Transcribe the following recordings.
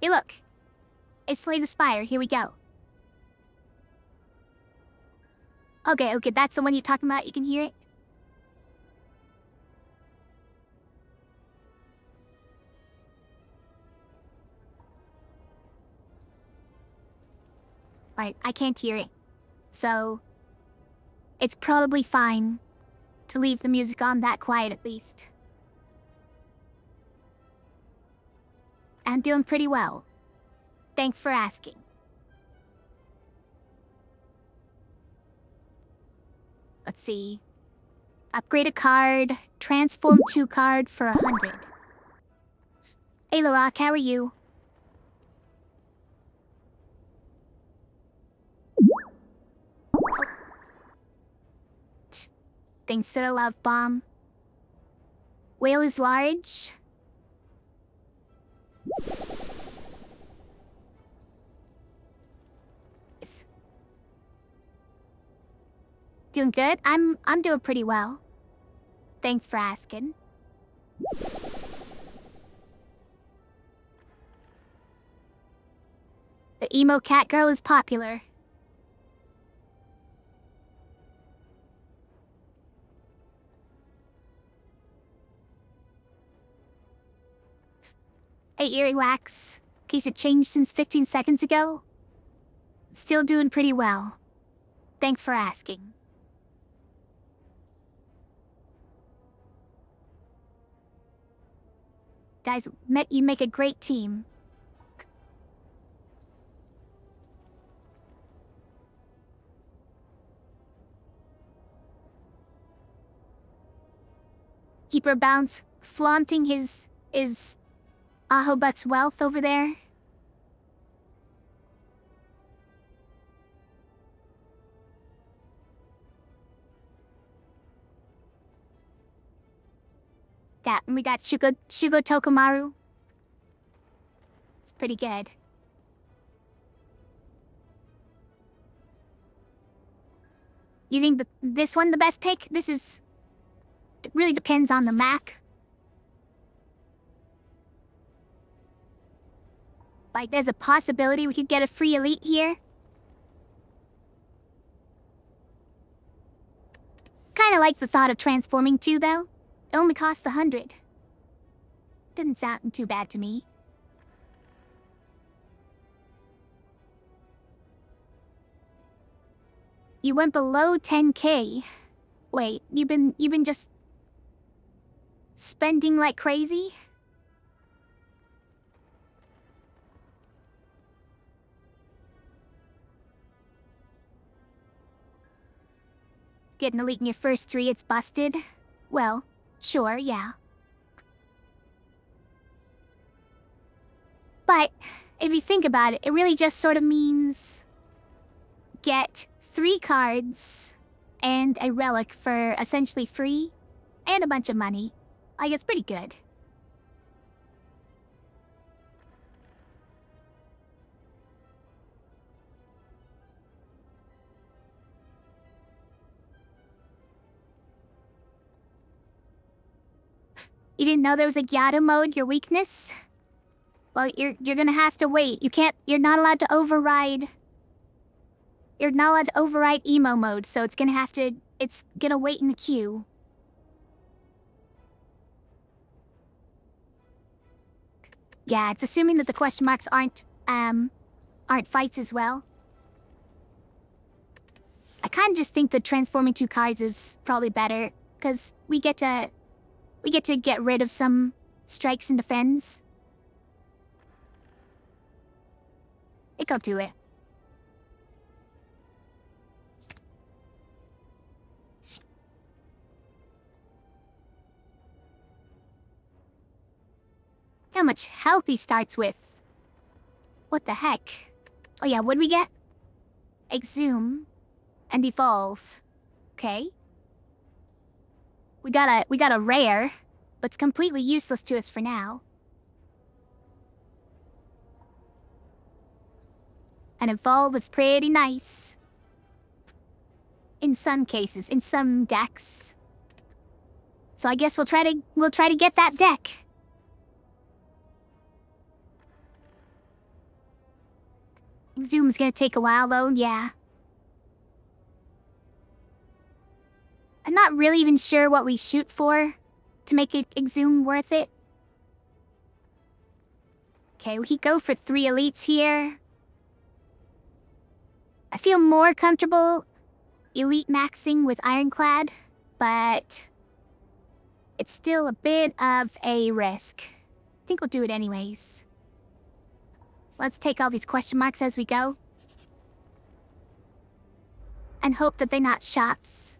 Hey, look. It's Slay the Spire. Here we go. Okay, that's the one you're talking about. You can hear it. Right, I can't hear it. So, it's probably fine to leave the music on that quiet at least. I'm doing pretty well. Thanks for asking. Let's see. Upgrade a card, transform 2 card for 100. Hey, Lorak, how are you? Thanks to the love bomb. Whale is large. Doing good? I'm doing pretty well. Thanks for asking. The emo cat girl is popular. Hey, Earwax. Case it changed since 15 seconds ago? Still doing pretty well. Thanks for asking. Guys, you make a great team. Keeper Bounce flaunting his Ahobut's wealth over there. Yeah, and we got Shugo Tokomaru. It's pretty good. You think this one the best pick? This is... It really depends on the Mac. Like, there's a possibility we could get a free elite here. Kinda like the thought of transforming too, though. It only costs 100. Didn't sound too bad to me. You went below 10K. Wait, you've been just spending like crazy? Get an elite in your first 3, it's busted? Well, sure, yeah. But, if you think about it, it really just sort of means... Get 3 cards and a relic for essentially free, and a bunch of money. Like, it's pretty good. You didn't know there was a Gyado mode, your weakness? Well, you're gonna have to wait. You're not allowed to override... You're not allowed to override emo mode, so it's gonna wait in the queue. Yeah, it's assuming that the question marks aren't fights as well. I kinda just think that transforming 2 cards is probably better, because we get to get rid of some strikes and defends. I'll do it. How much health he starts with. What the heck? Oh yeah, what'd we get? Exhume and evolve. Okay. We got a rare, but it's completely useless to us for now. And evolve is pretty nice. In some cases, in some decks. So I guess we'll try to get that deck. Exhume's gonna take a while, though, yeah. I'm not really even sure what we shoot for to make Exhume worth it. Okay, we could go for 3 elites here. I feel more comfortable elite maxing with Ironclad, but it's still a bit of a risk. I think we'll do it anyways. Let's take all these question marks as we go. And hope that they're not shops.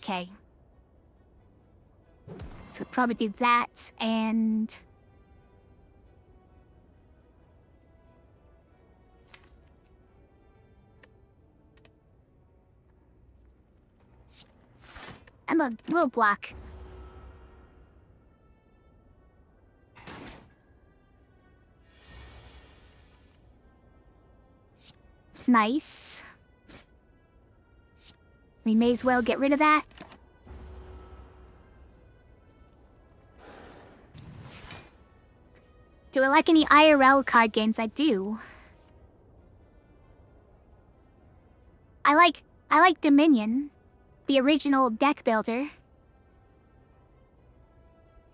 Okay. So probably do that, and... and a little block. Nice. We may as well get rid of that. Do I like any IRL card games? I do. I like Dominion, the original deck builder.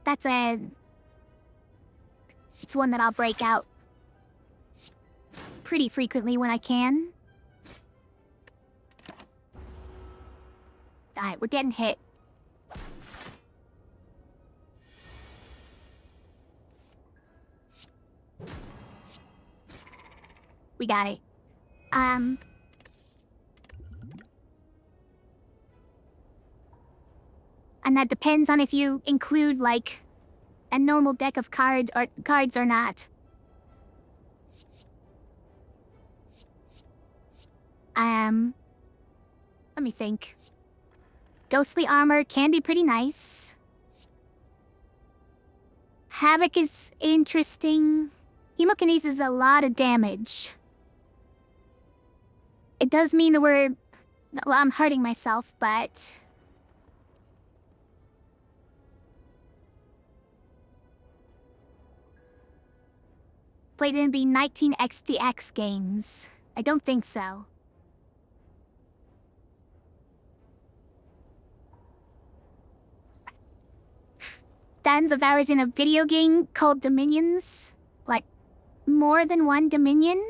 It's one that I'll break out pretty frequently when I can. Alright, we're getting hit. We got it. And that depends on if you include, like, a normal deck of cards or not. Let me think. Ghostly armor can be pretty nice. Havoc is interesting. Hemokinesis a lot of damage. It does mean that well, I'm hurting myself, but... Played in be 19 XDX games. I don't think so. Thousands of hours in a video game called Dominions? Like, more than one Dominion?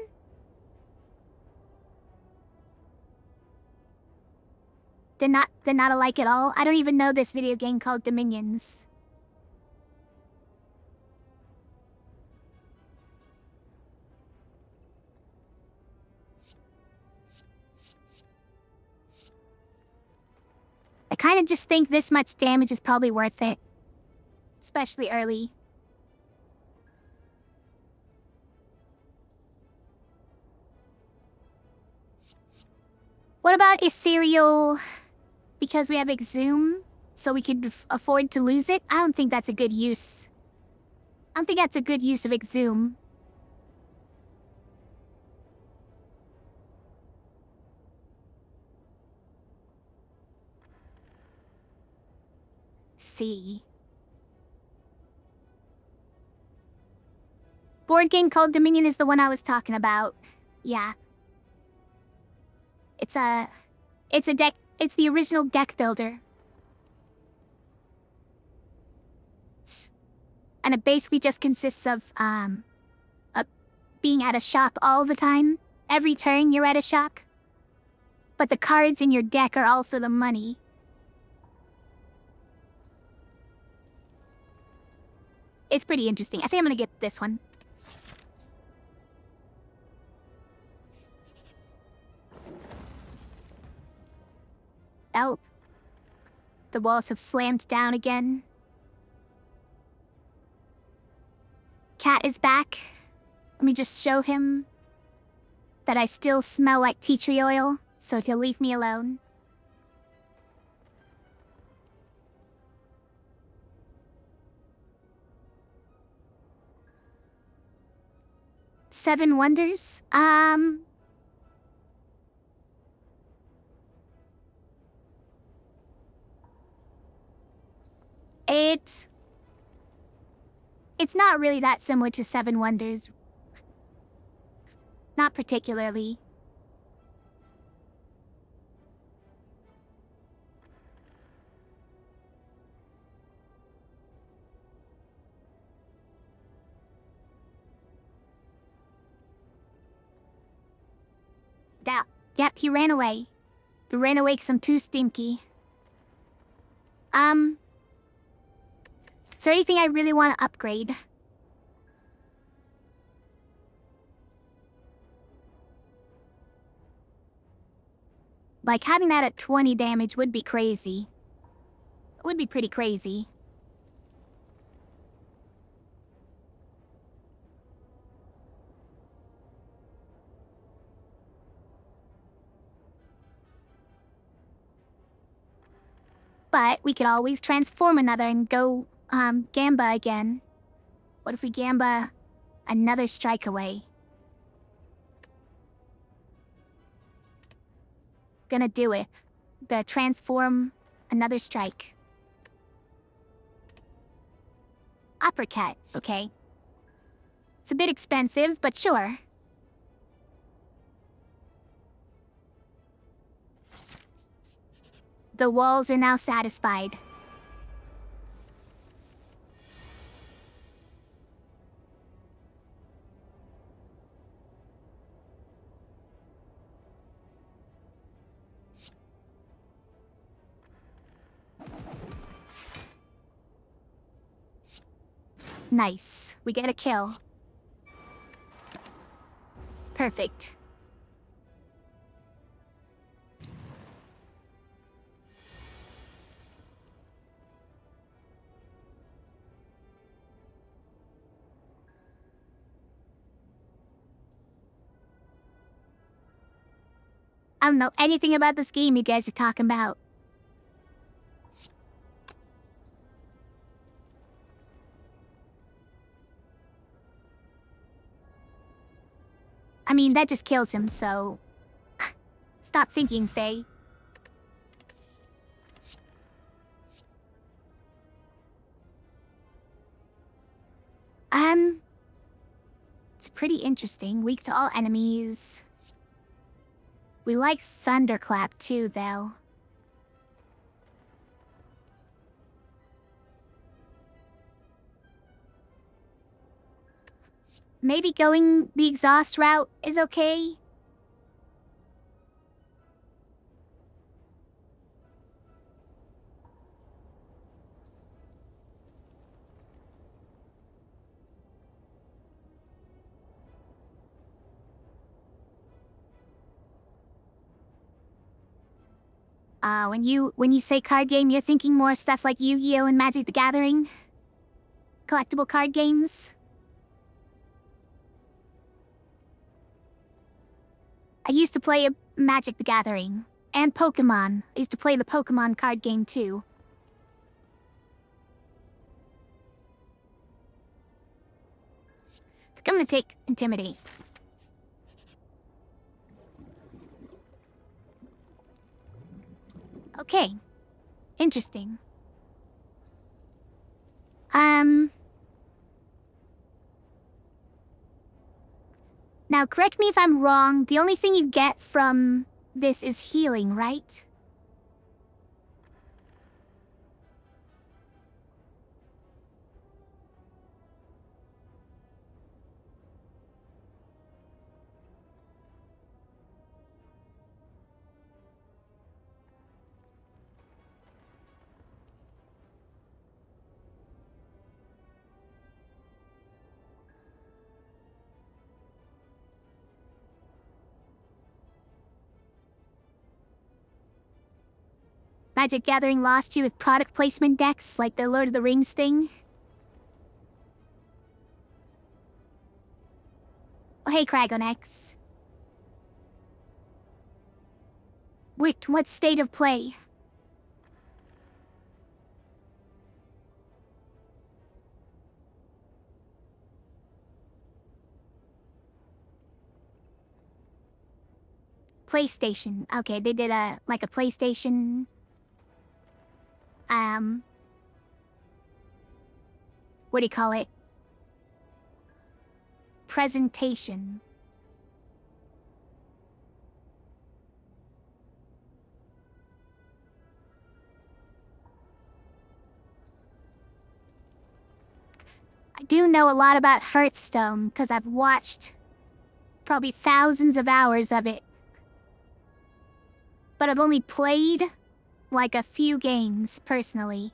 They're not alike at all? I don't even know this video game called Dominions. I kind of just think this much damage is probably worth it. Especially early. What about Ethereal? Because we have Exhume, so we could afford to lose it? I don't think that's a good use. I don't think that's a good use of Exhume. See. Board game called Dominion is the one I was talking about. Yeah. It's a deck. It's the original deck builder. And it basically just consists of being at a shop all the time. Every turn you're at a shop. But the cards in your deck are also the money. It's pretty interesting. I think I'm gonna get this one. Oh. The walls have slammed down again. Cat is back. Let me just show him that I still smell like tea tree oil, so he'll leave me alone. Seven Wonders? It's not really that similar to Seven Wonders. Not particularly. Yep, he ran away. He ran away 'cause I'm too stinky. Is there anything I really want to upgrade? Like, having that at 20 damage would be crazy. It would be pretty crazy. But we could always transform another and go, Gamba again. What if we Gamba another strike away? Gonna do it. The transform another strike. Uppercut, okay. It's a bit expensive, but sure. The walls are now satisfied. Nice. We get a kill. Perfect. I don't know anything about this game you guys are talking about. I mean, that just kills him, so... Stop thinking, Faye. It's pretty interesting. Weak to all enemies. We like Thunderclap too, though. Maybe going the exhaust route is okay? When you say card game, you're thinking more stuff like Yu-Gi-Oh! And Magic the Gathering? Collectible card games? I used to play Magic the Gathering. And Pokemon. I used to play the Pokemon card game too. I think I'm gonna take Intimidate. Okay. Interesting. Now, correct me if I'm wrong, the only thing you get from this is healing, right? Magic Gathering lost you with product placement decks, like the Lord of the Rings thing? Oh, hey, Kragonex. Wait, what state of play? PlayStation. Okay, they did a PlayStation... what do you call it? Presentation. I do know a lot about Hearthstone because I've watched probably thousands of hours of it. But I've only played like a few games personally.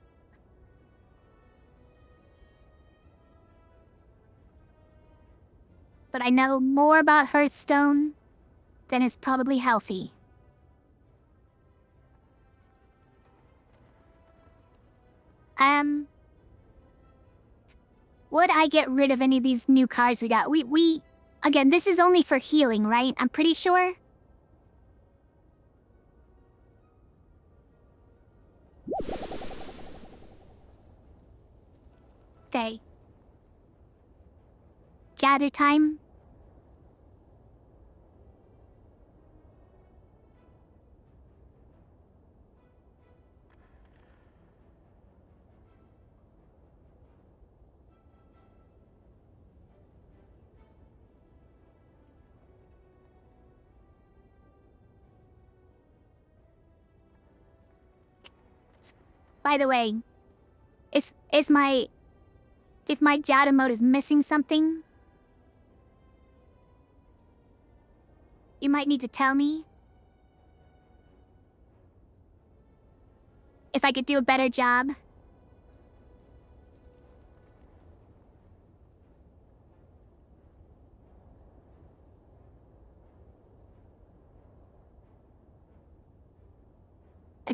But I know more about Hearthstone than is probably healthy. Would I get rid of any of these new cards we got? Again, this is only for healing, right? I'm pretty sure. Okay. Gather time. By the way, if my Jada mode is missing something, you might need to tell me. If I could do a better job.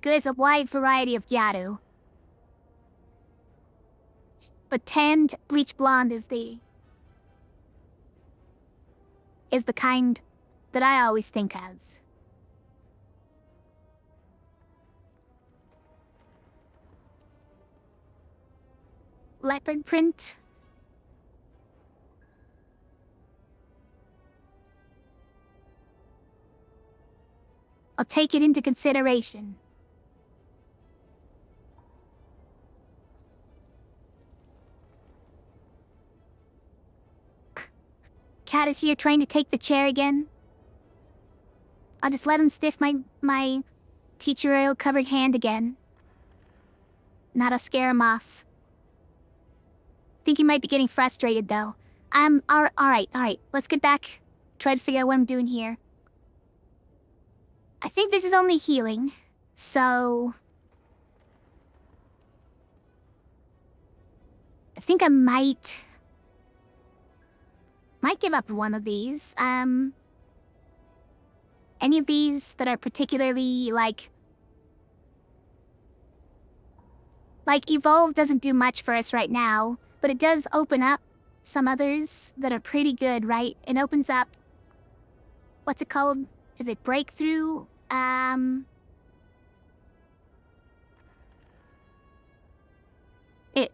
There's a wide variety of Yadu. But tanned bleach blonde is the kind that I always think of. Leopard print. I'll take it into consideration. Cat is here trying to take the chair again. I'll just let him stiff my teacher oil-covered hand again. That'll scare him off. Think he might be getting frustrated, though. Alright. Let's get back. Try to figure out what I'm doing here. I think this is only healing, so... I think I might give up one of these. Any of these that are particularly, like, Evolve doesn't do much for us right now, but it does open up some others that are pretty good, right? It opens up... What's it called? Is it Breakthrough?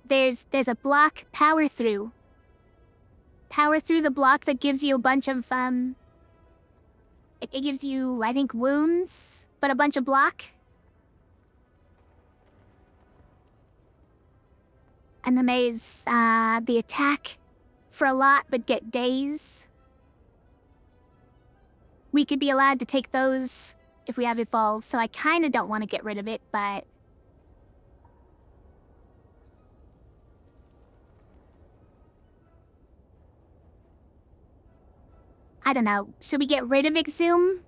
There's a block, Power Through. Power Through the block that gives you a bunch of, It gives you, I think, wounds, but a bunch of block. And the maze, the attack for a lot, but get days. We could be allowed to take those if we have Evolve, so I kinda don't want to get rid of it, but... I don't know. Should we get rid of Exhume?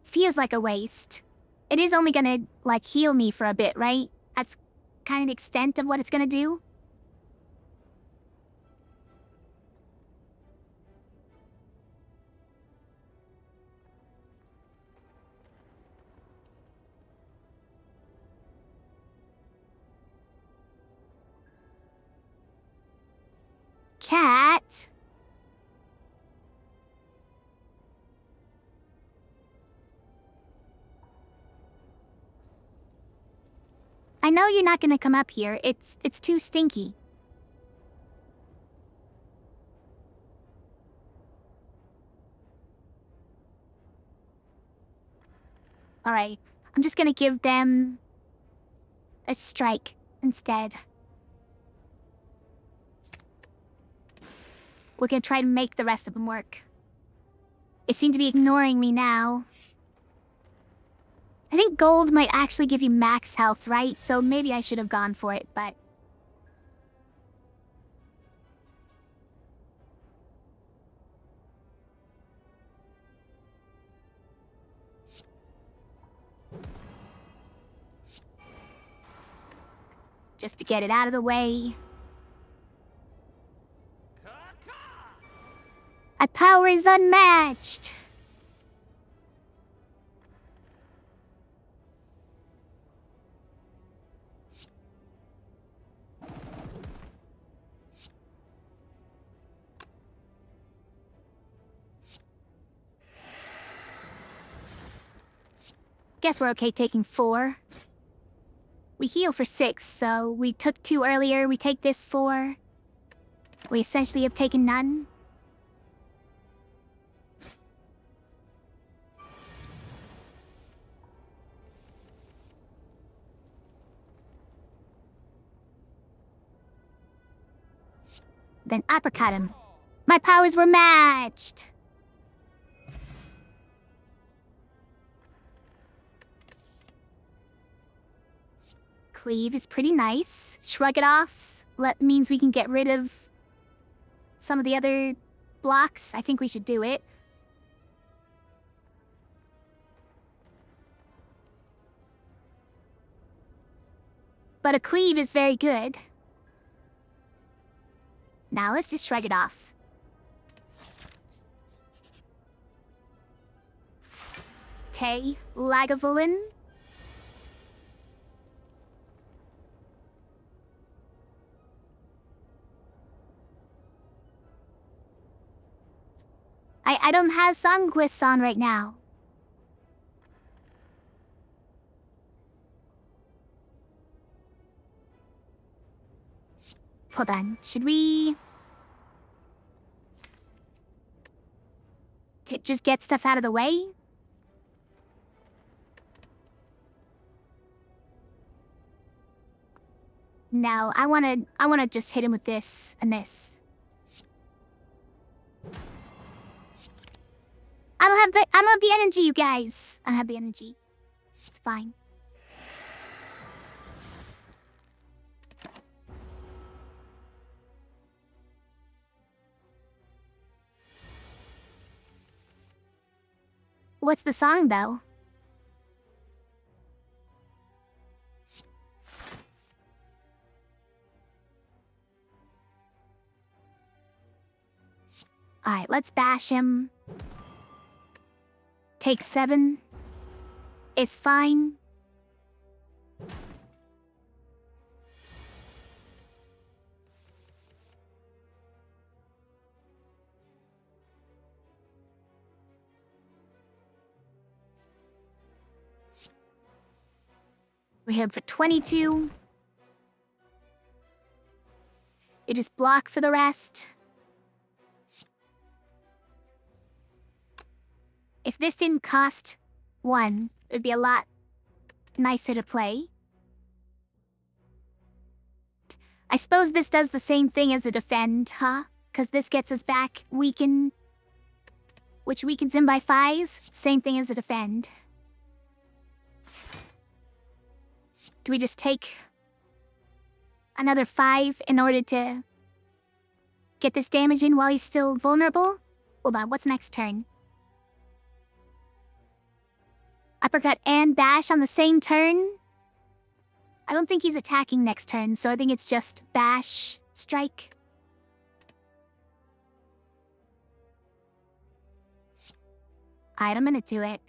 Feels like a waste. It is only gonna, like, heal me for a bit, right? That's kind of the extent of what it's gonna do. Cat? I know you're not gonna come up here. It's too stinky. Alright, I'm just gonna give them a strike instead. We're gonna try to make the rest of them work. It seemed to be ignoring me now. I think gold might actually give you max health, right? So maybe I should have gone for it, but... just to get it out of the way. My power is unmatched! Guess we're okay taking 4. We heal for 6, so we took 2 earlier, we take this 4. We essentially have taken none. Then uppercut him. My powers were matched! Cleave is pretty nice. Shrug it off. Means we can get rid of some of the other blocks. I think we should do it. But a cleave is very good. Now let's just shrug it off. Okay, Lagavulin. I don't have song quests on right now. Hold on, should we... just get stuff out of the way? No, I wanna just hit him with this and this. I don't have the energy, you guys. I don't have the energy. It's fine. What's the song, though? Alright, let's bash him. Take 7. It's fine. We hit him for 22. You just block for the rest. If this didn't cost 1, it would be a lot nicer to play. I suppose this does the same thing as a defend, huh? Because this gets us back weaken, which weakens him by 5. Same thing as a defend. Do we just take another 5 in order to get this damage in while he's still vulnerable? Hold on, what's next turn? Uppercut and bash on the same turn? I don't think he's attacking next turn, so I think it's just bash, strike. Alright, I'm gonna do it.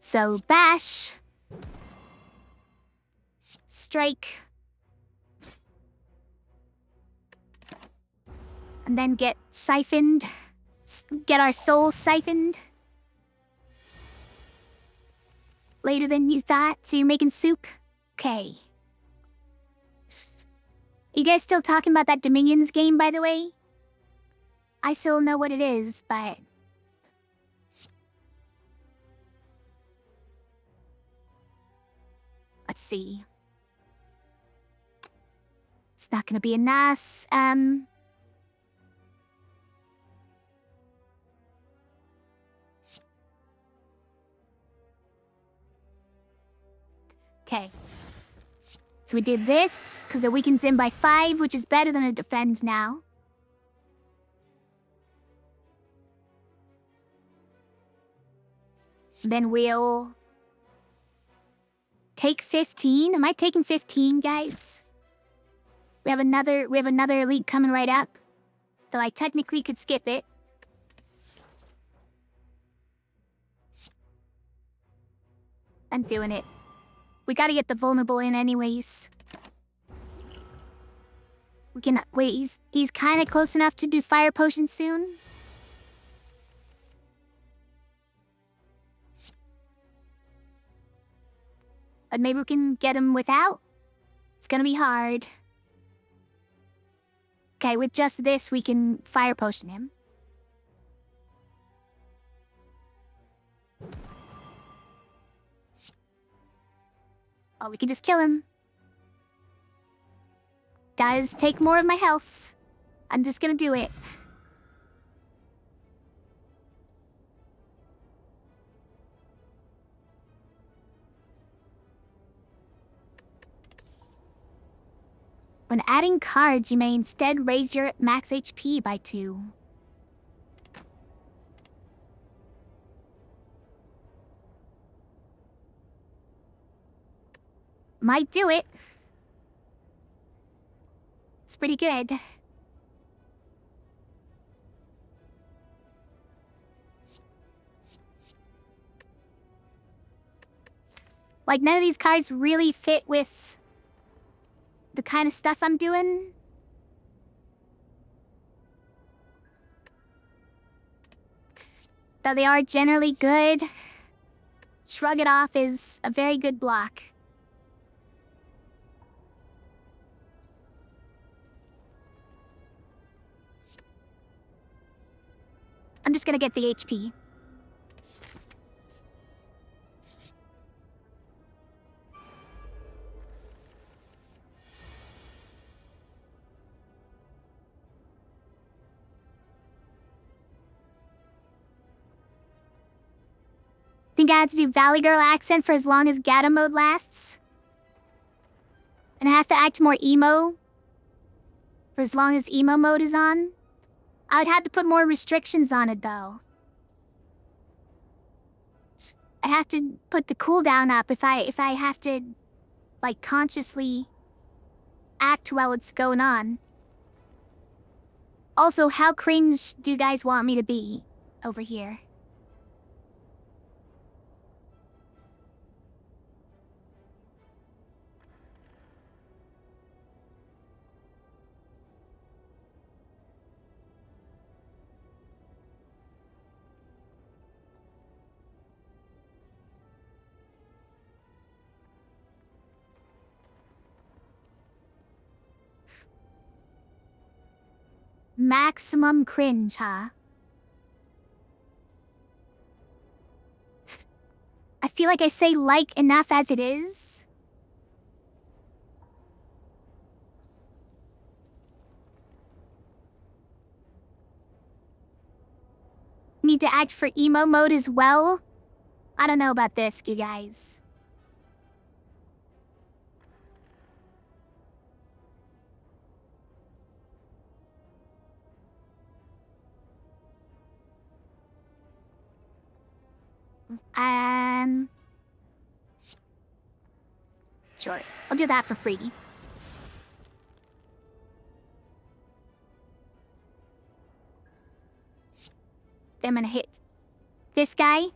So, bash. Strike. And then get siphoned. Get our soul siphoned. Later than you thought, so you're making soup? Okay. You guys still talking about that Dominions game, by the way? I still know what it is, but... Let's see. It's not gonna be enough, Okay. So we did this, because it weakens him by 5, which is better than a defend now. Then we'll... take 15? Am I taking 15, guys? We have another elite coming right up. Though I technically could skip it. I'm doing it. We gotta get the vulnerable in anyways. We can... Wait, he's kinda close enough to do fire potion soon? But maybe we can get him without? It's gonna be hard. Okay, with just this, we can fire potion him. Oh, we can just kill him. Does take more of my health. I'm just gonna do it. When adding cards, you may instead raise your max HP by 2. Might do it. It's pretty good. Like, none of these cards really fit with the kind of stuff I'm doing. Though they are generally good. Shrug It Off is a very good block. I'm just gonna get the HP. Think I have to do Valley Girl accent for as long as Gata mode lasts? And I have to act more emo for as long as emo mode is on? I would have to put more restrictions on it, though. I have to put the cooldown up if I have to, like, consciously act while it's going on. Also, how cringe do you guys want me to be over here? Maximum cringe, huh? I feel like I say like enough as it is. Need to act for emo mode as well? I don't know about this, you guys. Sure, I'll do that for free. Then I'm gonna hit this guy.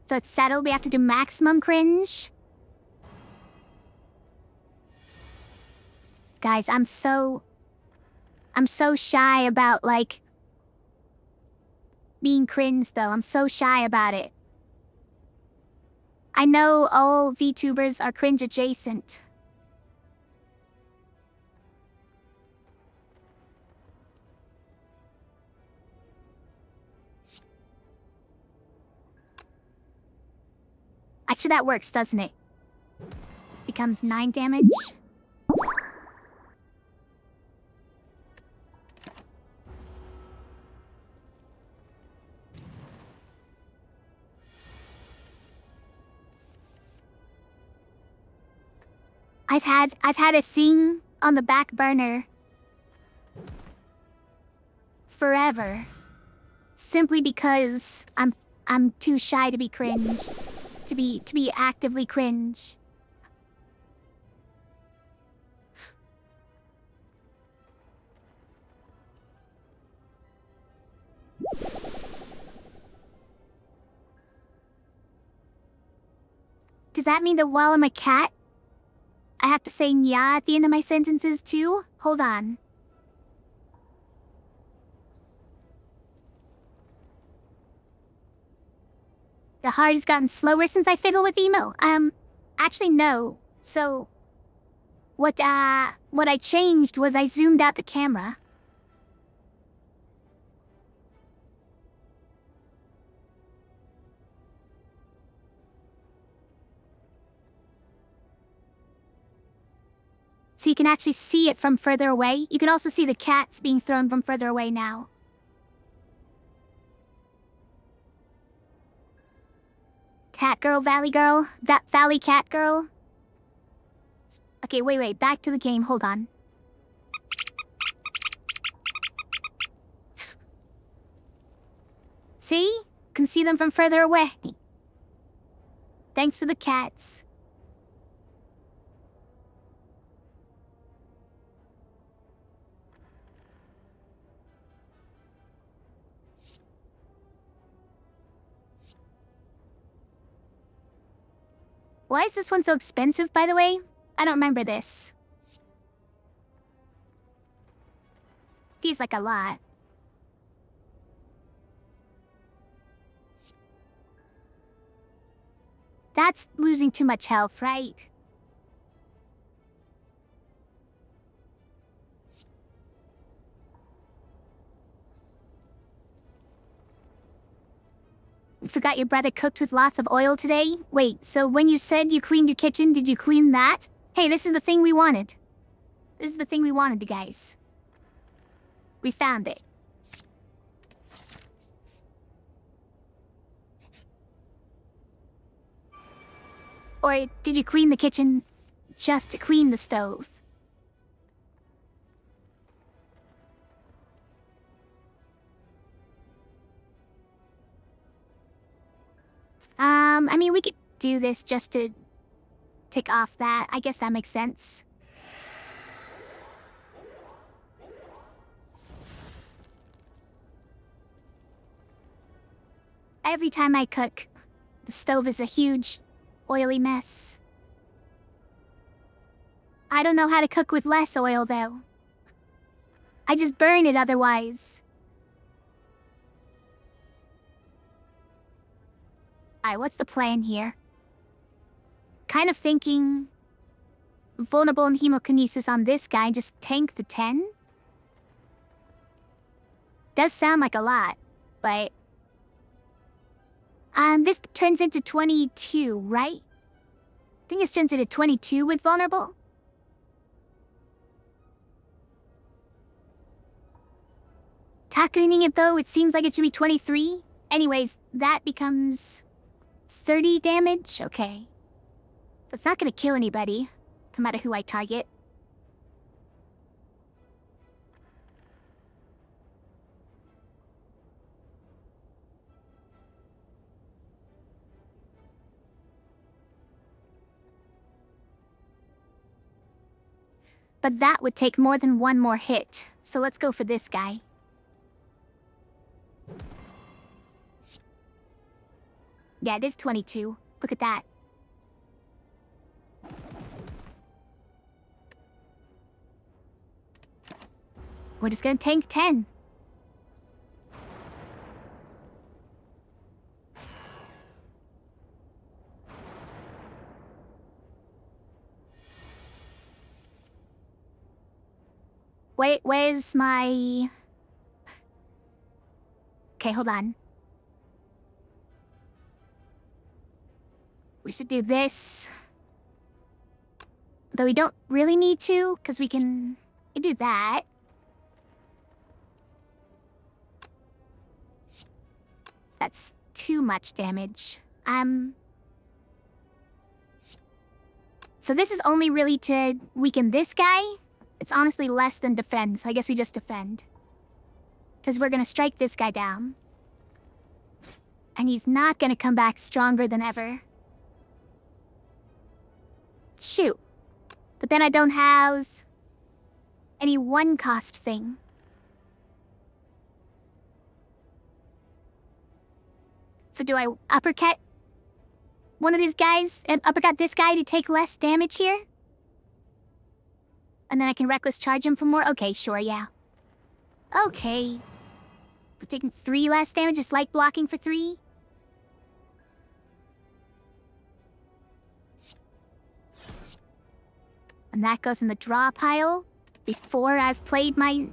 So it's settled, we have to do maximum cringe. Guys, I'm so shy about, like, being cringe, though. I'm so shy about it. I know all VTubers are cringe adjacent. Actually, that works, doesn't it? This becomes 9 damage. I've had a thing on the back burner forever, simply because I'm too shy to be cringe, to be actively cringe. Does that mean that while I'm a cat, I have to say "nya" at the end of my sentences too? Hold on. The heart has gotten slower since I fiddle with emo. Actually no. So, what I changed was I zoomed out the camera. So you can actually see it from further away. You can also see the cats being thrown from further away now. Cat girl, valley girl, that valley cat girl. Okay, wait, back to the game, hold on. See? Can see them from further away. Thanks for the cats. Why is this one so expensive, by the way? I don't remember this. Feels like a lot. That's losing too much health, right? You forgot your brother cooked with lots of oil today? Wait, so when you said you cleaned your kitchen, did you clean that? Hey, this is the thing we wanted. This is the thing we wanted, guys. We found it. Or did you clean the kitchen just to clean the stove? I mean, we could do this just to tick off that. I guess that makes sense. Every time I cook, the stove is a huge, oily mess. I don't know how to cook with less oil, though. I just burn it otherwise. Alright, what's the plan here? Kind of thinking vulnerable in hemokinesis on this guy, just tank the 10? Does sound like a lot, but... this turns into 22, right? I think this turns into 22 with vulnerable. Takuning it though, it seems like it should be 23. Anyways, that becomes 30 damage? Okay. So it's not gonna kill anybody, no matter who I target. But that would take more than one more hit, so let's go for this guy. Yeah, it is 22. Look at that. We're just gonna tank 10. Wait, where's my... Okay, hold on. We should do this. Though we don't really need to, because we can do that. That's too much damage. So this is only really to weaken this guy. It's honestly less than defend, so I guess we just defend. Because we're gonna strike this guy down. And he's not gonna come back stronger than ever. Shoot. But then I don't have any one-cost thing. So do I uppercut one of these guys and uppercut this guy to take less damage here? And then I can reckless charge him for more? Okay, sure, yeah. Okay. We're taking 3 less damage, just like blocking for 3. And that goes in the draw pile before I've played my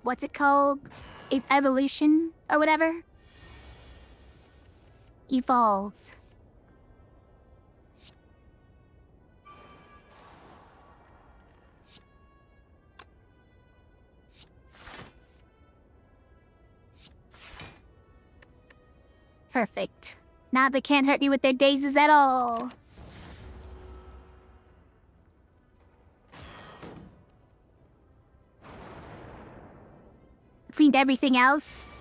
what's it called? Evolution or whatever? Evolve. Perfect. Now they can't hurt me with their dazes at all. Cleaned everything else.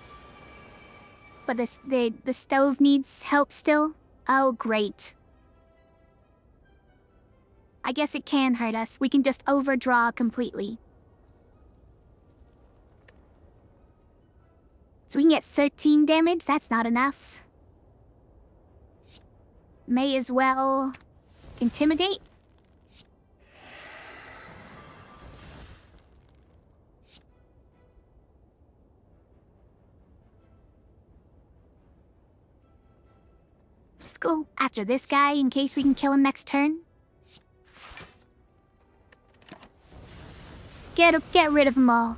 But the stove needs help still? Oh, great. I guess it can hurt us. We can just overdraw completely. So we can get 13 damage? That's not enough. May as well intimidate. Let's go after this guy in case we can kill him next turn. Get rid of them all.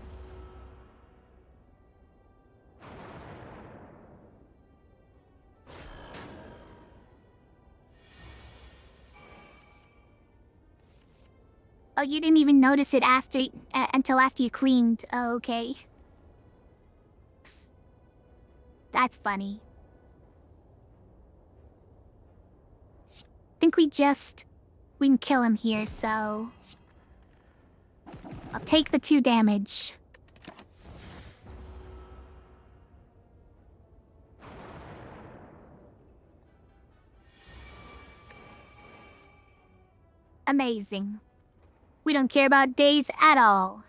Oh, you didn't even notice it until after you cleaned. Oh, okay. That's funny. I think we can kill him here, so... I'll take the 2 damage. Amazing. We don't care about days at all.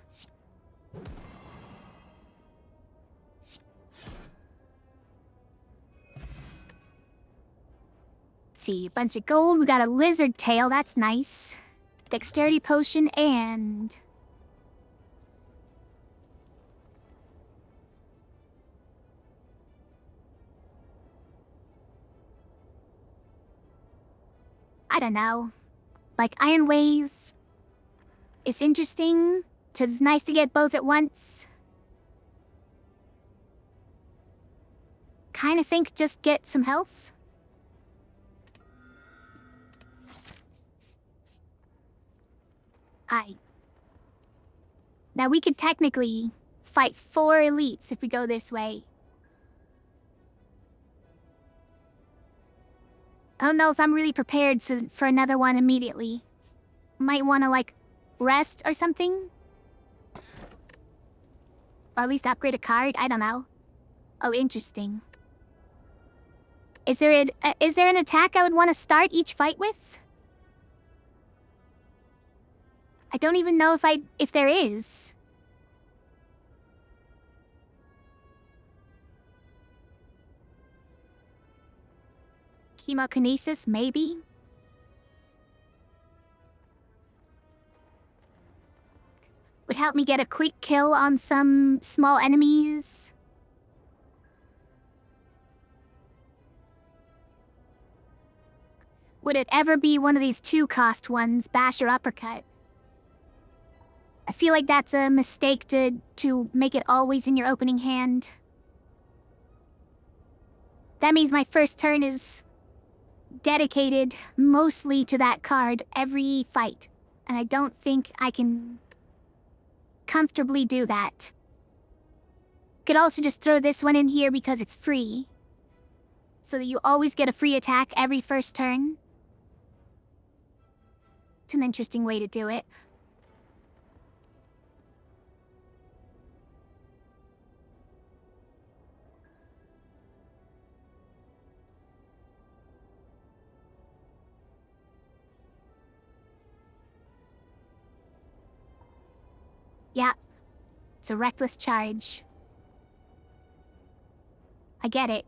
Let's see, a bunch of gold. We got a lizard tail, that's nice. Dexterity potion and... I don't know. Like iron waves. It's interesting, because it's nice to get both at once. Kinda think just get some health. Now we could technically fight 4 elites if we go this way. I don't know if I'm really prepared for another one immediately. Might want to, like, rest or something? Or at least upgrade a card? I don't know. Oh, interesting. Is there an attack I would want to start each fight with? I don't even know if there is. Chemokinesis, maybe? would help me get a quick kill on some small enemies. Would it ever be one of these 2-cost ones, bash or uppercut? I feel like that's a mistake to make it always in your opening hand. That means my first turn is dedicated mostly to that card every fight. And I don't think I can comfortably do that. Could also just throw this one in here because it's free. So that you always get a free attack every first turn. It's an interesting way to do it. Yeah, it's a reckless charge. I get it.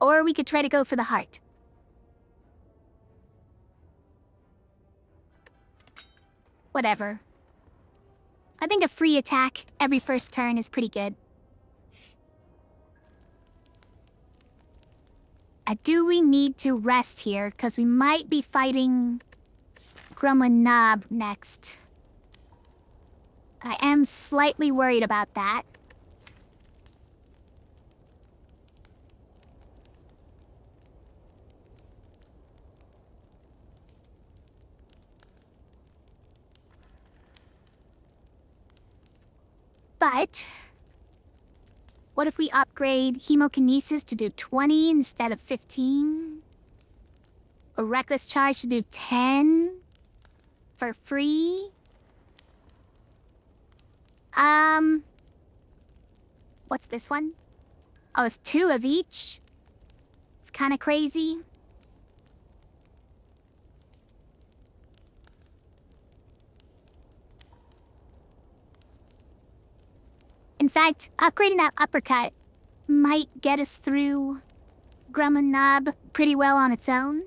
Or we could try to go for the heart. Whatever. I think a free attack every first turn is pretty good. Do we need to rest here? Because we might be fighting Grumman Knob next. I am slightly worried about that. But what if we upgrade Hemokinesis to do 20 instead of 15? Or Reckless Charge to do 10 for free? What's this one? Oh, it's 2 of each? It's kind of crazy. In fact, upgrading that uppercut might get us through Grumman Knob pretty well on its own.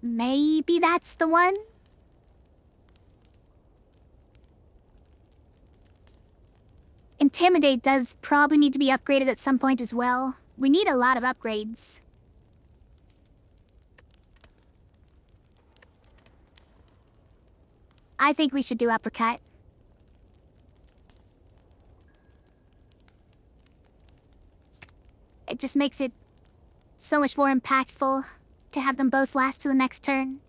Maybe that's the one? Intimidate does probably need to be upgraded at some point as well. We need a lot of upgrades. I think we should do uppercut. It just makes it so much more impactful to have them both last to the next turn.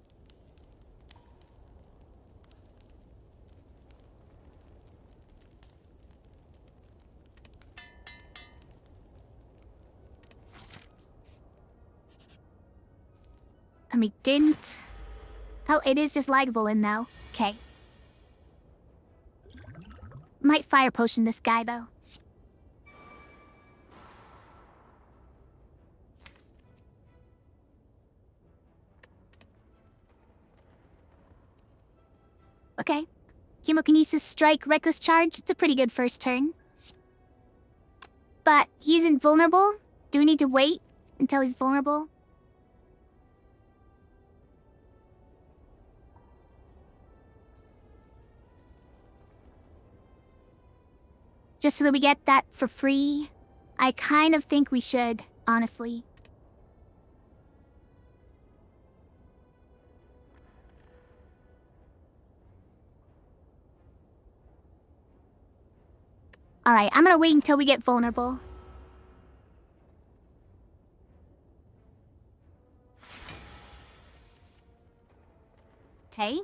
And we didn't... Oh, it is just likeable in though. Okay. Might fire potion this guy though. Okay. Hemokinesis, Strike, Reckless Charge. It's a pretty good first turn. But he's invulnerable? Do we need to wait until he's vulnerable? Just so that we get that for free? I kind of think we should, honestly. Alright, I'm gonna wait until we get vulnerable. Okay.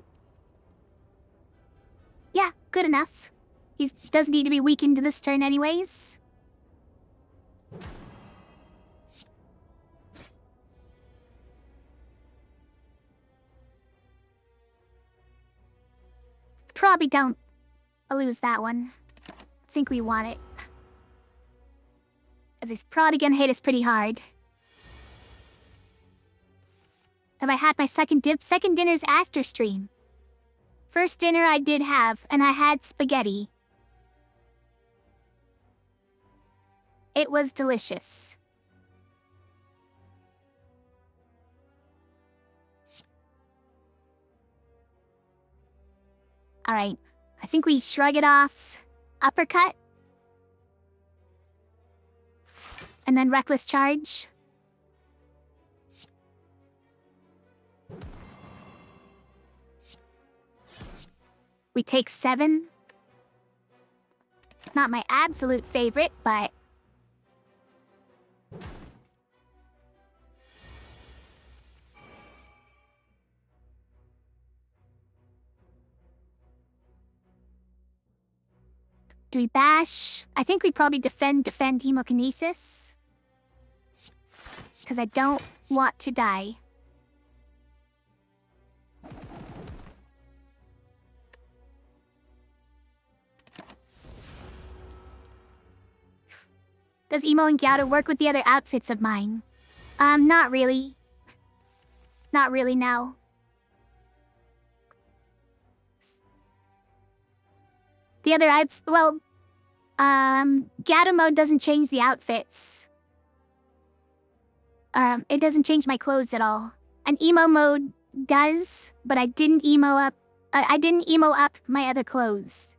Yeah, good enough. He doesn't need to be weakened this turn anyways. Probably don't lose that one. I think we want it. As he's probably gonna hit us pretty hard. Have I had my second dinner's after stream? First dinner I did have, and I had spaghetti. It was delicious. Alright, I think we shrug it off. Uppercut. And then reckless charge. We take 7. It's not my absolute favorite, but... Do we bash? I think we'd probably defend hemokinesis. Because I don't want to die. Does Emo and Gyaro work with the other outfits of mine? Not really. Not really now. The other outfits, well, Gyaro mode doesn't change the outfits. It doesn't change my clothes at all. And Emo mode does, but I didn't emo up my other clothes.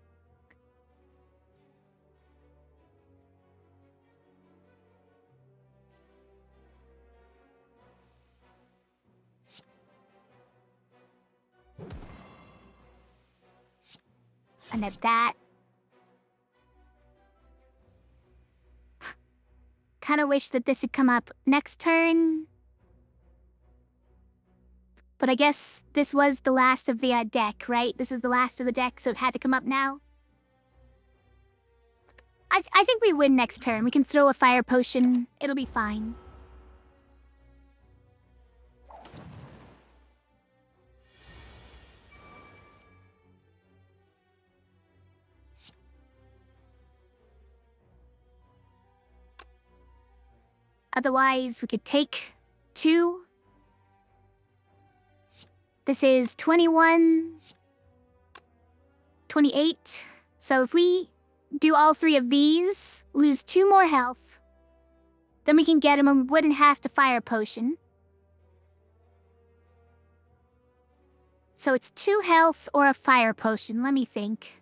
And at that... Kinda wish that this had come up next turn. But I guess this was the last of the deck, right? This was the last of the deck, so it had to come up now. I think we win next turn. We can throw a fire potion. It'll be fine. Otherwise, we could take 2. This is 21, 28. So if we do all 3 of these, lose 2 more health, then we can get him and wouldn't have to fire potion. So it's 2 health or a fire potion. Let me think.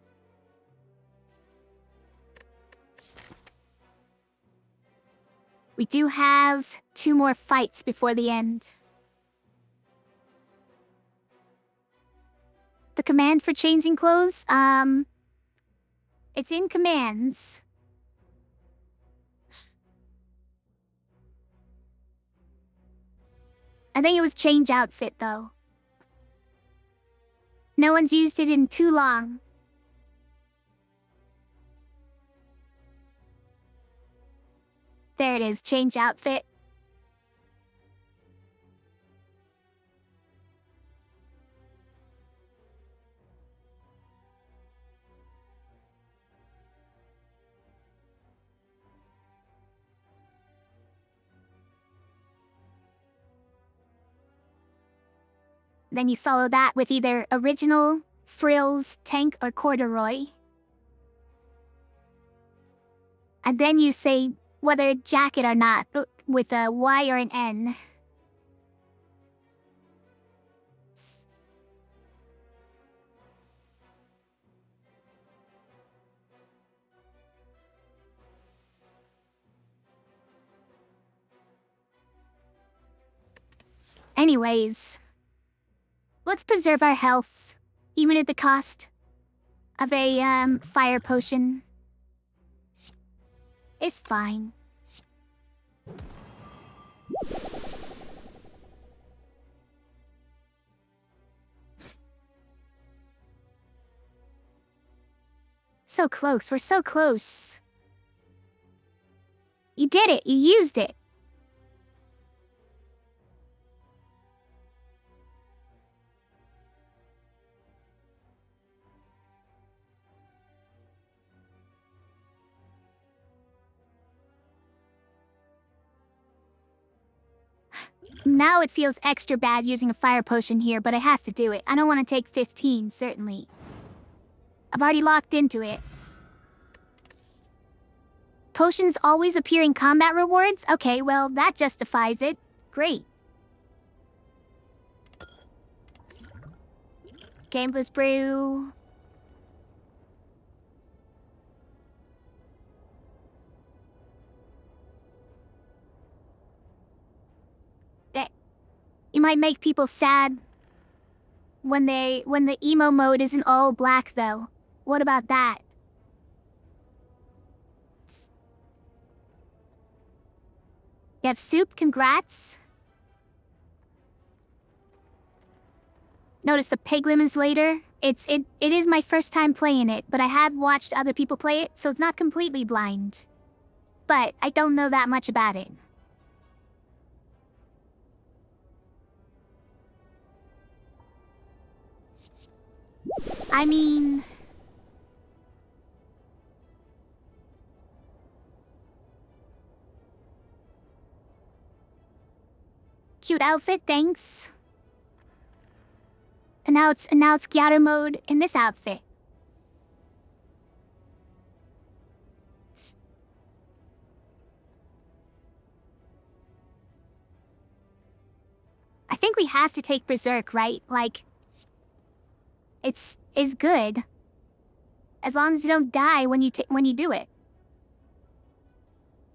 We do have 2 more fights before the end. The command for changing clothes? It's in commands. I think it was change outfit, though. No one's used it in too long. There it is, change outfit. Then you follow that with either original, frills, tank, or corduroy. And then you say whether a jacket or not, with a Y or an N. Anyways, let's preserve our health, even at the cost of a, fire potion. It's fine. So close, we're so close. You did it, you used it. Now it feels extra bad using a fire potion here, but I have to do it. I don't want to take 15, certainly. I've already locked into it. Potions always appear in combat rewards? Okay, well, that justifies it. Great. Campus brew. You might make people sad when the emo mode isn't all black, though. What about that? You have soup? Congrats. Notice the pig lemons later? It is my first time playing it, but I have watched other people play it, so it's not completely blind. But I don't know that much about it. I mean... Cute outfit, thanks. And now it's Gyaro mode in this outfit. I think we have to take Berserk, right? Like, it's good. As long as you don't die when you do it.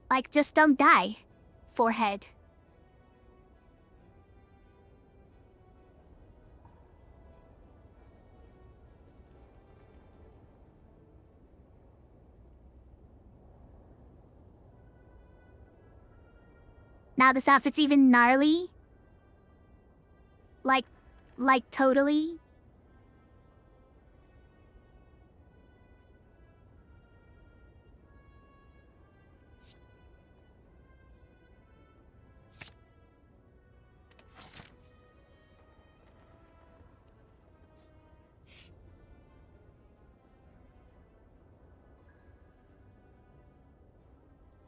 Like, just don't die. Forehead. Now this outfit's even gnarly. Like totally.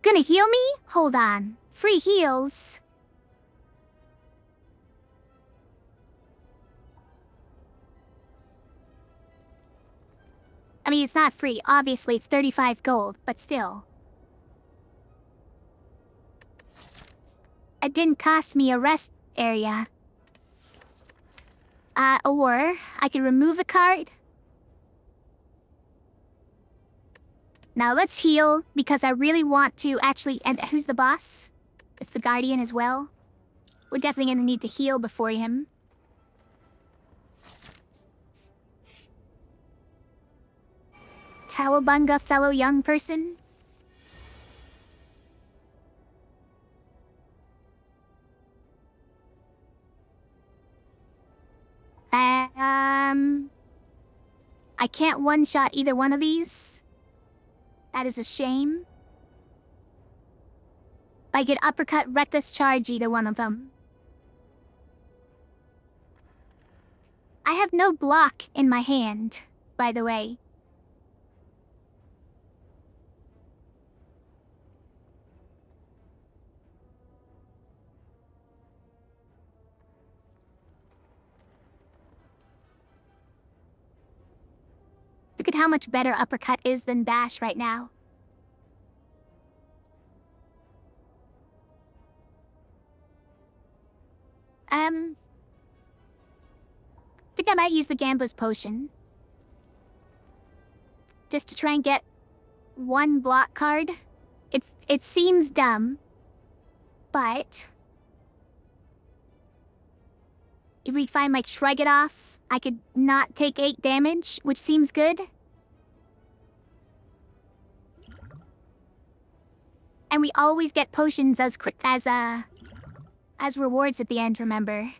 Gonna heal me? Hold on. Free heals. I mean, it's not free. Obviously, it's 35 gold, but still. It didn't cost me a rest area. Or I could remove a card. Now let's heal, because I really want to actually... And who's the boss? It's the Guardian as well. We're definitely gonna need to heal before him. Tawabunga, fellow young person. I can't one-shot either one of these. That is a shame. I could uppercut, reckless charge either one of them. I have no block in my hand, by the way. Look at how much better uppercut is than bash right now. I think I might use the Gambler's Potion. Just to try and get one block card. It seems dumb, but... If we find my Shrug It Off, I could not take 8 damage, which seems good. And we always get potions as rewards at the end, remember?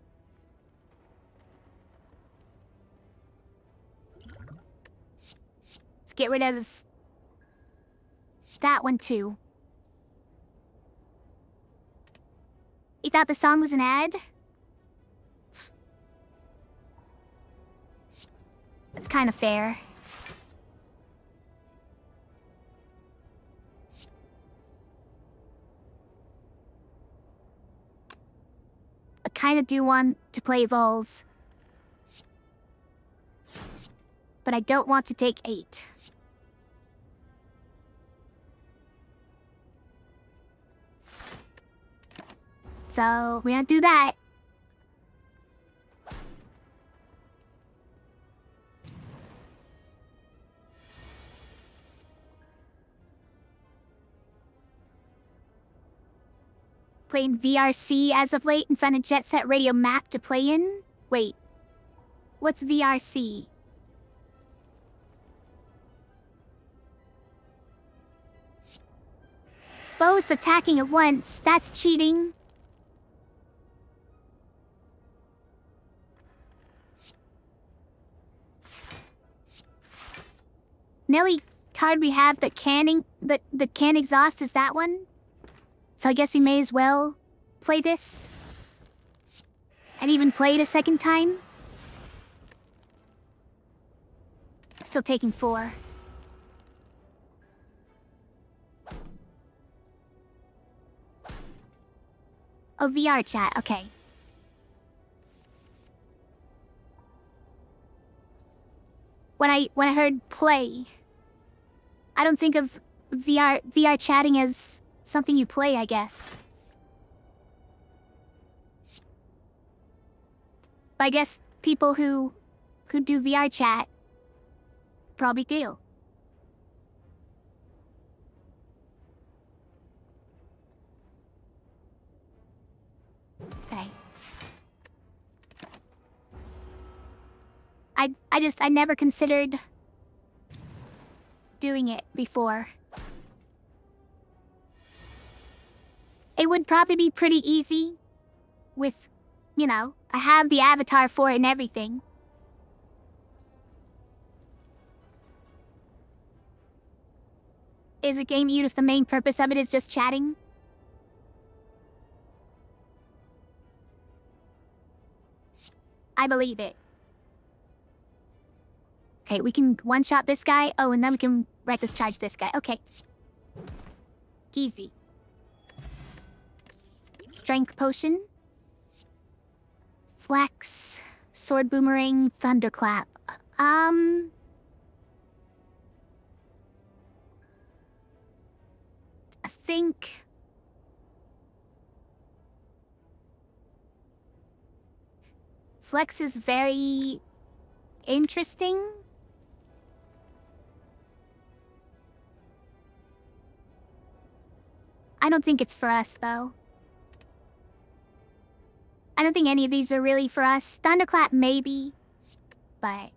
Let's get rid of this. That one too. You thought the song was an ad? It's kind of fair. kind of do want to play Evolve. But I don't want to take 8. So, we're gonna do that. Playing VRC as of late and found a Jet Set Radio map to play in? Wait. What's VRC? Both attacking at once. That's cheating. Nelly card we have that canning the can exhaust is that one. So I guess we may as well play this. And even play it a second time. Still taking 4. Oh, VR chat, okay. When I heard play, I don't think of VR chatting as something you play, I guess. But I guess people who do VR chat probably do. Okay. I never considered doing it before. It would probably be pretty easy with, you know, I have the avatar for it and everything. Is a game mute if the main purpose of it is just chatting? I believe it. Okay, we can one-shot this guy. Oh, and then we can reckless charge this guy. Okay. Easy. Strength potion. Flex. Sword boomerang. Thunderclap. I think... Flex is very interesting. I don't think it's for us, though. I don't think any of these are really for us. Thunderclap, maybe. But...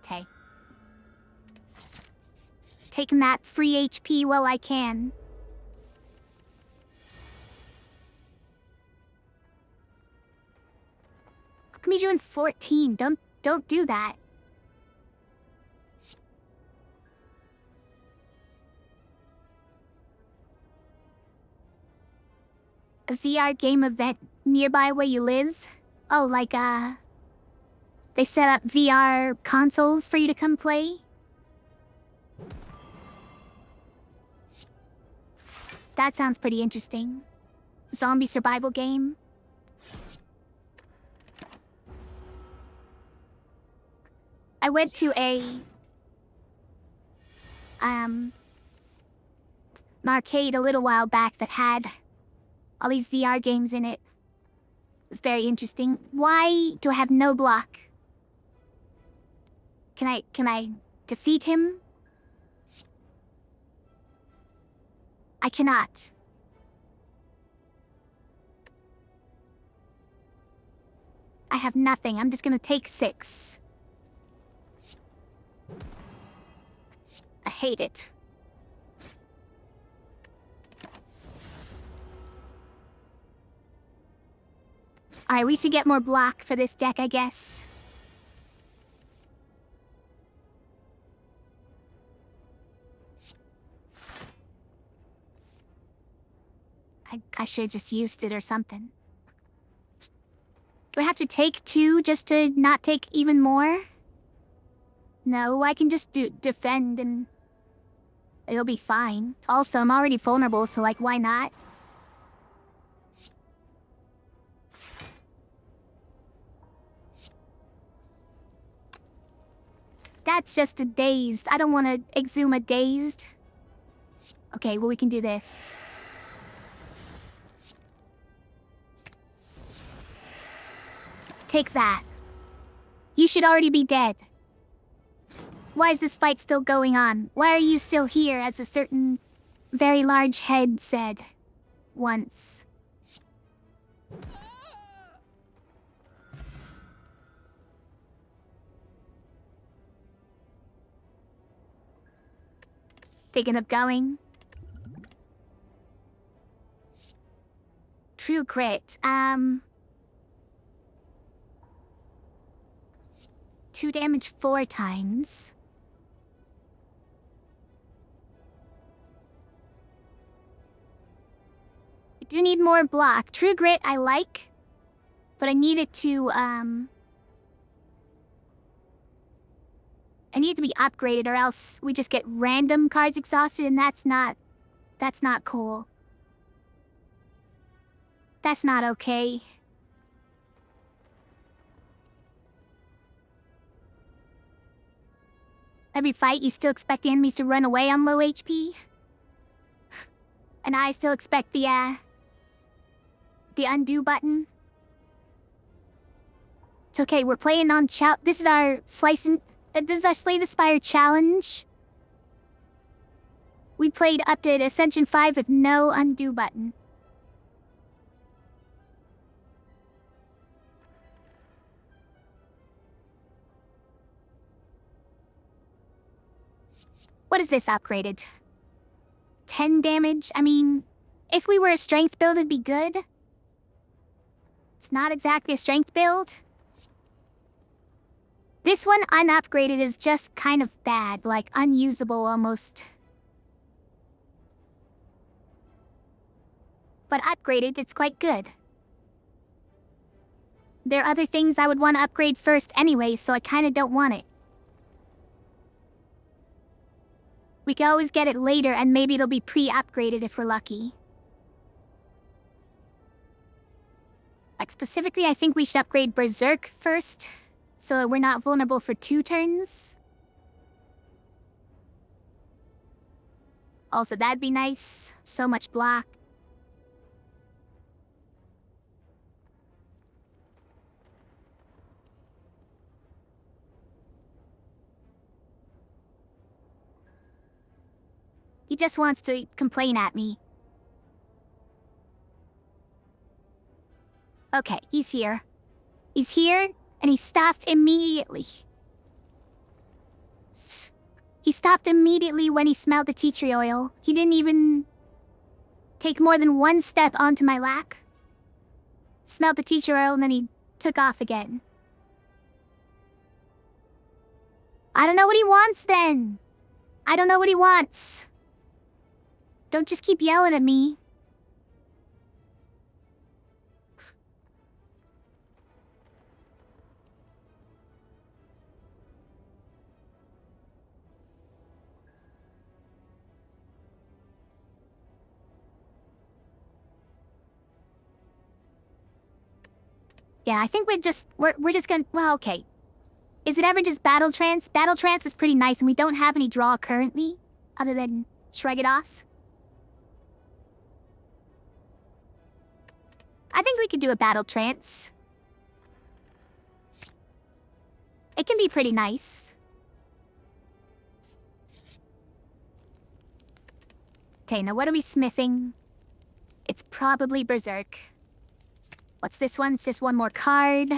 okay. Taking that free HP while I can. How come you're doing 14? Don't do that. A VR game event nearby where you live? Oh, like, they set up VR consoles for you to come play? That sounds pretty interesting. Zombie survival game? I went to an arcade a little while back that had all these VR games in it. It was very interesting. Why do I have no block? Can I defeat him? I cannot. I have nothing. I'm just gonna take 6. I hate it. Alright, we should get more block for this deck, I guess. I should have just used it or something. Do I have to take 2 just to not take even more? No, I can just defend and... it'll be fine. Also, I'm already vulnerable, so like, why not? That's just a dazed. I don't want to exhume a dazed. Okay, well, we can do this. Take that. You should already be dead. Why is this fight still going on? Why are you still here, as a certain very large head said once? Thinking of going? True crit. 2 damage 4 times. I do need more block. True grit I like, but I need it to, I need it to be upgraded, or else we just get random cards exhausted, and that's not cool. That's not okay. Every fight, you still expect the enemies to run away on low HP? And I still expect the undo button? It's okay, we're playing on this is our this is our Slay the Spire challenge. We played up to Ascension 5 with no undo button. What is this upgraded? 10 damage? I mean, if we were a strength build, it'd be good. It's not exactly a strength build. This one, unupgraded, is just kind of bad, like unusable almost. But upgraded, it's quite good. There are other things I would want to upgrade first anyway, so I kind of don't want it. We can always get it later, and maybe it'll be pre-upgraded if we're lucky. Like, specifically, I think we should upgrade Berserk first, so that we're not vulnerable for 2 turns. Also, that'd be nice. So much block. He just wants to complain at me. Okay, he's here. He's here, and he stopped immediately. He stopped immediately when he smelled the tea tree oil. He didn't even take more than 1 step onto my lap. Smelled the tea tree oil, and then he took off again. I don't know what he wants, then. I don't know what he wants. Don't just keep yelling at me. Yeah, I think we're just gonna, well, okay. Is it ever just Battle Trance? Battle Trance is pretty nice, and we don't have any draw currently, other than Shregados. I think we could do a Battle Trance. It can be pretty nice. Okay, now what are we smithing? It's probably Berserk. What's this one? It's just 1 more card.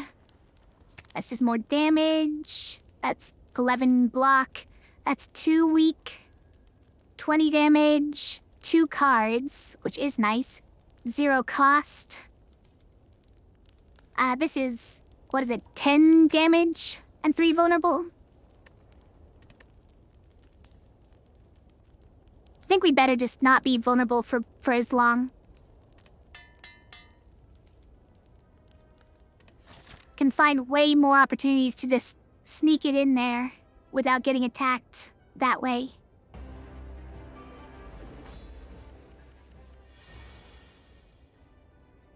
That's just more damage. That's 11 block. That's 2 weak. 20 damage. 2 cards, which is nice. 0 cost. This is, what is it, 10 damage and 3 vulnerable? I think we better just not be vulnerable for as long. Can find way more opportunities to just sneak it in there without getting attacked that way.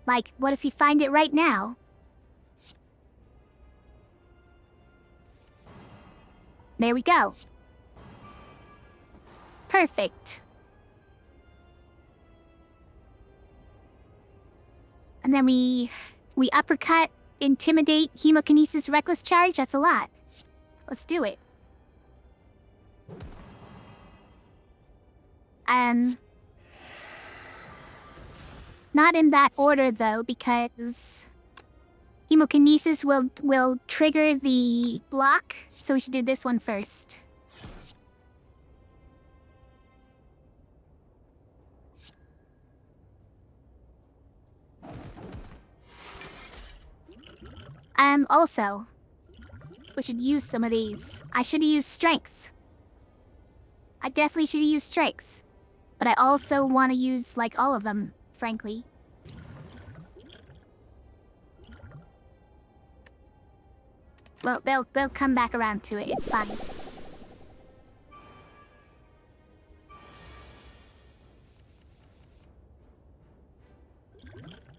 Like, what if you find it right now? There we go. Perfect. And then we uppercut, intimidate, hemokinesis, reckless charge. That's a lot. Let's do it. Not in that order though, because hemokinesis will trigger the block, so we should do this one first. Also, we should use some of these. I should have used strength. I definitely should have used strength. But I also want to use, like, all of them, frankly. Well, they'll come back around to it. It's fine.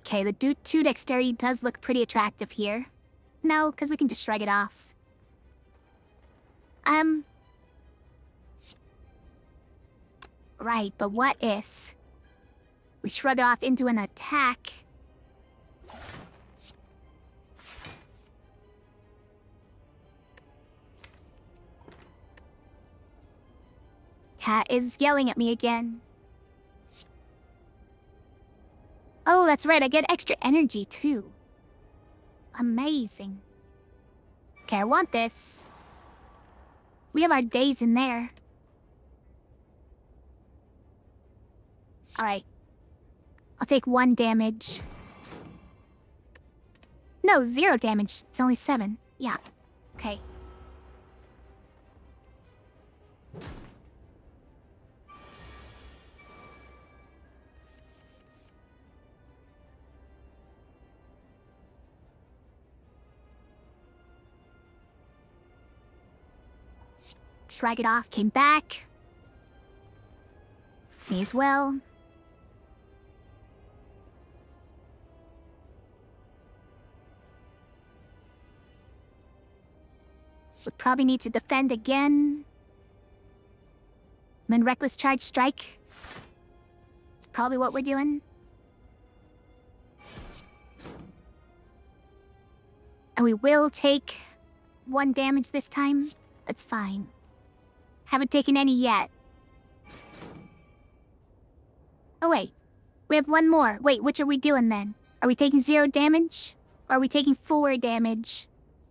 Okay, the 2 dexterity does look pretty attractive here. No, because we can just shrug it off. Right, but what if we shrug it off into an attack? Cat is yelling at me again. Oh, that's right, I get extra energy too. Amazing. Okay, I want this. We have our days in there. Alright. I'll take 1 damage. No, 0 damage. It's only 7. Yeah. Okay. Shrug it off, came back. Me as well. Would probably need to defend again. And then reckless charge strike. It's probably what we're doing. And we will take 1 damage this time. That's fine. Haven't taken any yet. Oh wait, we have 1 more. Wait, which are we doing then? Are we taking 0 damage? Or are we taking 4 damage?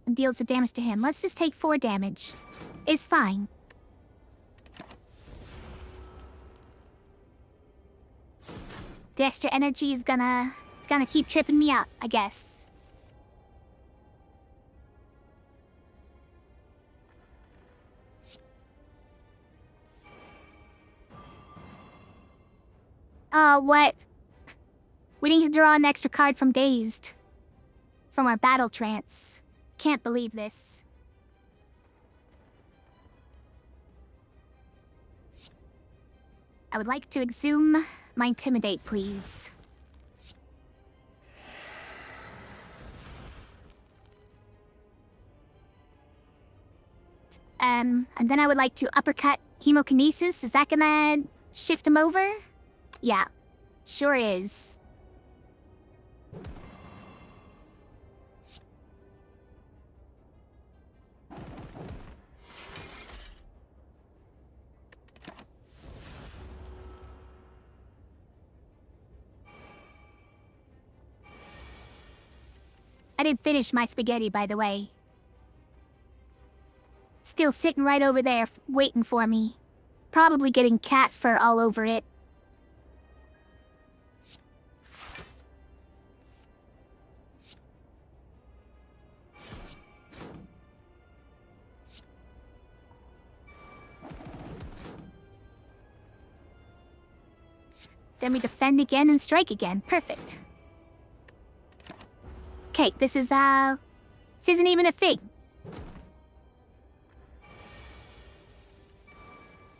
And deal some damage to him. Let's just take 4 damage. It's fine. The extra energy is gonna keep tripping me out, I guess. What? We didn't draw an extra card from Dazed. From our battle trance. Can't believe this. I would like to exhume my Intimidate, please. And then I would like to uppercut Hemokinesis. Is that gonna shift him over? Yeah, sure is. I didn't finish my spaghetti, by the way. Still sitting right over there, waiting for me. Probably getting cat fur all over it. Then we defend again and strike again. Perfect. Okay, this isn't even a thing.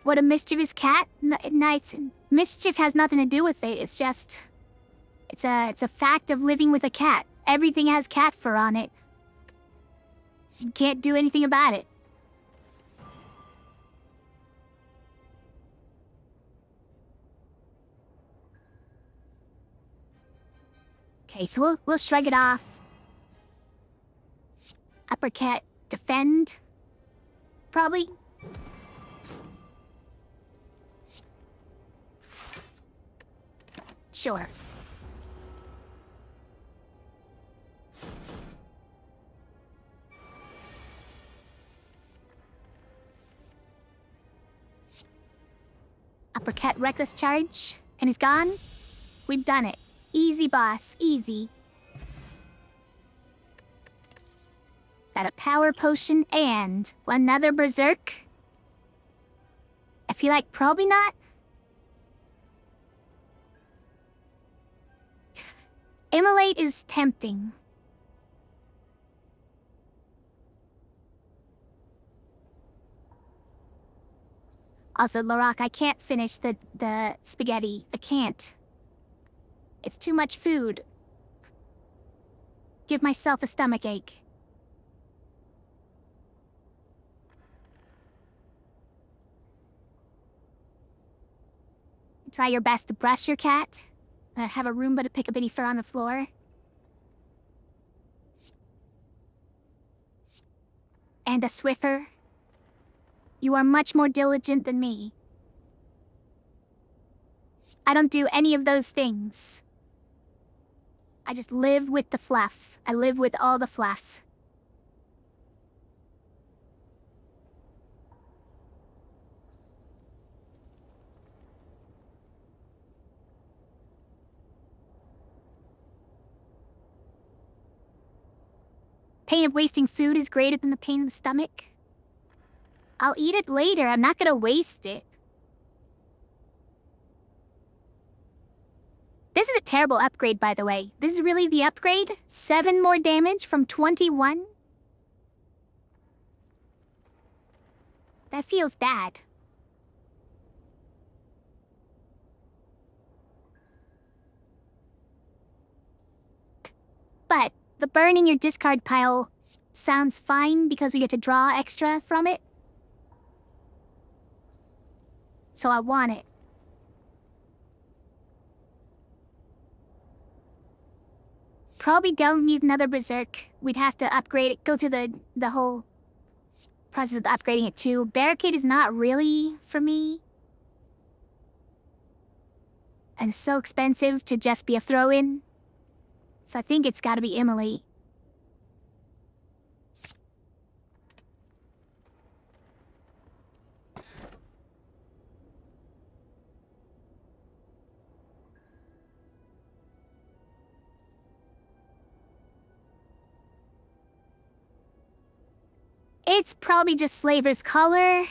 What a mischievous cat? Mischief has nothing to do with it. It's just... It's a fact of living with a cat. Everything has cat fur on it. You can't do anything about it. Okay, so we'll shrug it off. Uppercut, defend. Probably. Sure. Uppercut, reckless charge, and he's gone. We've done it. Easy, boss, easy. Got a power potion and another berserk. I feel like probably not. Immolate is tempting. Also, Larock, I can't finish the spaghetti. I can't. It's too much food. Give myself a stomachache. Try your best to brush your cat. Have a Roomba to pick up any fur on the floor. And a Swiffer. You are much more diligent than me. I don't do any of those things. I just live with the fluff. I live with all the fluff. Pain of wasting food is greater than the pain in the stomach. I'll eat it later. I'm not gonna waste it. This is a terrible upgrade, by the way. This is really the upgrade? 7 more damage from 21? That feels bad. But the burn in your discard pile sounds fine because we get to draw extra from it. So I want it. Probably don't need another berserk. We'd have to upgrade it, go through the whole process of upgrading it too. Barricade is not really for me. And it's so expensive to just be a throw-in. So I think it's gotta be Immolate. It's probably just Slaver's color.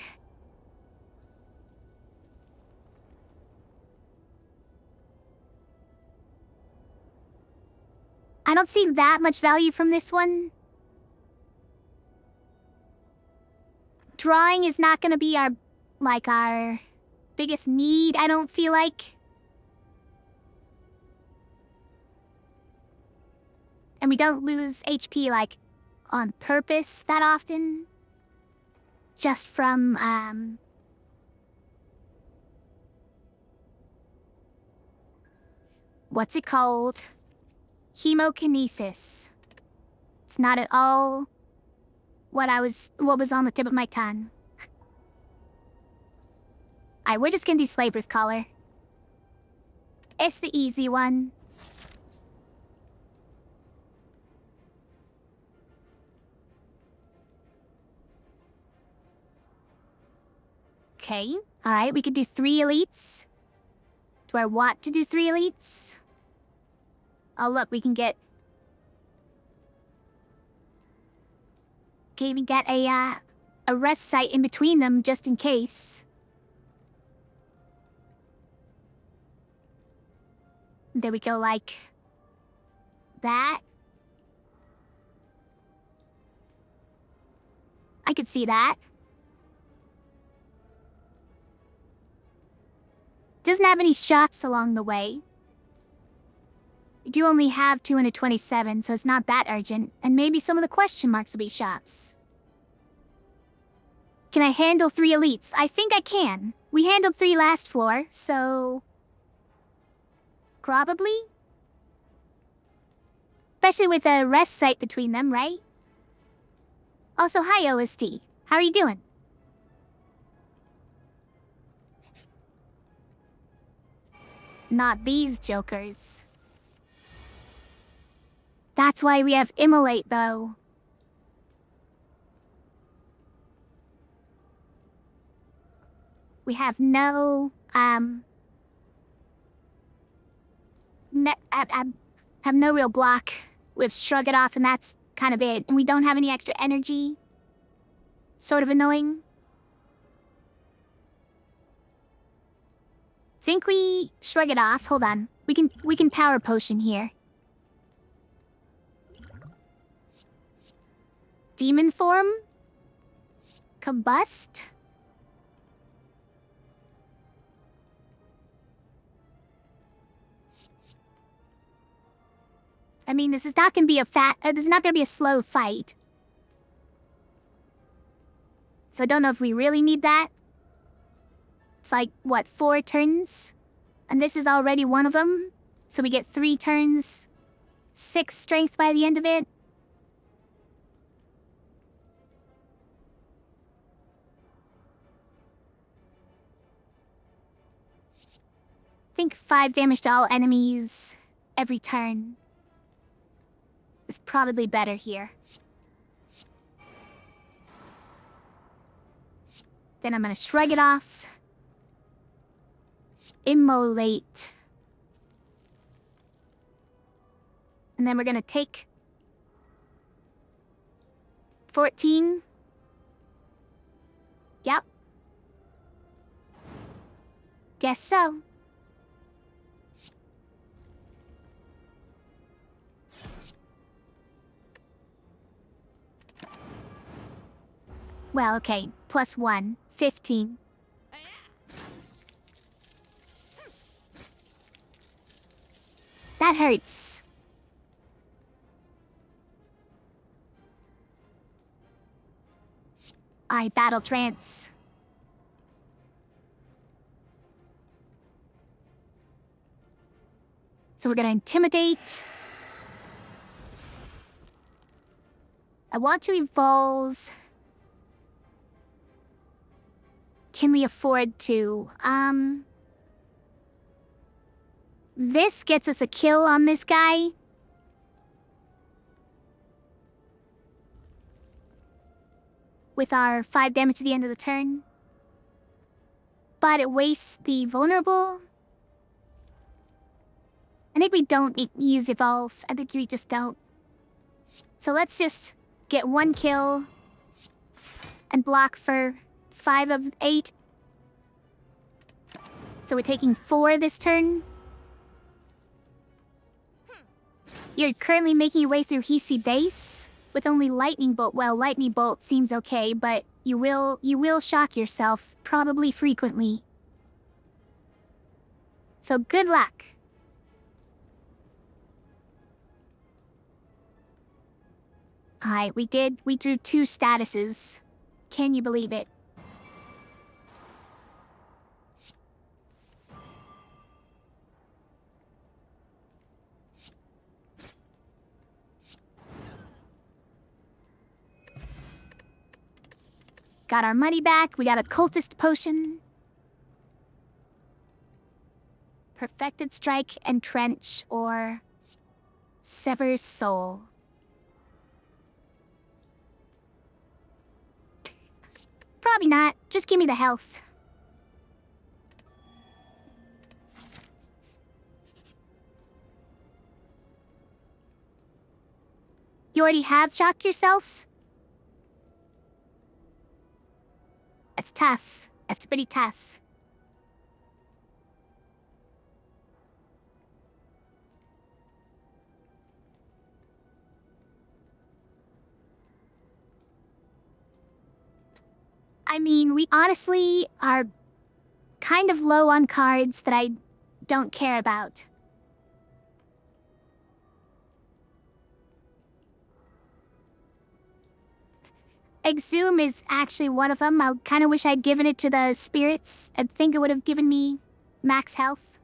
I don't see that much value from this one. Drawing is not gonna be our biggest need, I don't feel like. And we don't lose HP, on purpose that often. Just from, what's it called? Chemokinesis. It's not at all what was on the tip of my tongue. Alright, we're just gonna do Slaver's Collar. It's the easy one. Okay, alright, we could do 3 elites. Do I want to do 3 elites? Oh look, we can get... Okay, we get a rest site in between them, just in case. There we go, like... that. I could see that. Doesn't have any shops along the way. We do only have 227, so it's not that urgent. And maybe some of the question marks will be shops. Can I handle 3 elites? I think I can. We handled 3 last floor, so... probably? Especially with a rest site between them, right? Also, hi, OST. How are you doing? Not these jokers. That's why we have Immolate, though. We have no, have no real block. We've Shrug It Off, and that's kind of it. And we don't have any extra energy. Sort of annoying. Think we Shrug It Off. Hold on. We can power potion here. Demon form? Combust? I mean, this is not gonna be this is not gonna be a slow fight. So I don't know if we really need that. It's like, what, 4 turns? And this is already one of them. So we get 3 turns. 6 strength by the end of it. I think 5 damage to all enemies every turn is probably better here. Then I'm gonna Shrug It Off. Immolate. And then we're gonna take 14. Yep. Guess so. Well, okay. +1. 15. That hurts. I battle trance. So we're gonna intimidate. I want to evolve. Can we afford to? This gets us a kill on this guy. With our 5 damage at the end of the turn. But it wastes the vulnerable. I think we don't use evolve. I think we just don't. So let's just get 1 kill. And block for 5 of 8. So we're taking 4 this turn. You're currently making your way through Hisi base with only Lightning Bolt. Well, Lightning Bolt seems okay, but you will shock yourself, probably frequently. So good luck. Alright, we drew 2 statuses. Can you believe it? Got our money back. We got a cultist potion. Perfected Strike, Entrench, or Sever's Soul. Probably not. Just give me the health. You already have shocked yourself? That's tough. That's pretty tough. I mean, we honestly are kind of low on cards that I don't care about. Exhume is actually one of them. I kind of wish I'd given it to the spirits. I think it would have given me max health.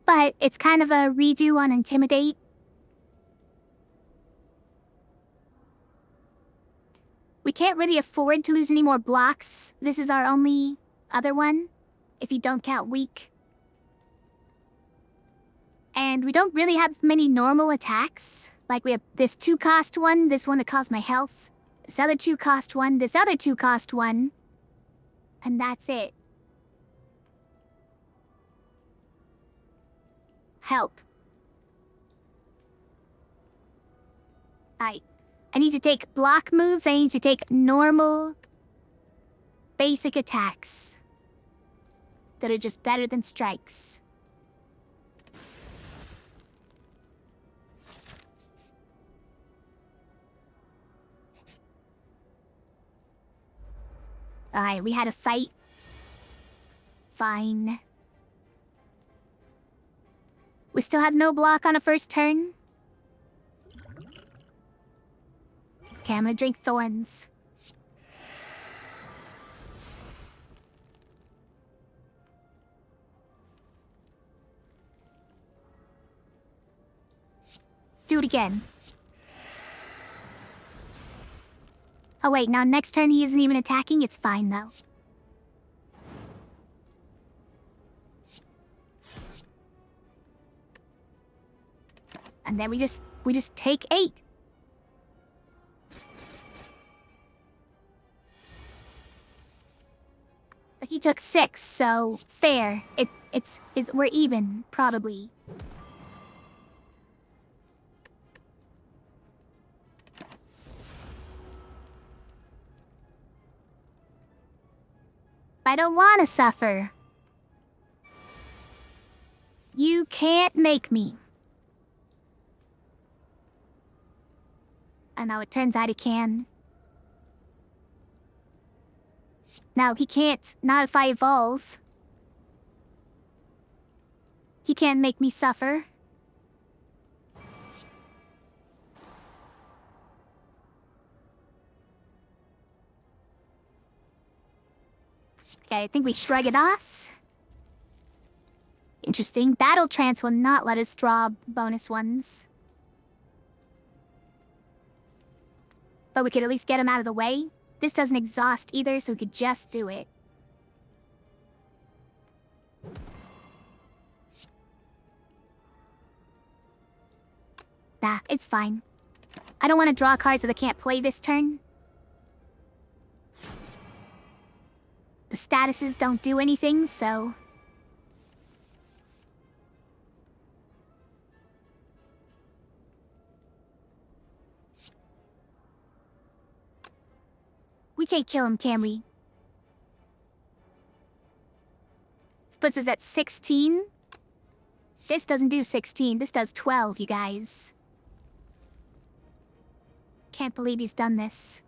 But it's kind of a redo on Intimidate. We can't really afford to lose any more blocks. This is our only other one, if you don't count weak. And we don't really have many normal attacks. Like we have this 2-cost one, this one that costs my health. This other 2-cost one, this other 2-cost one. And that's it. Help. I need to take block moves, I need to take normal, basic attacks. That are just better than strikes. Alright, we had a fight. Fine. We still have no block on a first turn. Okay, I'm gonna drink thorns. Do it again. Oh wait, now next turn he isn't even attacking, it's fine though. And then we just take 8. But he took 6, so fair. It's we're even, probably. I don't want to suffer. You can't make me. And now it turns out he can. Now he can't, not if I evolve. He can't make me suffer. Okay, I think we shrug it off. Interesting. Battle Trance will not let us draw bonus ones. But we could at least get him out of the way. This doesn't exhaust either, so we could just do it. Nah, it's fine. I don't want to draw cards that I can't play this turn. The statuses don't do anything, so... We can't kill him, can we? This puts us at 16. This doesn't do 16, this does 12, you guys. Can't believe he's done this.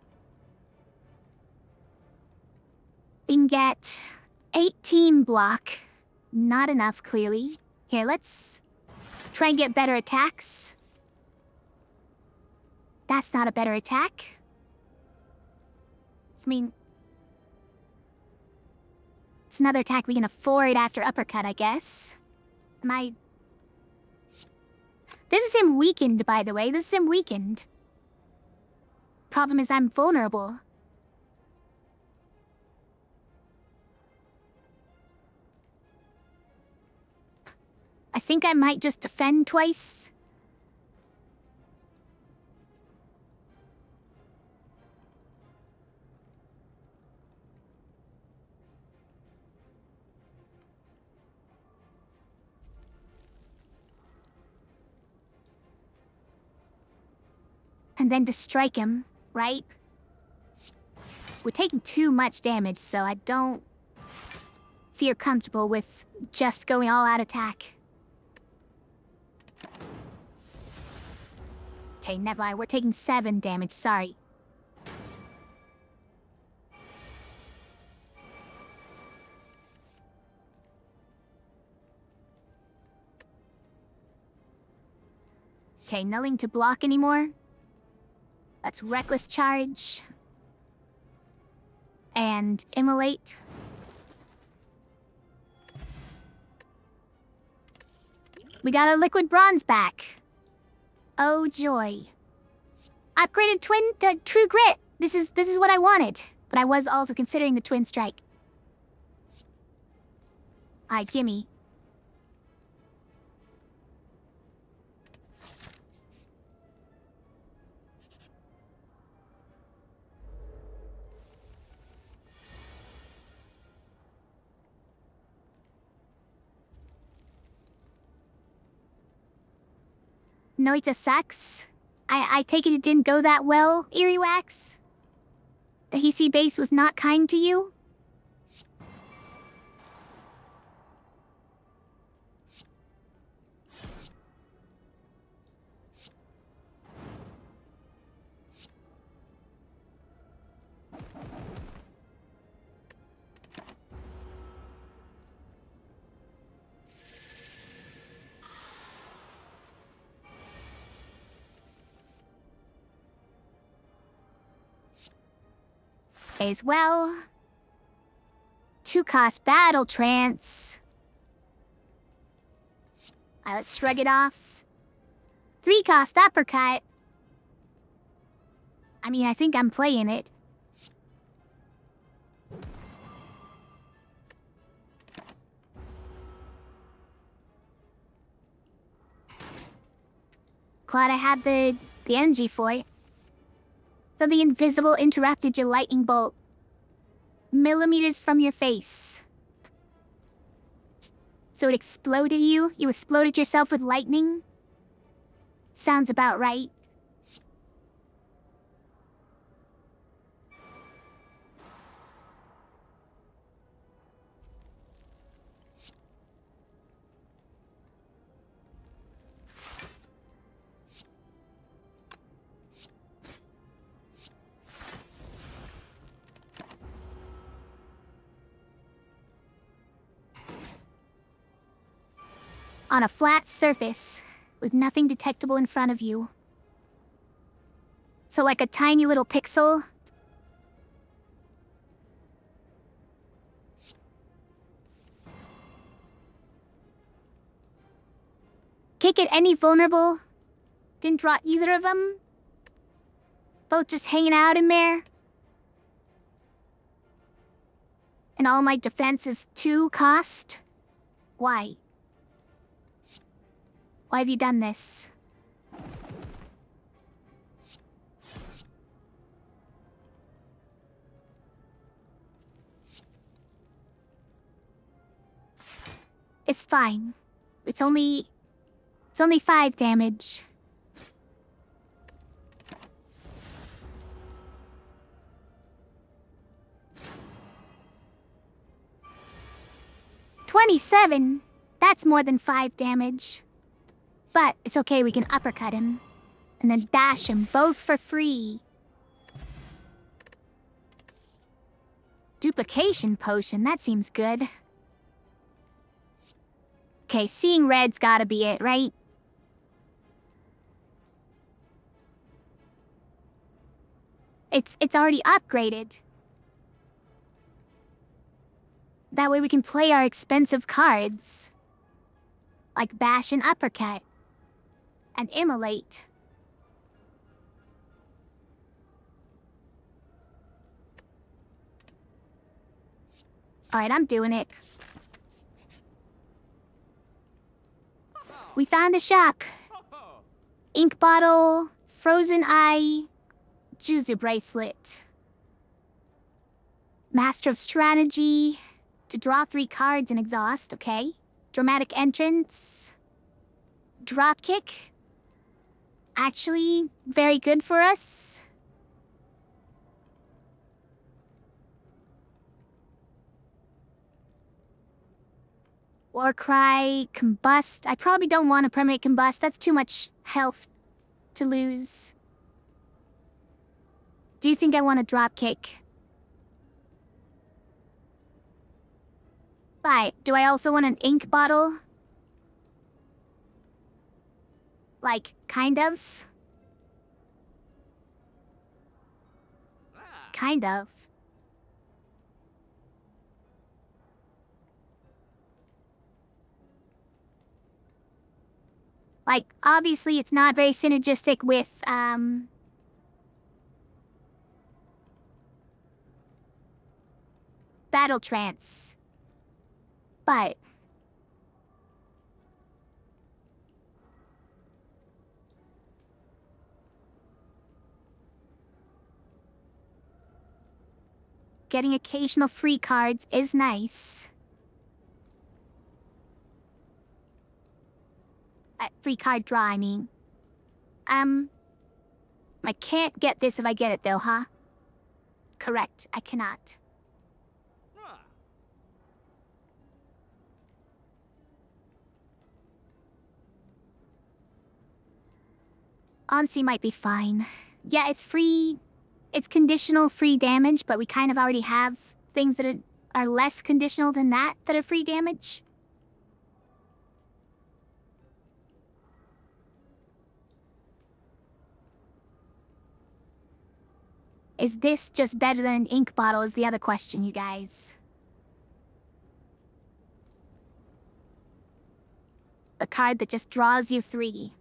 We can get 18 block. Not enough, clearly. Here, let's try and get better attacks. That's not a better attack. I mean... It's another attack we can afford after uppercut, I guess. Am I... This is him weakened, by the way. This is him weakened. Problem is I'm vulnerable. I think I might just defend twice. And then to strike him, right? We're taking too much damage, so I don't feel comfortable with just going all-out attack. Okay, never mind. We're taking 7 damage, sorry. Okay, nothing to block anymore. That's Reckless Charge. And Immolate. We got our liquid bronze back. Oh joy. Upgraded twin true grit. This is what I wanted. But I was also considering the twin strike. Alright, gimme. Noita sucks. I take it didn't go that well, Eerie Wax? The Hisi base was not kind to you? As well. 2-cost battle trance. Alright, let's shrug it off. 3-cost uppercut. I mean, I think I'm playing it. Glad I had the energy for it. So the invisible interrupted your lightning bolt. Millimeters from your face. So it exploded you? You exploded yourself with lightning? Sounds about right. On a flat surface, with nothing detectable in front of you. So like a tiny little pixel. Kick at any vulnerable. Didn't draw either of them. Both just hanging out in there. And all my defense is 2 cost? Why? Why have you done this? It's fine. It's only 5 damage. $27? That's more than 5 damage. But it's okay, we can uppercut him. And then dash him, both for free. Duplication potion, that seems good. Okay, seeing red's gotta be it, right? It's already upgraded. That way we can play our expensive cards. Like bash and uppercut. And immolate. Alright, I'm doing it. We found a shop. Ink bottle, frozen eye, Juzu bracelet. Master of strategy. To draw 3 cards and exhaust, okay. Dramatic entrance. Dropkick. Actually, very good for us. Warcry, combust. I probably don't want to permanent combust. That's too much health to lose. Do you think I want a dropkick? But do I also want an ink bottle? Like, kind of? Kind of. Like, obviously it's not very synergistic with, Battle Trance. But getting occasional free cards is nice. Free card draw, I mean. I can't get this if I get it though, huh? Correct, I cannot. Honesty might be fine. Yeah, it's free. It's conditional free damage, but we kind of already have things that are less conditional than that are free damage. Is this just better than an ink bottle is the other question, you guys. A card that just draws you 3.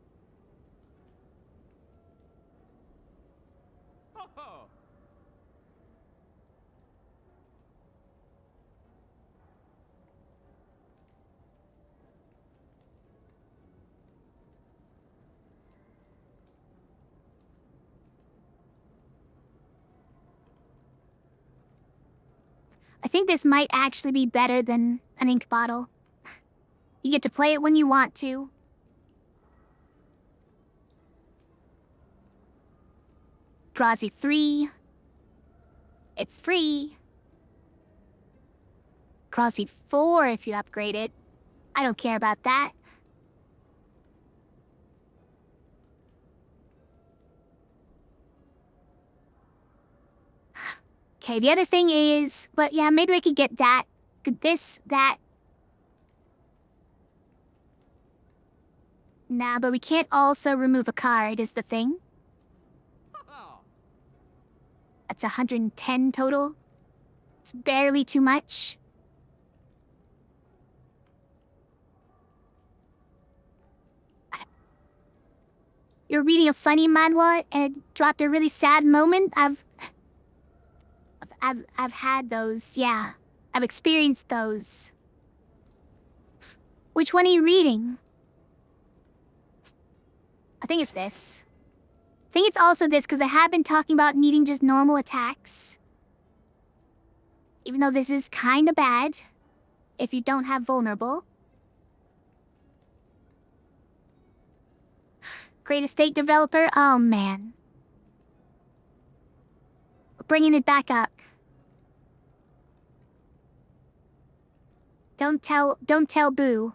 I think this might actually be better than an ink bottle. You get to play it when you want to. Draws you 3. It's free. Draws you 4 if you upgrade it. I don't care about that. Okay, the other thing is, but yeah, maybe I could get that. This, that. Nah, but we can't also remove a card, is the thing. That's 110 total. It's barely too much. You're reading a funny manhwa and it dropped a really sad moment? I've had those, yeah. I've experienced those. Which one are you reading? I think it's this. I think it's also this, because I have been talking about needing just normal attacks. Even though this is kinda bad, if you don't have vulnerable. Great estate developer? Oh man. Bringing it back up. Don't tell Boo.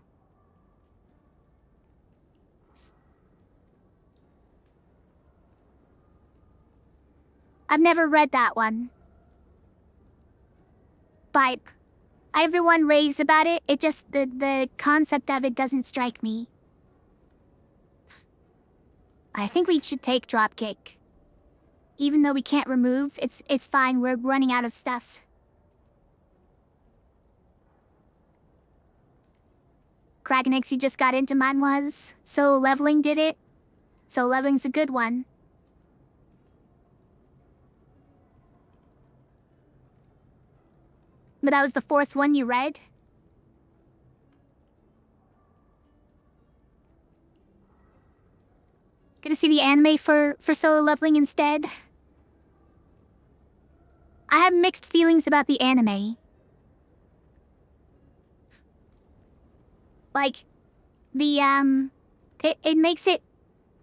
I've never read that one. But everyone raves about it. It just, the concept of it doesn't strike me. I think we should take Dropkick. Even though we can't remove, it's fine, we're running out of stuff. Kragenix, you just got into manhwas. So leveling did it. So leveling's a good one. But that was the 4th one you read? Gonna see the anime for solo leveling instead? I have mixed feelings about the anime. Like, the, it makes it...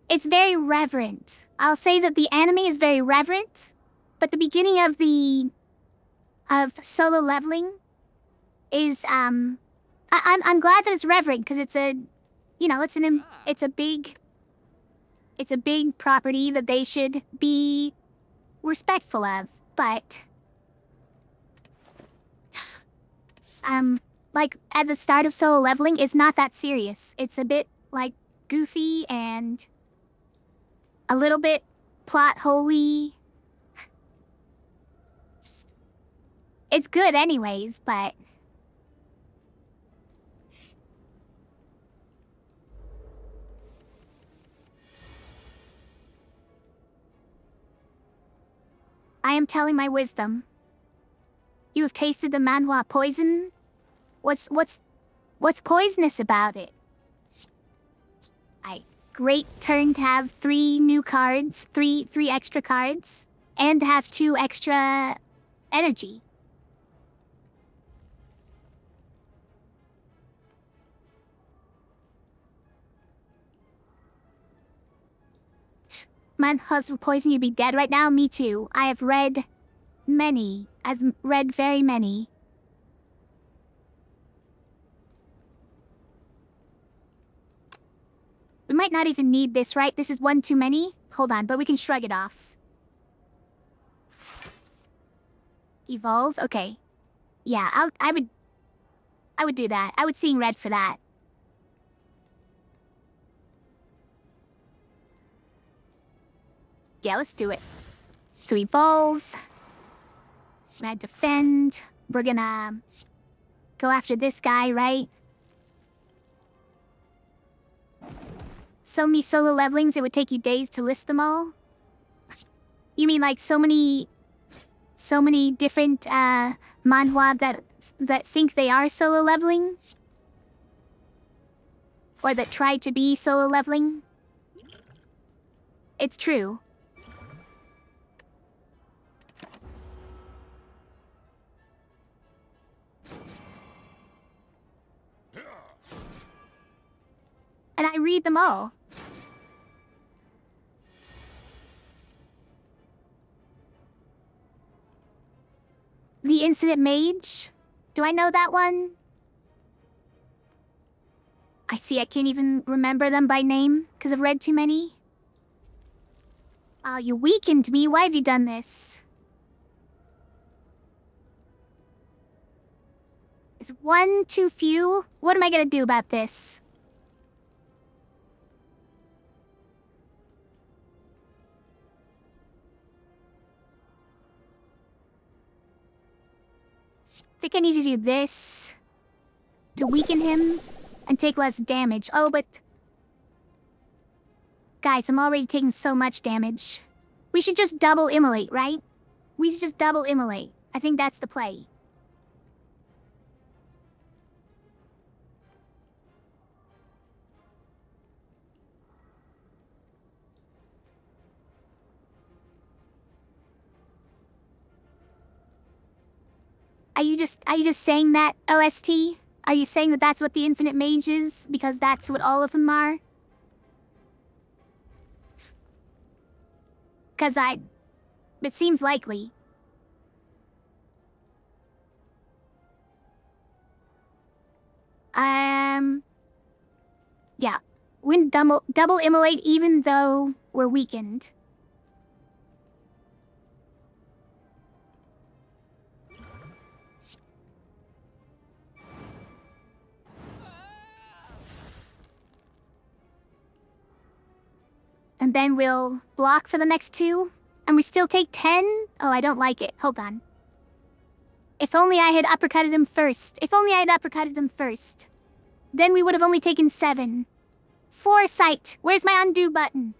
It's very reverent. I'll say that the anime is very reverent, but the beginning of solo leveling is, I'm glad that it's reverent, because it's a, you know, it's a big property that they should be respectful of, but... like, at the start of solo leveling, it's not that serious. It's a bit, like, goofy and a little bit plot holy. It's good anyways, but... am telling my wisdom. You have tasted the manhwa poison? What's poisonous about it? Great turn to have 3 new cards, 3 extra cards, and to have 2 extra energy. Manhwas would poison, you'd be dead right now? Me too. I have read many. I've read very many. We might not even need this, right? This is 1 too many? Hold on, but we can shrug it off. Evolve? Okay. Yeah, I would do that. I would seeing red for that. Yeah, let's do it. So evolve. We're gonna defend. We're gonna go after this guy, right? So many solo levelings, it would take you days to list them all? You mean like so many different manhwa that think they are solo leveling? Or that try to be solo leveling? It's true. And I read them all. The Incident Mage? Do I know that one? I see, I can't even remember them by name, because I've read too many. Oh, you weakened me. Why have you done this? Is 1 too few? What am I gonna do about this? I think I need to do this to weaken him and take less damage. Oh, but... Guys, I'm already taking so much damage. We should just double immolate, right? We should just double immolate. I think that's the play. Are you just saying that, OST? Are you saying that that's what the Infinite Mage is? Because that's what all of them are? Because it seems likely. Yeah. Win double immolate even though we're weakened. And then we'll block for the next 2. And we still take 10? Oh, I don't like it. Hold on. If only I had uppercutted him first. If only I had uppercutted them first. Then we would have only taken 7. Foresight! Where's my undo button?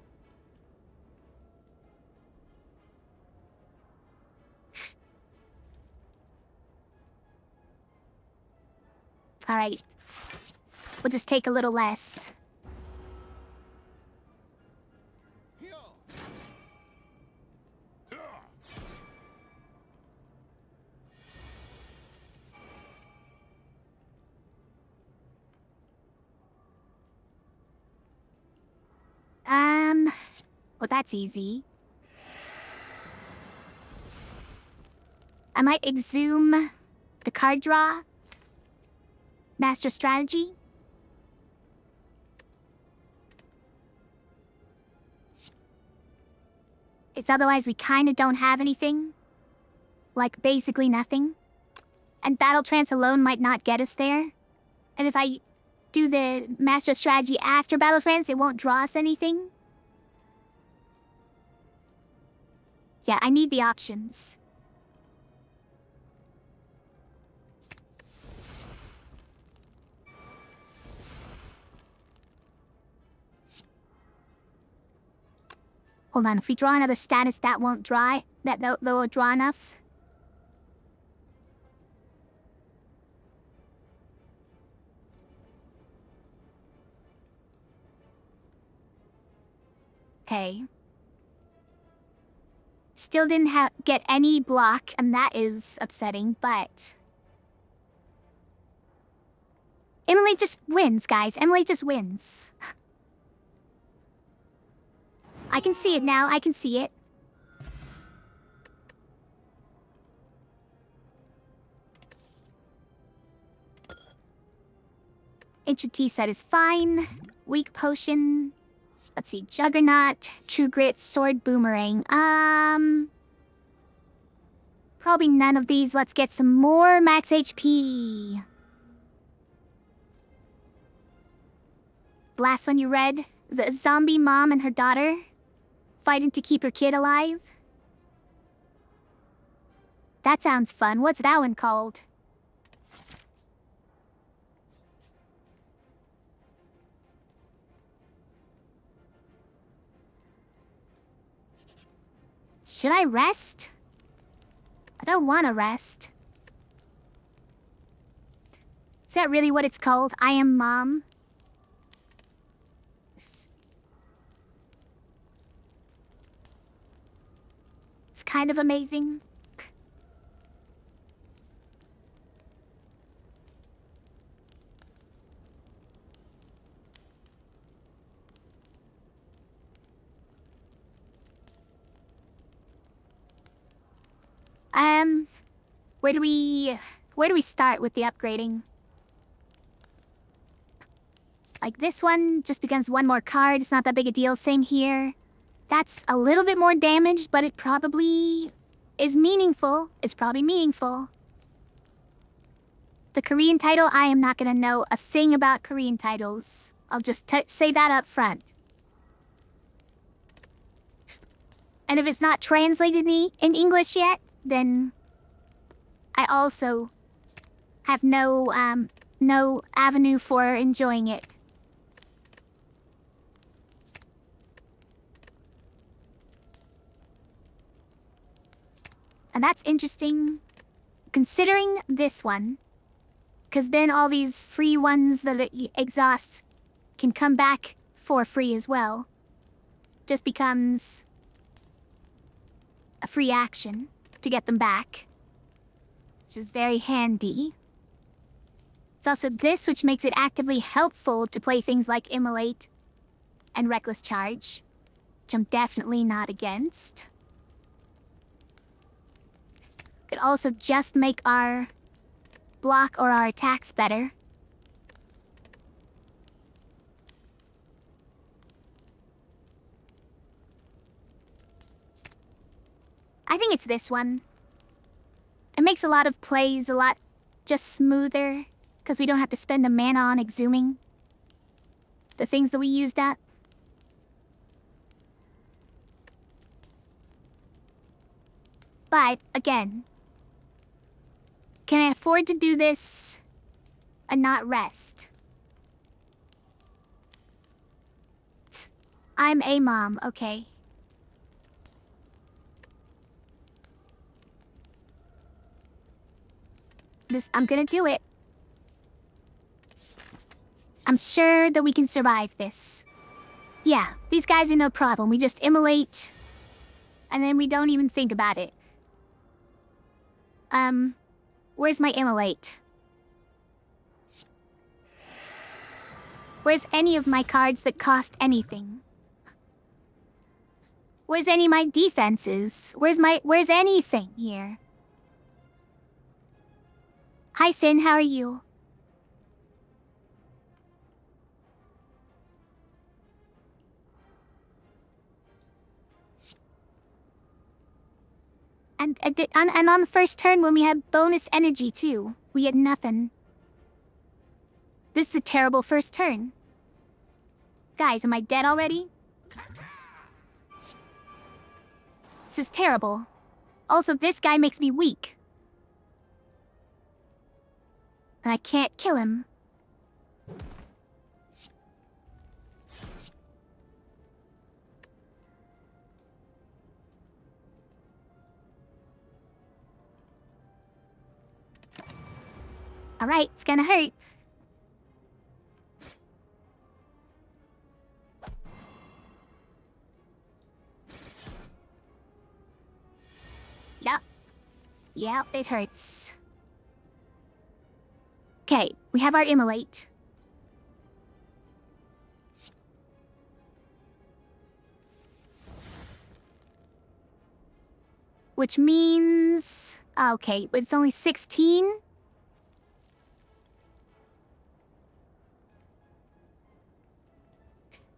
Alright. We'll just take a little less. Well, that's easy. I might exhume the card draw. Master strategy. It's otherwise we kinda don't have anything. Like, basically nothing. And Battle Trance alone might not get us there. And if I do the Master strategy after Battle Trance, it won't draw us anything. Yeah, I need the options. Hold on, if we draw another status, that won't draw. That they'll draw enough. Okay. Still didn't get any block, and that is upsetting, but... Emily just wins, guys. Emily just wins. I can see it now. I can see it. Ancient tea set is fine. Weak potion. Let's see. Juggernaut, True Grit, Sword, Boomerang. Probably none of these. Let's get some more max HP. The last one you read. The zombie mom and her daughter fighting to keep her kid alive. That sounds fun. What's that one called? Should I rest? I don't want to rest. Is that really what it's called? I am mom? It's kind of amazing. Where do we start with the upgrading? Like this one just becomes one more card. It's not that big a deal. Same here. That's a little bit more damage, but it probably is meaningful. It's probably meaningful. The Korean title, I am not gonna know a thing about Korean titles. I'll just say that up front. And if it's not translated in English yet, then I also have no avenue for enjoying it. And that's interesting, considering this one, because then all these free ones that it exhausts can come back for free as well. Just becomes a free action to get them back, which is very handy. It's also this which makes it actively helpful to play things like Immolate and Reckless Charge, which I'm definitely not against. Could also just make our block or our attacks better. I think it's this one. It makes a lot of plays a lot just smoother, because we don't have to spend a mana on exhuming the things that we used at. But, again, can I afford to do this and not rest? I'm a mom, okay. I'm gonna do it. I'm sure that we can survive this. Yeah, these guys are no problem. We just immolate, and then we don't even think about it. Where's my immolate? Where's any of my cards that cost anything? Where's any of my defenses? Where's anything here? Hi, Sin, how are you? And on the first turn when we had bonus energy too, we had nothing. This is a terrible first turn. Guys, am I dead already? This is terrible. Also, this guy makes me weak. And I can't kill him. Alright, it's gonna hurt. Yep. Yep, it hurts. Okay, we have our immolate. Which means... Okay, but it's only 16? I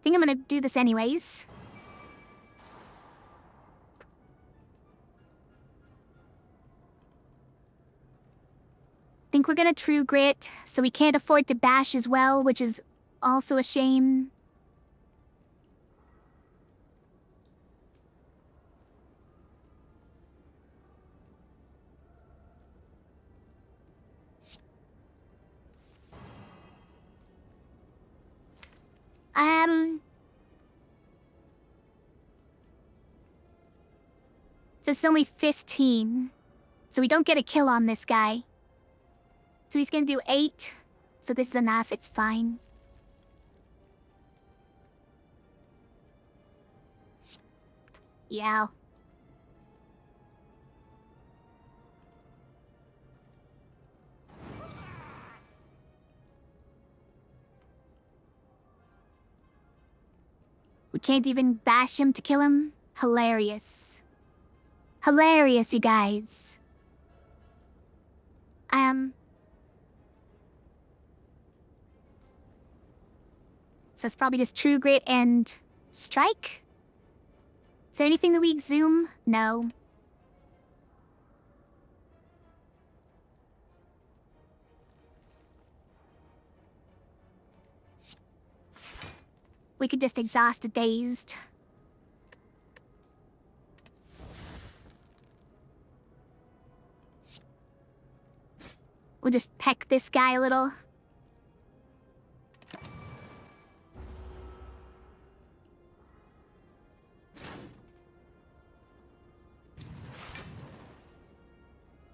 think I'm gonna do this anyways. Think we're gonna true grit, so we can't afford to bash as well, which is also a shame. This is only 15, so we don't get a kill on this guy. So he's gonna do 8, so this is enough, it's fine. Yeah. We can't even bash him to kill him? Hilarious. Hilarious, you guys. So it's probably just true grit and strike? Is there anything that we exhume? No. We could just exhaust a dazed. We'll just peck this guy a little.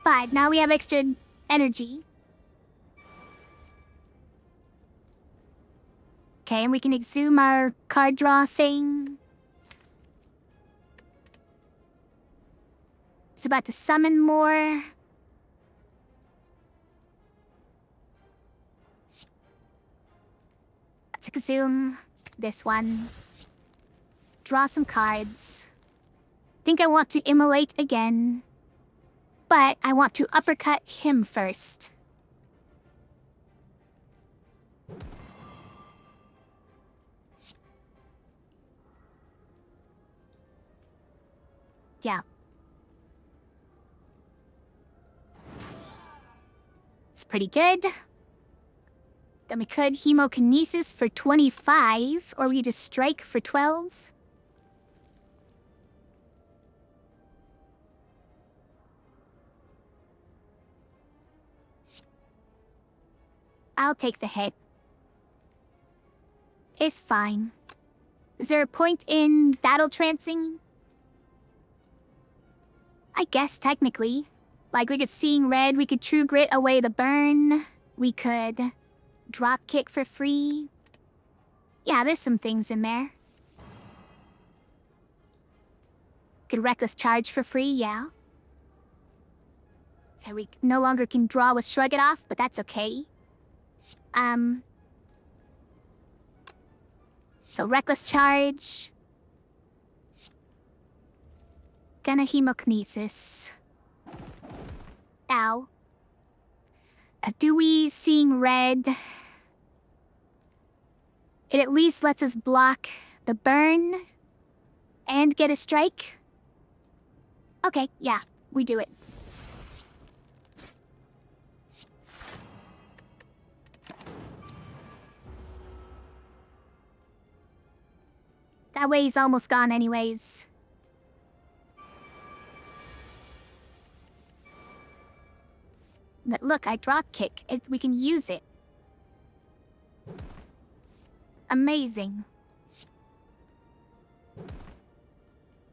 But now we have extra energy. Okay, and we can exhume our card draw thing. It's about to summon more. Let's exhume this one. Draw some cards. Think I want to immolate again. But I want to uppercut him first. Yeah. It's pretty good. Then we could hemokinesis for 25, or we could just strike for 12. I'll take the hit. It's fine. Is there a point in battle trancing? I guess, technically. Like, we could Seeing Red, we could True Grit away the burn. We could drop kick for free. Yeah, there's some things in there. Could Reckless Charge for free, yeah. Okay, we no longer can draw with Shrug It Off, but that's okay. So Reckless Charge. Gonna Hemokinesis. Ow. Do we Seeing Red? It at least lets us block the burn and get a strike. Okay, yeah, we do it. That way he's almost gone anyways. But look, I drop kick. We can use it. Amazing.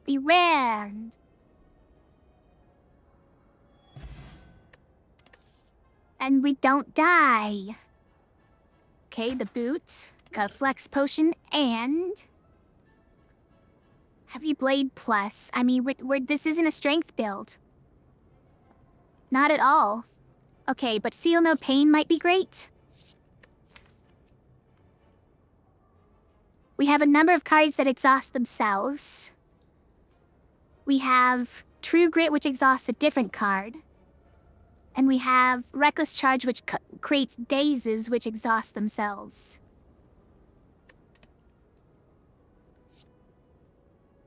Beware. And we don't die. Okay, the boot. Got a flex potion and... Heavy Blade Plus. I mean, this isn't a strength build. Not at all. Okay, but Feel No Pain might be great. We have a number of cards that exhaust themselves. We have True Grit, which exhausts a different card. And we have Reckless Charge, which creates dazes, which exhaust themselves.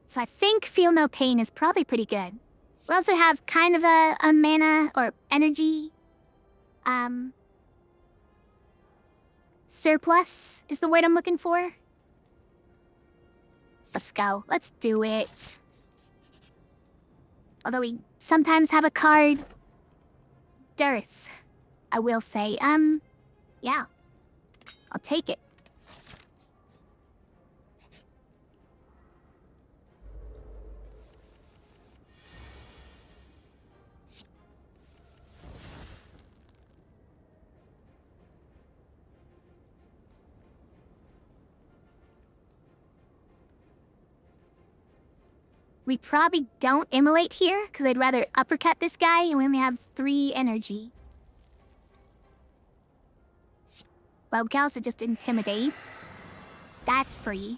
So I think Feel No Pain is probably pretty good. We also have kind of a mana or energy surplus is the word I'm looking for. Let's go. Let's do it. Although we sometimes have a card dearth, I will say. Yeah. I'll take it. We probably don't immolate here, because I'd rather uppercut this guy, and we only have 3 energy. Well, we can also just intimidate. That's free.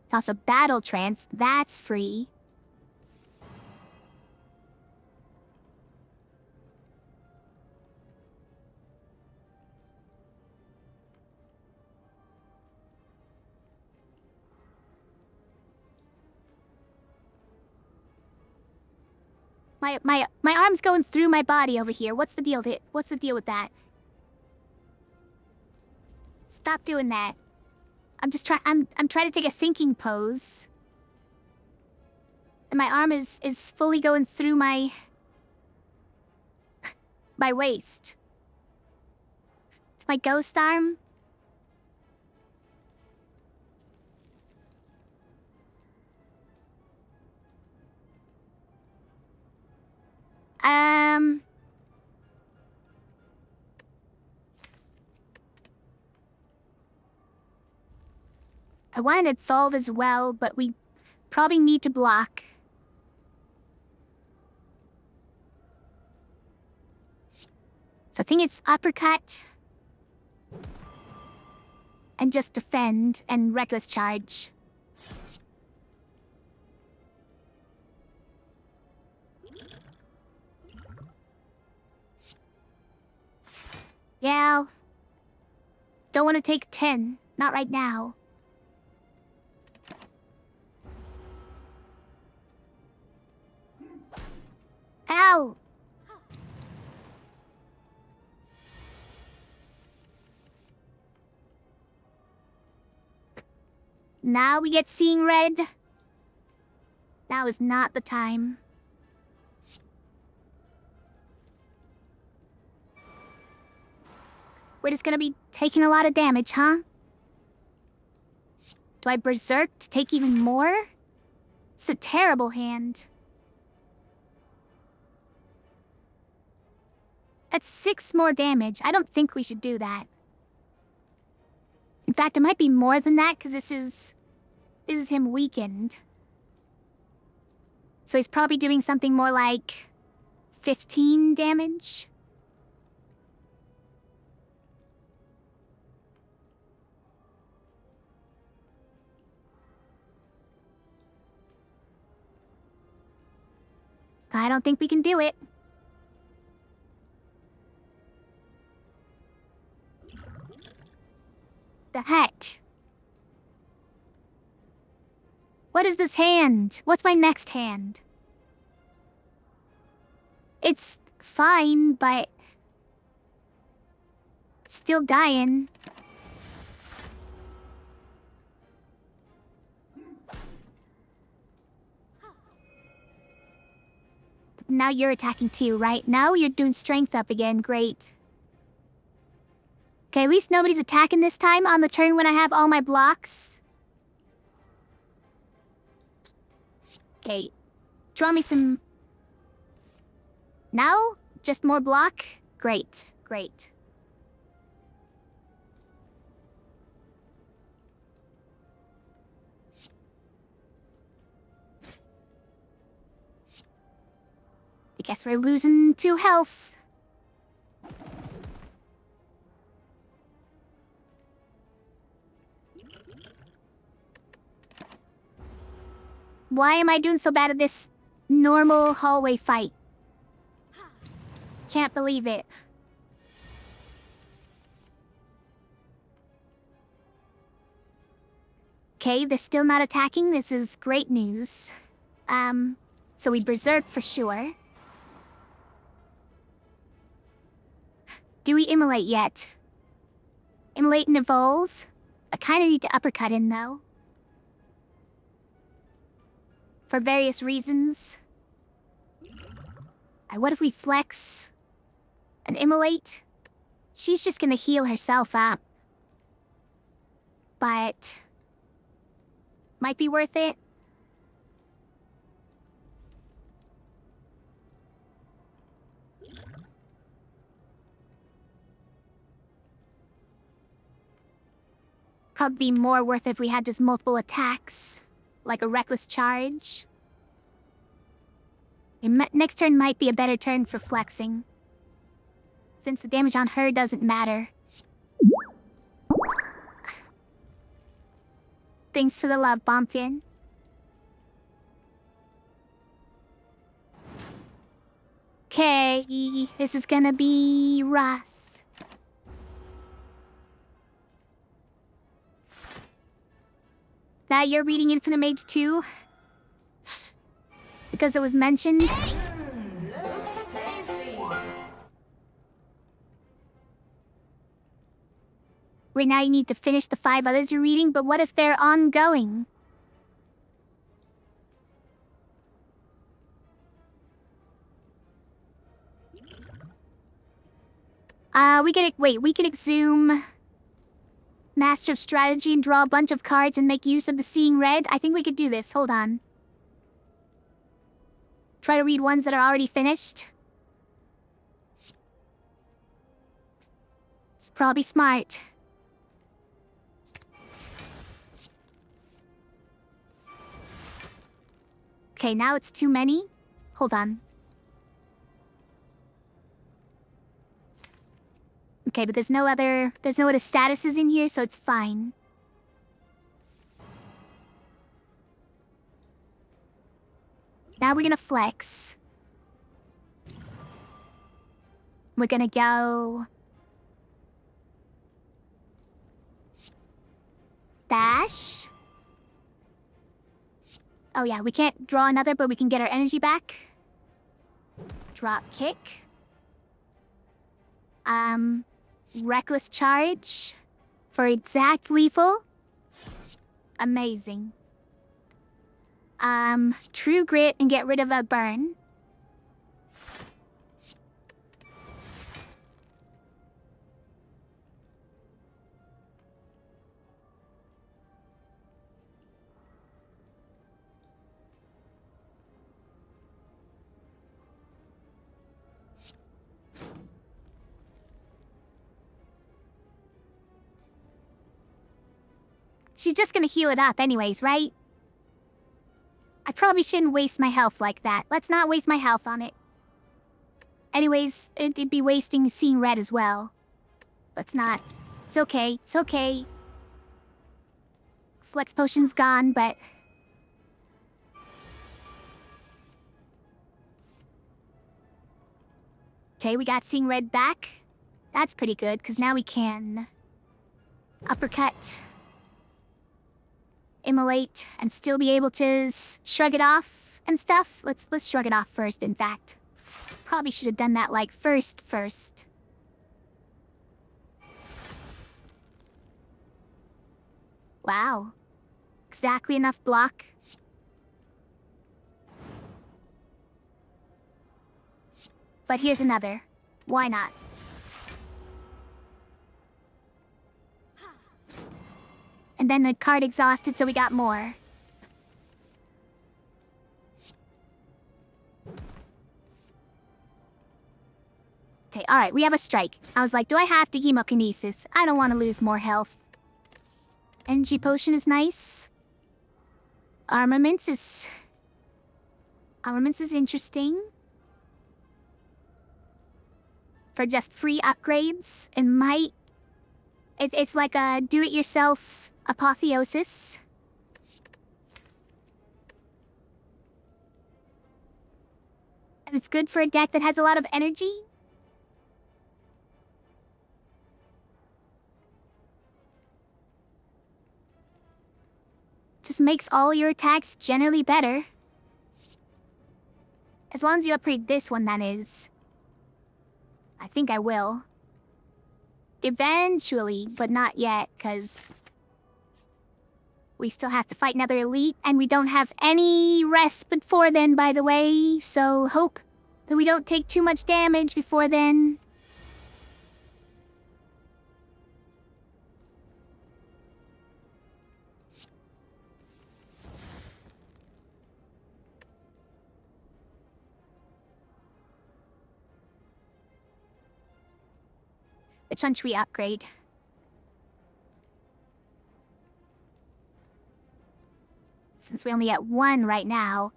It's also Battle Trance. That's free. My arm's going through my body over here. What's the deal? What's the deal with that? Stop doing that. I'm trying to take a thinking pose. And my arm is fully going through my waist. It's my ghost arm. I wanted Tholv as well, but we probably need to block. So I think it's uppercut. And just defend and reckless charge. Yeah. Don't want to take 10. Not right now. Ow! Now we get seeing red. Now is not the time. We're just gonna be taking a lot of damage, huh? Do I berserk to take even more? It's a terrible hand. That's 6 more damage. I don't think we should do that. In fact, it might be more than that, because this is him weakened. So he's probably doing something more like 15 damage. I don't think we can do it. The heck? What is this hand? What's my next hand? It's fine, but... still dying. Now you're attacking too, right? Now you're doing strength up again. Great. Okay, at least nobody's attacking this time on the turn when I have all my blocks. Okay. Draw me some... Now? Just more block? Great, great. I guess we're losing 2 health. Why am I doing so bad at this normal hallway fight? Can't believe it. Okay, they're still not attacking. This is great news. So we berserk for sure. Do we immolate yet? Immolate and evolve? I kinda need to uppercut in though. For various reasons. What if we flex and immolate? She's just gonna heal herself up. But might be worth it. Probably be more worth it if we had just multiple attacks. Like a reckless charge. Next turn might be a better turn for flexing. Since the damage on her doesn't matter. Thanks for the love, Bumpkin. Okay, this is gonna be Russ. Now you're reading Infinite Mage too? Because it was mentioned? Looks tasty. Right now you need to finish the 5 others you're reading, but what if they're ongoing? we can exhume Master of Strategy and draw a bunch of cards and make use of the Seeing Red. I think we could do this, hold on. Try to read ones that are already finished. It's probably smart. Okay, now it's too many. Hold on. Okay, but there's no other statuses in here, so it's fine. Now we're gonna flex. We're gonna go... dash. Oh yeah, we can't draw another, but we can get our energy back. Drop kick. Reckless charge. For exact lethal. Amazing. True grit and get rid of a burn. She's just gonna heal it up anyways, right? I probably shouldn't waste my health like that. Let's not waste my health on it. Anyways, it'd be wasting Seeing Red as well. Let's not. It's okay, it's okay. Flex potion's gone, but... Okay, we got Seeing Red back. That's pretty good, because now we can... uppercut... immolate, and still be able to shrug it off and stuff. Let's shrug it off first, in fact. Probably should have done that, like, first. Wow. Exactly enough block. But here's another. Why not? And then the card exhausted, so we got more. Okay, alright, we have a strike. I was like, do I have to hemokinesis? I don't want to lose more health. Energy potion is nice. Armaments is interesting. For just free upgrades, it might... It's like a do-it-yourself apotheosis. And it's good for a deck that has a lot of energy. Just makes all your attacks generally better. As long as you upgrade this one, that is. I think I will. Eventually, but not yet, because we still have to fight another elite, and we don't have any rest before then, by the way, so hope that we don't take too much damage before then. Which one should we upgrade? Since we only get one right now.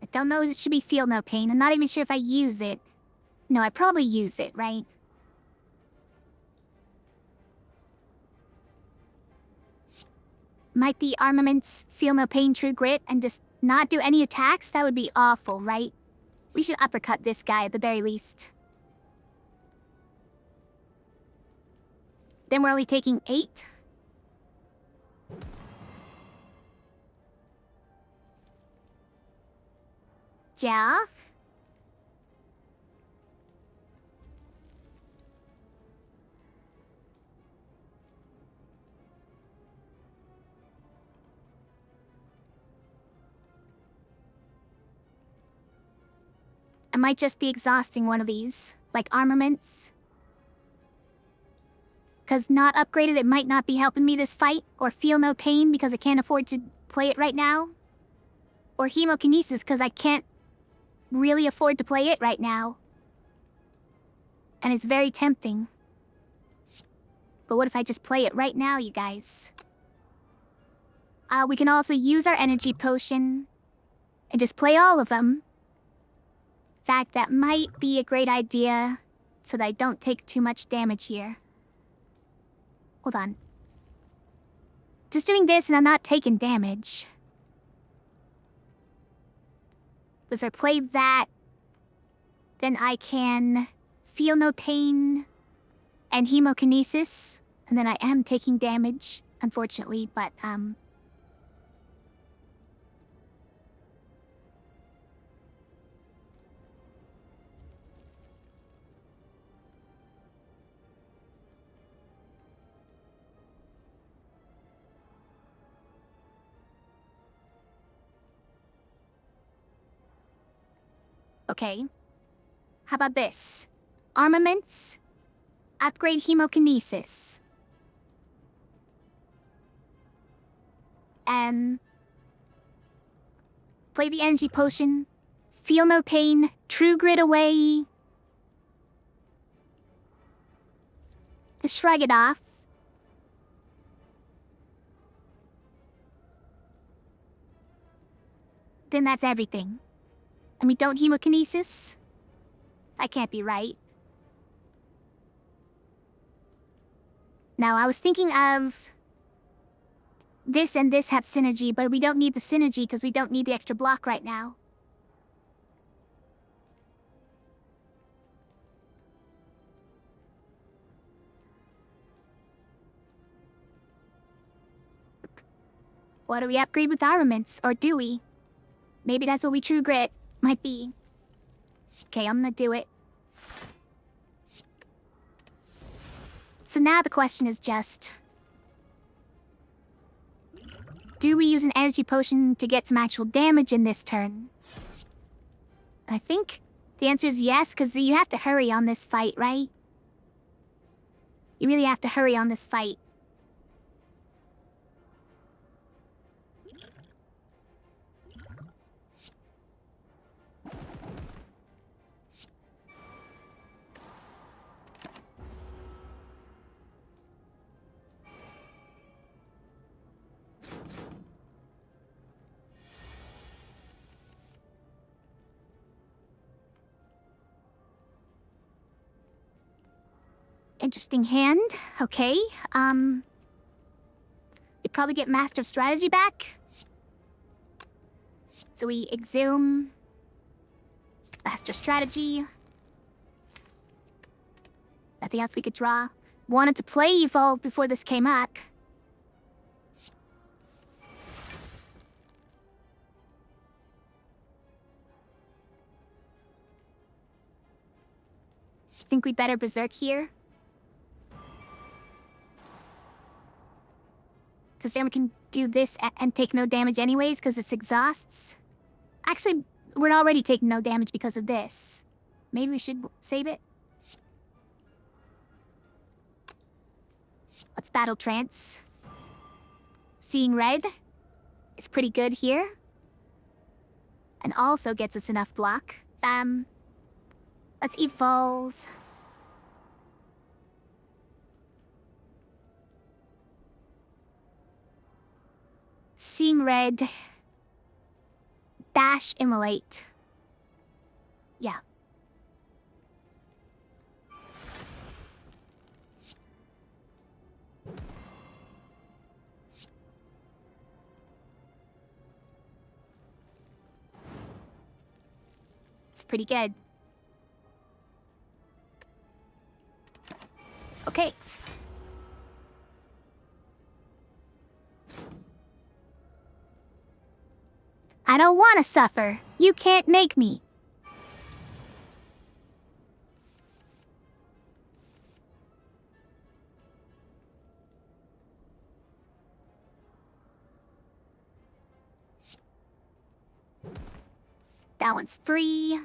I don't know if it should be Feel No Pain. I'm not even sure if I use it. No, I probably use it, right? Might the armaments Feel No Pain True Grit and just not do any attacks? That would be awful, right? We should uppercut this guy at the very least. Then we're only taking 8. Yeah. I might just be exhausting one of these, like armaments. Because not upgraded, it might not be helping me this fight, or Feel No Pain because I can't afford to play it right now. Or hemokinesis because I can't really afford to play it right now. And it's very tempting. But what if I just play it right now, you guys? We can also use our energy potion and just play all of them. In fact, that might be a great idea so that I don't take too much damage here. Hold on. Just doing this and I'm not taking damage. If I play that, then I can Feel No Pain and hemokinesis, and then I am taking damage, unfortunately, but okay. How about this? Armaments, upgrade hemokinesis. Play the energy potion, Feel No Pain, True Grit away. Just shrug it off. Then that's everything. And we don't hemokinesis? That can't be right. Now, I was thinking of... this and this have synergy, but we don't need the synergy because we don't need the extra block right now. What do we upgrade with armaments? Or do we? Maybe that's what we True Grit. Might be. Okay, I'm gonna do it. So now the question is just... do we use an energy potion to get some actual damage in this turn? I think the answer is yes, because you have to hurry on this fight, right? You really have to hurry on this fight. Interesting hand. Okay, we probably get Master of Strategy back. So we exhume Master Strategy. Nothing else we could draw. Wanted to play Evolve before this came up. Think we better Berserk here? Because then we can do this and take no damage anyways, because it's exhausts. Actually, we're already taking no damage because of this. Maybe we should save it? Let's Battle Trance. Seeing Red is pretty good here. And also gets us enough block. Let's Evolve. Seeing Red. Dash Immolate. Yeah. It's pretty good. Okay. I don't want to suffer. You can't make me. That one's free.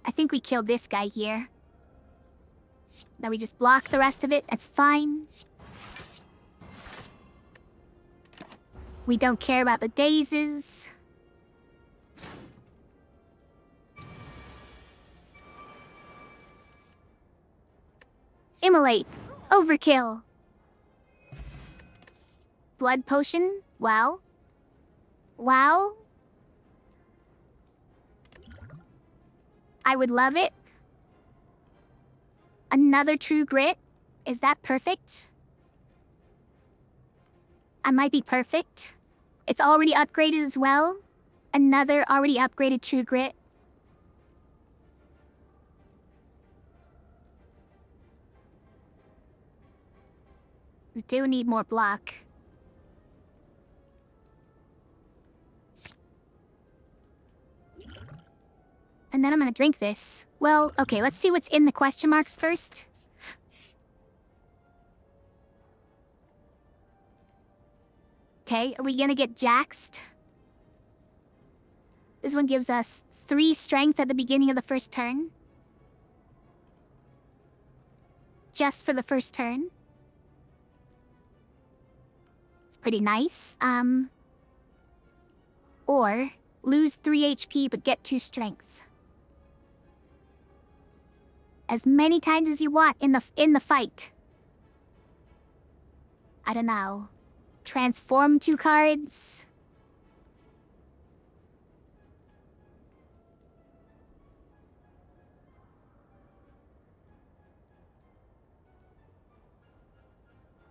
I think we killed this guy here. Now we just block the rest of it. That's fine. We don't care about the dazes. Immolate. Overkill. Blood potion. Wow. Wow. I would love it. Another True Grit. Is that perfect? I might be perfect. It's already upgraded as well. Another already upgraded True Grit. We do need more block. And then I'm gonna drink this. Well, okay, let's see what's in the question marks first. Okay, are we gonna get jaxed? This one gives us 3 strength at the beginning of the first turn. Just for the first turn. It's pretty nice. Or lose 3 HP but get 2 strength. As many times as you want in the fight. I don't know. Transform 2 cards.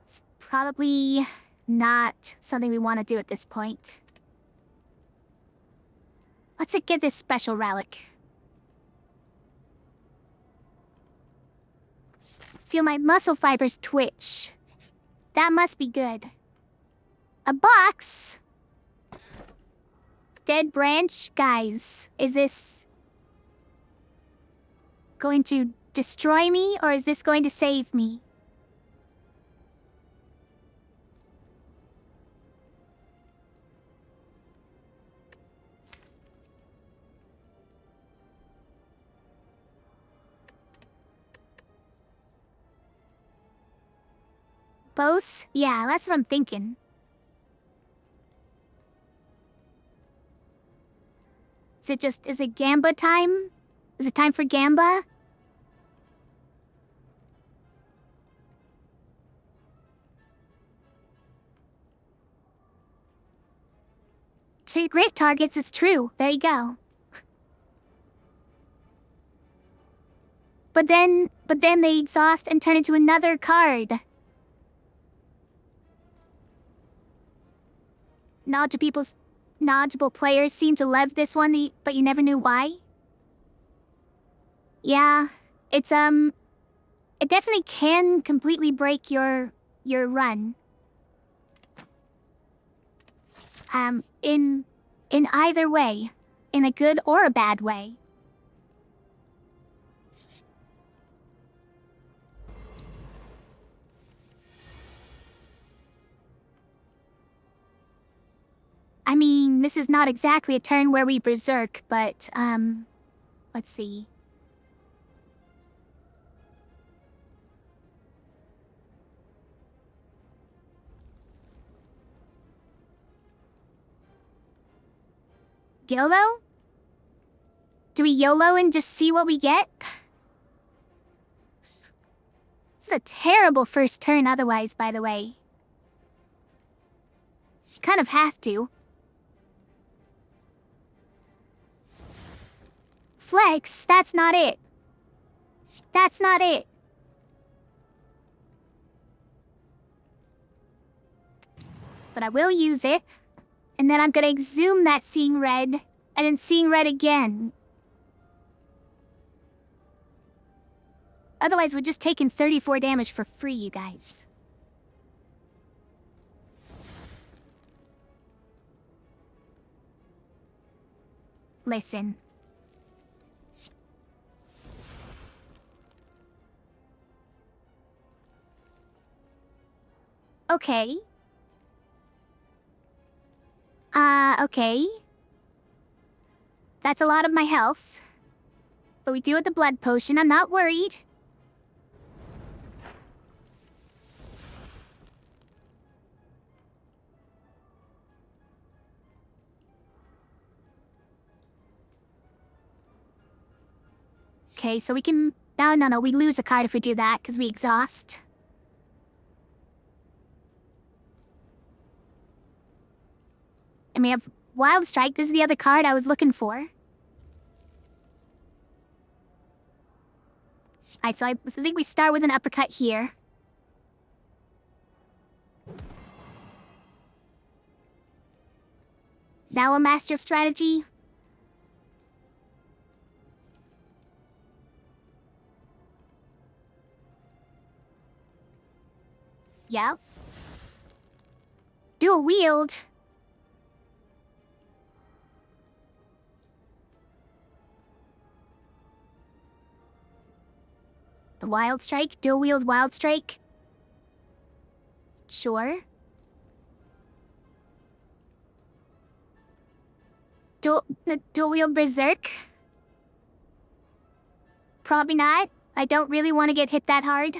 It's probably not something we want to do at this point. Let's get this special relic. Feel my muscle fibers twitch. That must be good. A box? Dead branch? Guys, is this going to destroy me or is this going to save me? Both? Yeah, that's what I'm thinking. is it Gamba time? Is it time for Gamba? See, great targets, it's true. There you go. But then they exhaust and turn into another card. Knowledgeable players seem to love this one, but you never knew why? Yeah, it definitely can completely break your run. In either way. In a good or a bad way. I mean, this is not exactly a turn where we berserk, but, let's see. YOLO? Do we YOLO and just see what we get? This is a terrible first turn otherwise, by the way. Kind of have to. Flex, that's not it. That's not it. But I will use it. And then I'm gonna exhume that Seeing Red, and then Seeing Red again. Otherwise, we're just taking 34 damage for free, you guys. Listen. Okay. Okay. That's a lot of my health. But we do have the blood potion, I'm not worried. Okay, so we can... No, we lose a card if we do that, because we exhaust. And we have Wild Strike. This is the other card I was looking for. Alright, so I think we start with an uppercut here. Now a Master of Strategy. Yep. Dual wield. The Wild Strike? Dual wield Wild Strike? Sure. Dual wield Berserk? Probably not. I don't really want to get hit that hard.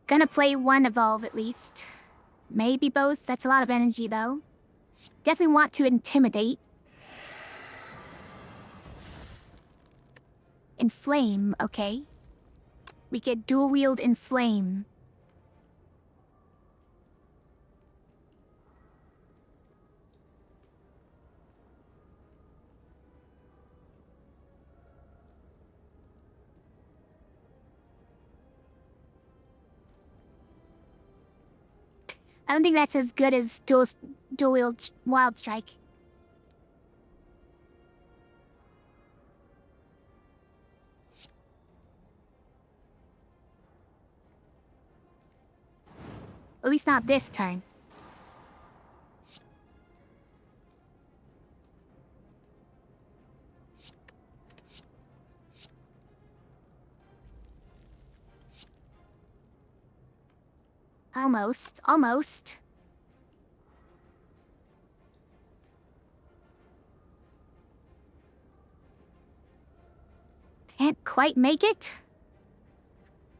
Gonna play one Evolve at least. Maybe both. That's a lot of energy though. Definitely want to Intimidate. Inflame, okay. We get dual wield Inflame. I don't think that's as good as dual wield Wild Strike. At least not this turn. Almost. Can't quite make it.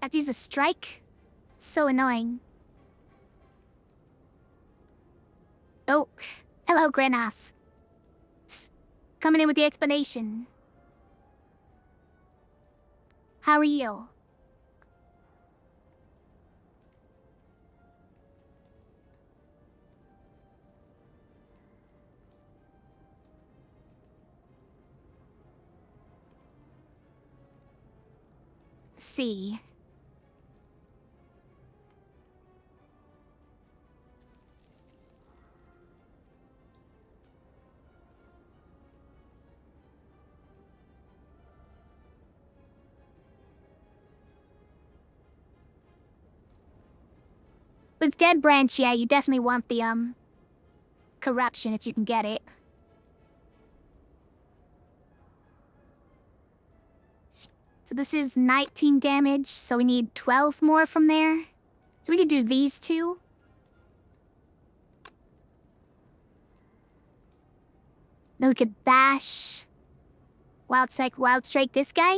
Have to use a strike. So annoying. Oh, Hello, Grenath. Coming in with the explanation. How are you? See. With Dead Branch, yeah, you definitely want the, corruption if you can get it. So this is 19 damage, so we need 12 more from there. So we could do these two. Then we could bash. Wild strike this guy.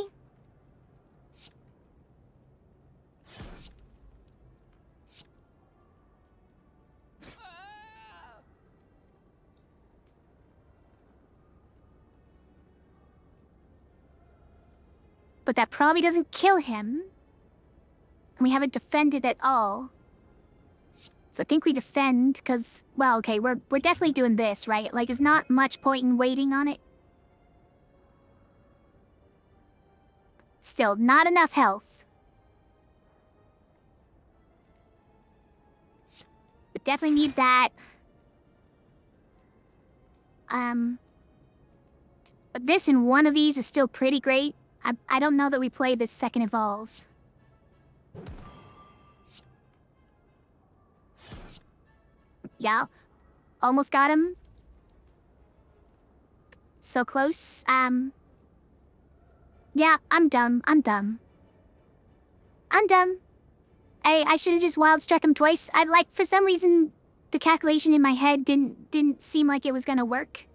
But that probably doesn't kill him. And we haven't defended at all. So I think we defend, because, well, okay, we're definitely doing this, right? Like, there's not much point in waiting on it. Still, not enough health. But definitely need that. But this in one of these is still pretty great. I don't know that we play this second evolve. Yeah. Almost got him. So close. Yeah, I'm dumb. I'm dumb. I should have just wild struck him twice. For some reason, the calculation in my head didn't seem like it was gonna work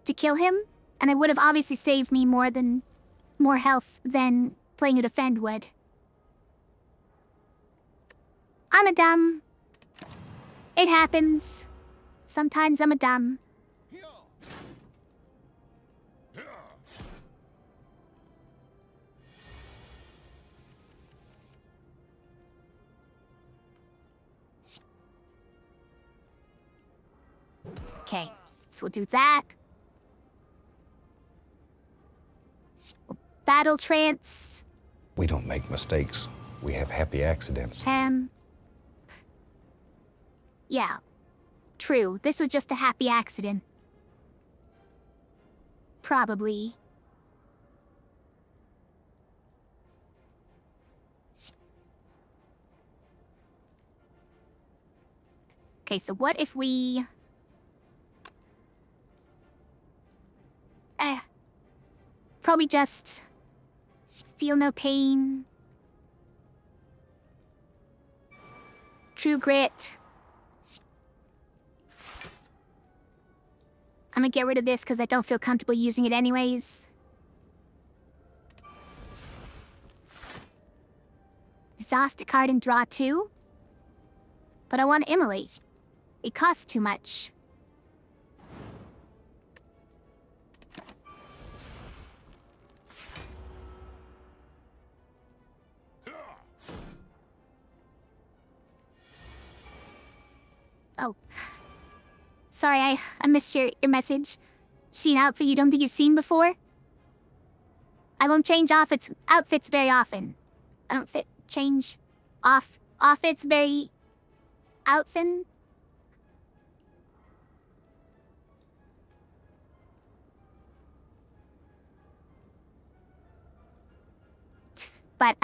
to kill him. And it would have obviously saved me more health than playing a defend would. I'm a dumb. It happens. Sometimes I'm a dumb. Okay, so we'll do that. We'll battle trance. We don't make mistakes. We have happy accidents. Yeah. True, this was just a happy accident. Probably. Okay, so what if we... probably just... feel no pain. True grit. I'm gonna get rid of this because I don't feel comfortable using it anyways. Exhaust a card and draw two. But I want to immolate. It costs too much. Oh. Sorry, I missed your message. See an outfit you don't think you've seen before? I don't change outfits very often. I don't change outfits very often. But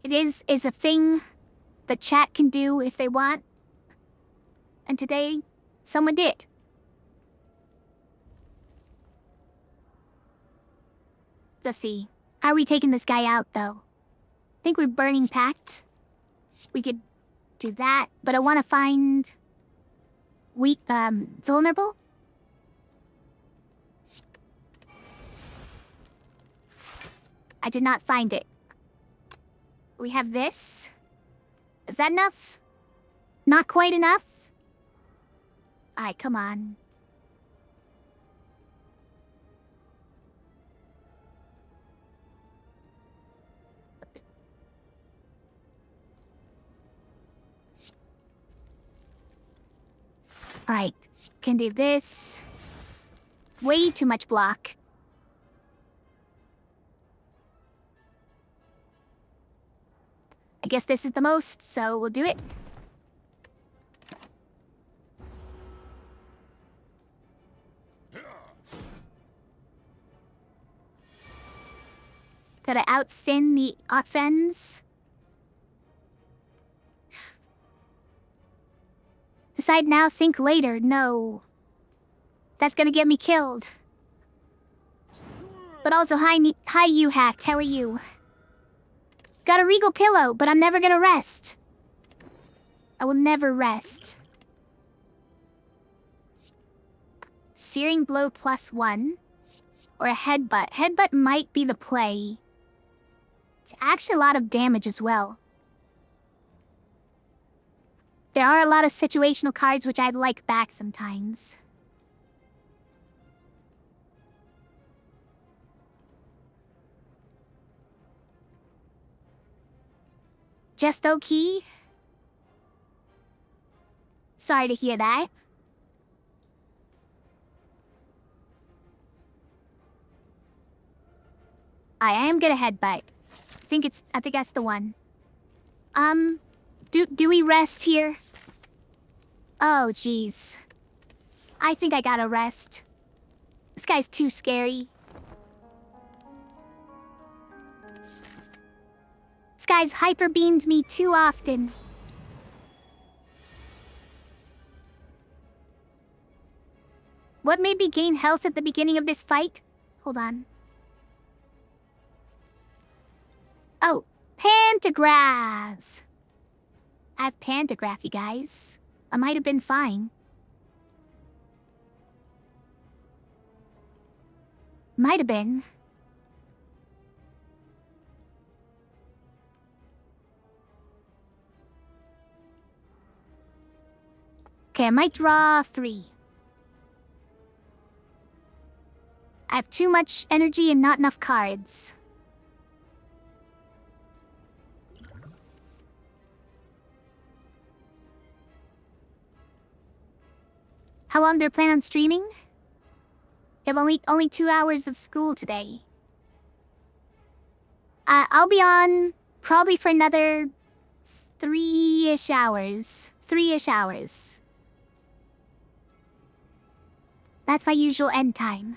it is a thing the chat can do if they want. And today, someone did. Let's see. How are we taking this guy out, though? I think we're burning pact. We could do that, but I want to find... weak, vulnerable? I did not find it. We have this. Is that enough? Not quite enough? Alright, come on. Alright, can do this. Way too much block. I guess this is the most, so we'll do it. Gotta out-sin the offense. Decide now, think later. No. That's gonna get me killed. But also, hi you hacked. How are you? Got a regal pillow, but I'm never gonna rest. I will never rest. Searing blow +1. Or a headbutt. Headbutt might be the play. It's actually a lot of damage as well. There are a lot of situational cards which I'd like back sometimes. Just okay? Sorry to hear that. I am gonna headbutt. I think that's the one. Do we rest here? Oh, jeez. I think I gotta rest. This guy's too scary. This guy's hyper beamed me too often. What made me gain health at the beginning of this fight? Hold on. Oh, pantographs. I have pantograph, you guys. I might have been fine. Might have been. Okay, I might draw 3. I have too much energy and not enough cards. How long do you plan on streaming? I have only 2 hours of school today. I'll be on probably for another 3-ish hours. 3-ish hours. That's my usual end time.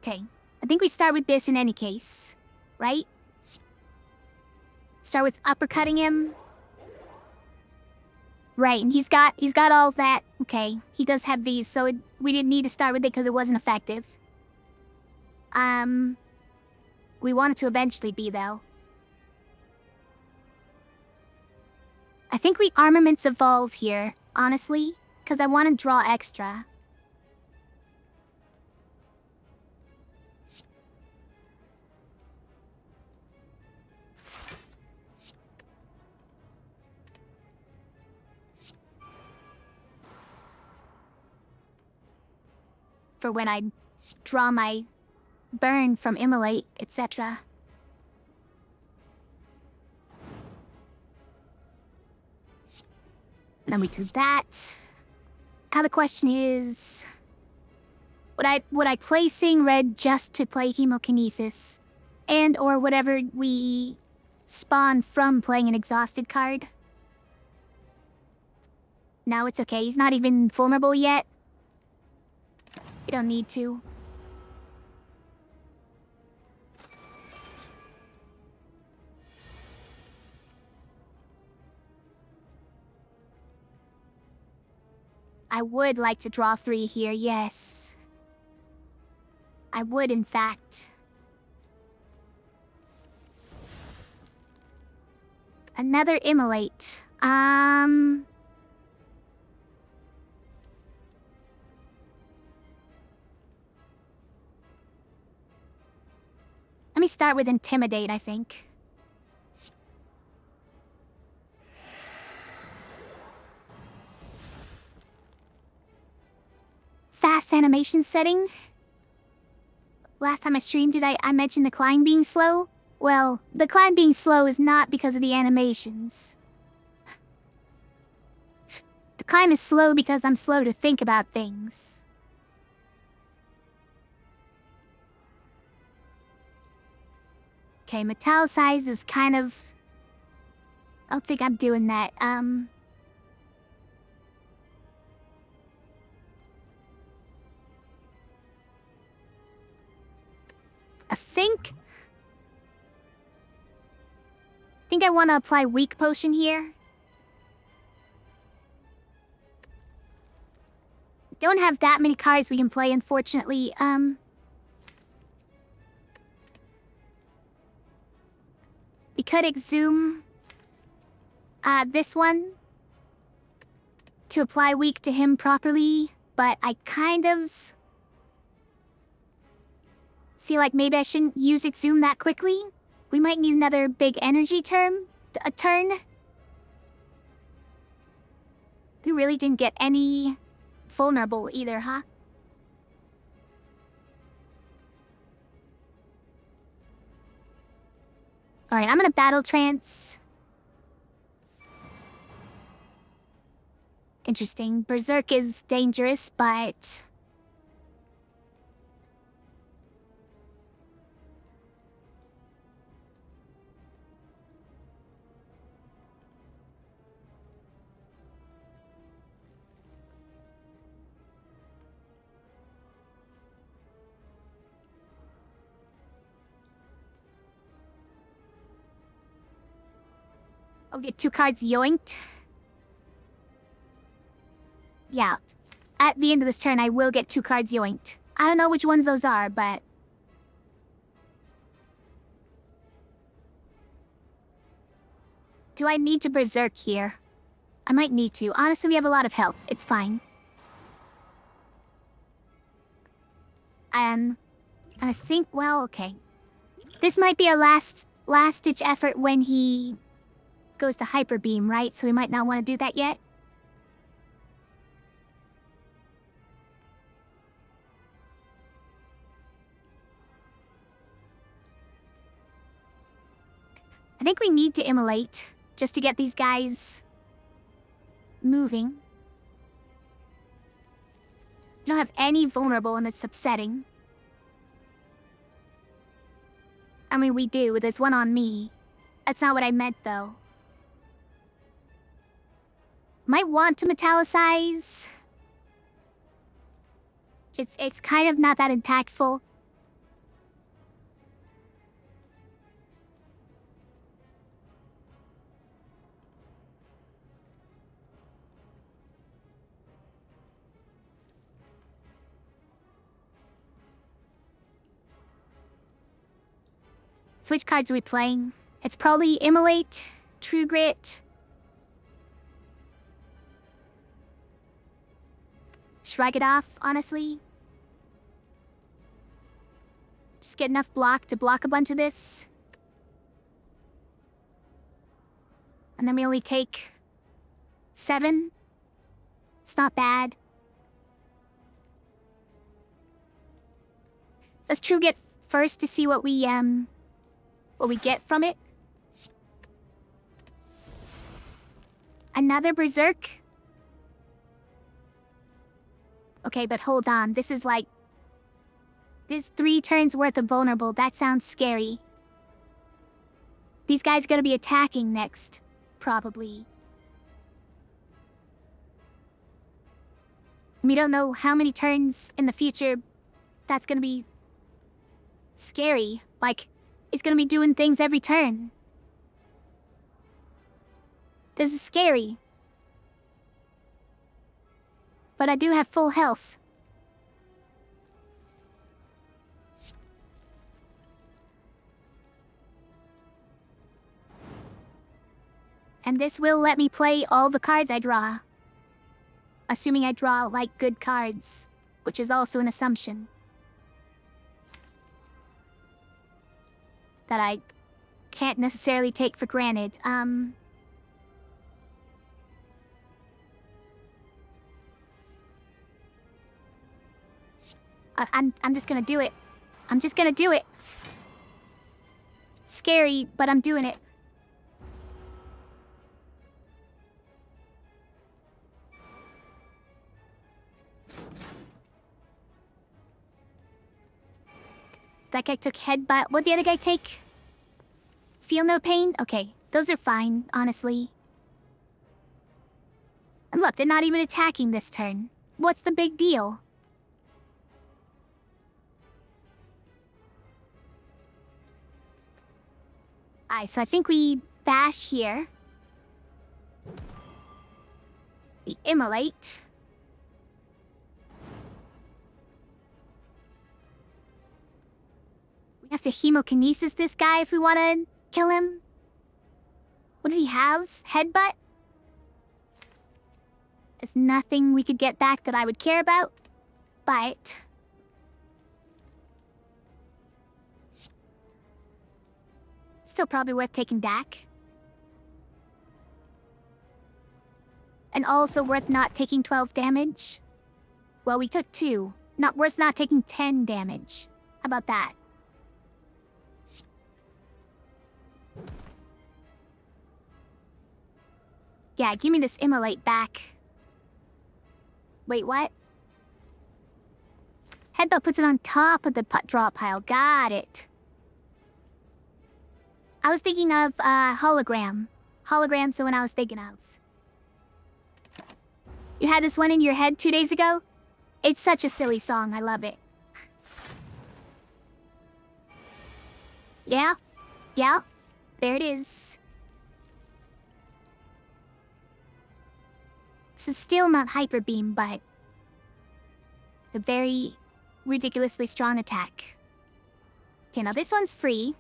Okay, I think we start with this in any case, right? Start with uppercutting him. Right, and he's got all that. Okay, he does have these, so we didn't need to start with it because it wasn't effective. We want it to eventually be, though. I think we armaments evolve here, honestly, because I want to draw extra. For when I draw my burn from immolate, etc. Then we do that. Now the question is, would I play Seeing Red just to play Hemokinesis? And or whatever we spawn from playing an exhausted card? No, it's okay. He's not even vulnerable yet. You don't need to. I would like to draw 3 here, yes. I would, in fact. Another immolate. Let me we start with Intimidate, I think. Fast animation setting. Last time I streamed, did I mention the climb being slow? Well, the climb being slow is not because of the animations. The climb is slow because I'm slow to think about things. Okay, metallicize is kind of... I don't think I'm doing that. I think I want to apply weak potion here. Don't have that many cards we can play, unfortunately. We could exhume this one to apply weak to him properly, but I kind of feel like maybe I shouldn't use exhume that quickly. We might need another big energy turn. We really didn't get any vulnerable either, huh? Alright, I'm gonna battle trance. Interesting. Berserk is dangerous, but... I'll get 2 cards yoinked. Yeah. At the end of this turn, I will get 2 cards yoinked. I don't know which ones those are, but... Do I need to berserk here? I might need to. Honestly, we have a lot of health. It's fine. I think, well, okay. This might be our last-ditch effort when he goes to Hyper Beam, right? So we might not want to do that yet. I think we need to immolate just to get these guys moving. We don't have any vulnerable, and it's upsetting. I mean, we do. There's one on me. That's not what I meant, though. Might want to metallicize. It's kind of not that impactful. So which cards are we playing? It's probably Immolate, True Grit. Shrug it off, honestly. Just get enough block to block a bunch of this. And then we only take 7. It's not bad. Let's True Grit first to see what we get from it. Another Berserk. Okay, but hold on. This is like... This 3 turns worth of vulnerable. That sounds scary. These guys are gonna be attacking next. Probably. We don't know how many turns in the future that's gonna be... scary. Like, it's gonna be doing things every turn. This is scary. But I do have full health. And this will let me play all the cards I draw. Assuming I draw, like, good cards. Which is also an assumption. that I can't necessarily take for granted. I'm just gonna do it. I'm just gonna do it. Scary, but I'm doing it. That guy took headbutt. What'd the other guy take? Feel no pain? Okay, those are fine, honestly. And look, they're not even attacking this turn. What's the big deal? Alright, so I think we bash here. We immolate. We have to hemokinesis this guy if we want to kill him. What does he have? Headbutt? There's nothing we could get back that I would care about, but... still probably worth taking back. And also worth not taking 12 damage. Well, we took 2. Not worth not taking 10 damage. How about that? Yeah, give me this immolate back. Wait, what? Headbutt puts it on top of the draw pile. Got it. I was thinking of hologram. Hologram's the one I was thinking of. You had this one in your head 2 days ago? It's such a silly song. I love it. Yeah? Yeah? There it is. This is still not Hyper Beam, but... it's a very ridiculously strong attack. Okay, now this one's free.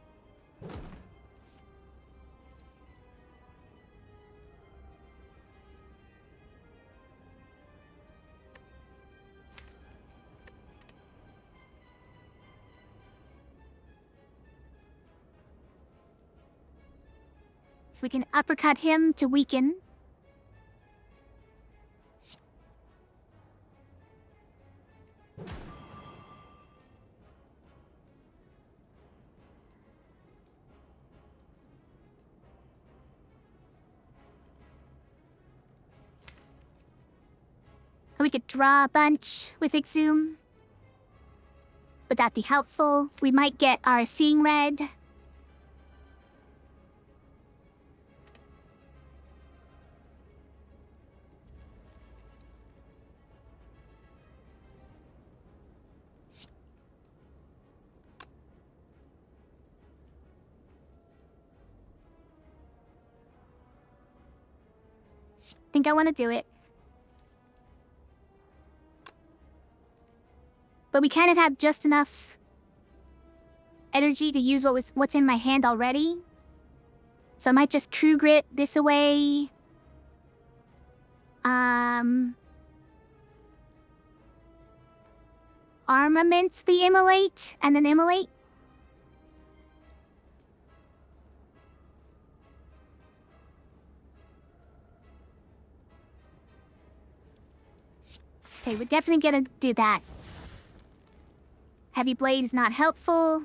So we can uppercut him to weaken. We could draw a bunch with Exhume. Would that be helpful? We might get our Seeing Red. Think I want to do it. But we kind of have just enough energy to use what's in my hand already. So I might just True Grit this away. Armaments the immolate, and then immolate. Okay, we're definitely gonna do that. Heavy Blade is not helpful.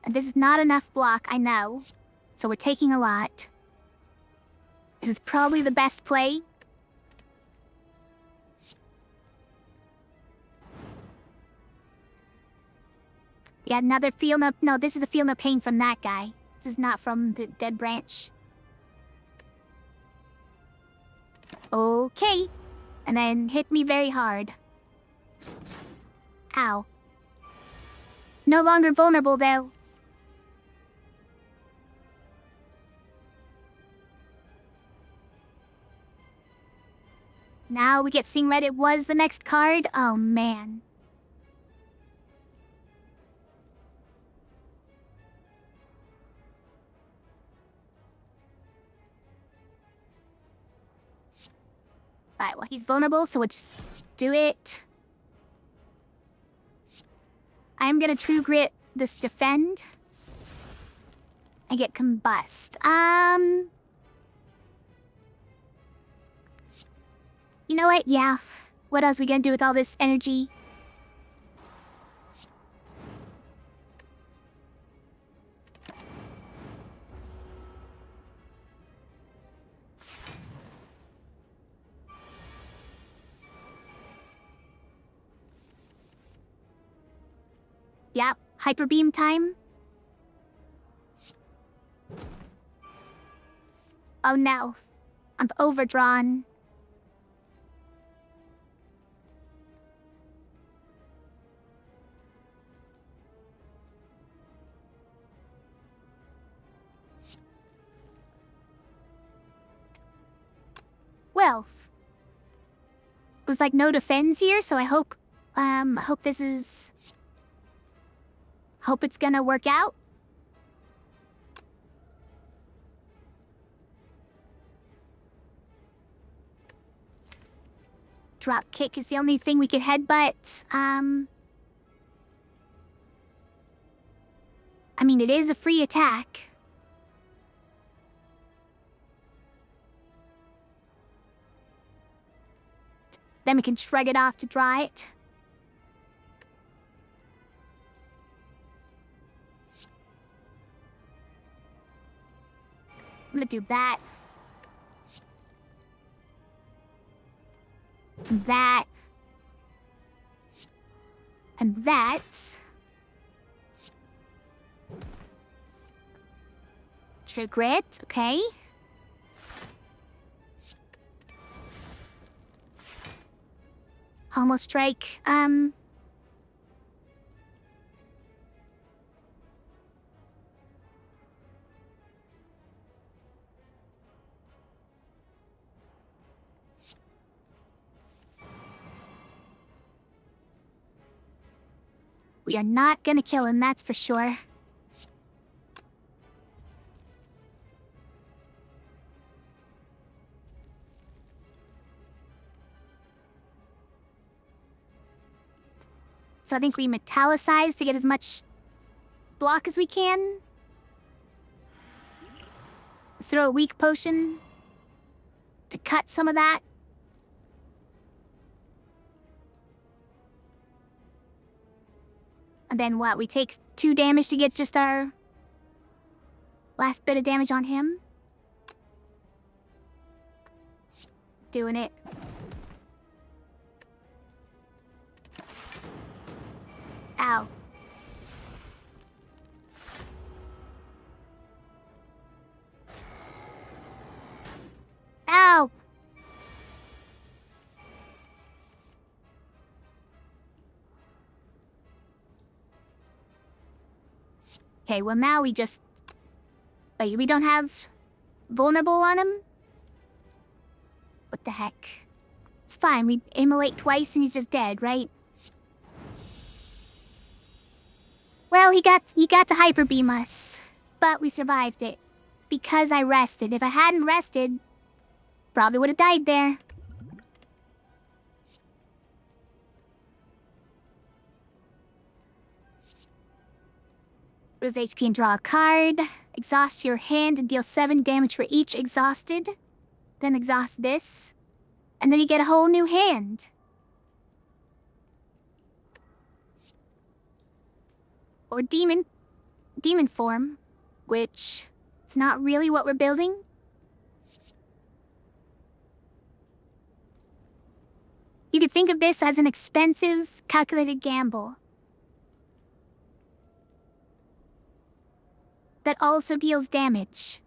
And this is not enough block, I know. So we're taking a lot. This is probably the best play. Yeah, another feel no... no, this is the feel no pain from that guy. This is not from the dead branch. Okay. And then hit me very hard. Ow. No longer vulnerable, though. Now we get Seeing Red. It was the next card. Oh, man. Alright, well, he's vulnerable, so we'll just do it. I'm gonna true grit this defend. And get combust. You know what? Yeah. What else we gonna do with all this energy? Yep. Hyper beam time. Oh no. I'm overdrawn. Well, was like no defense here, so I hope this is... Hope it's gonna work out. Drop kick is the only thing we could headbutt. I mean, it is a free attack. Then we can shrug it off to draw it. I'm gonna do that. And that. And that. True grit, okay. Homo strike, we are not gonna kill him, that's for sure. So I think we metallicize to get as much block as we can. Throw a weak potion to cut some of that. And then what? We take 2 damage to get just our last bit of damage on him. Doing it. Ow. Ow! Okay, well now we just... Wait, we don't have vulnerable on him? What the heck? It's fine, we immolate twice and he's just dead, right? Well, he got to hyper beam us, but we survived it because I rested. If I hadn't rested, probably would have died there. Lose HP and draw a card. Exhaust your hand and deal 7 damage for each exhausted. Then exhaust this, and then you get a whole new hand. Or demon form, which is not really what we're building. You could think of this as an expensive, calculated gamble that also deals damage.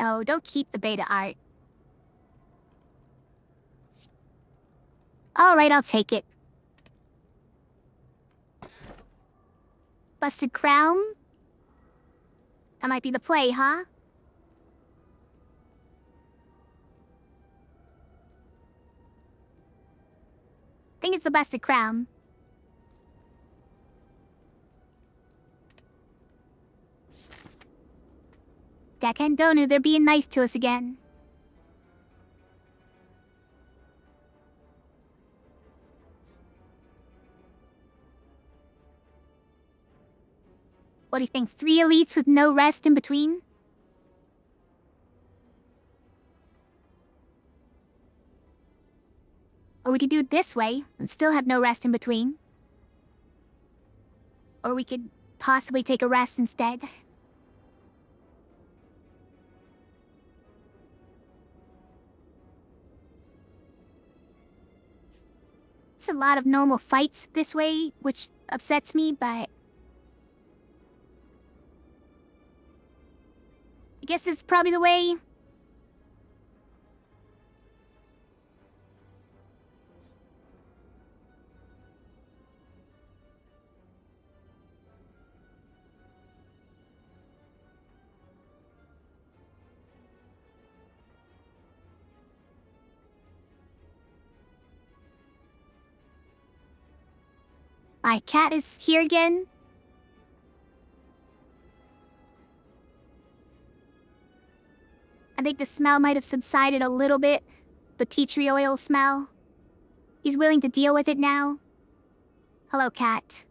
Oh, don't keep the beta art. Alright, I'll take it. Busted crown? That might be the play, huh? Think it's the busted crown. Deckhand Donu, they're being nice to us again. What do you think? 3 elites with no rest in between? Or we could do it this way and still have no rest in between. Or we could possibly take a rest instead. It's a lot of normal fights this way, which upsets me, but I guess it's probably the way. My cat is here again. I think the smell might have subsided a little bit. The tea tree oil smell. He's willing to deal with it now. Hello, cat.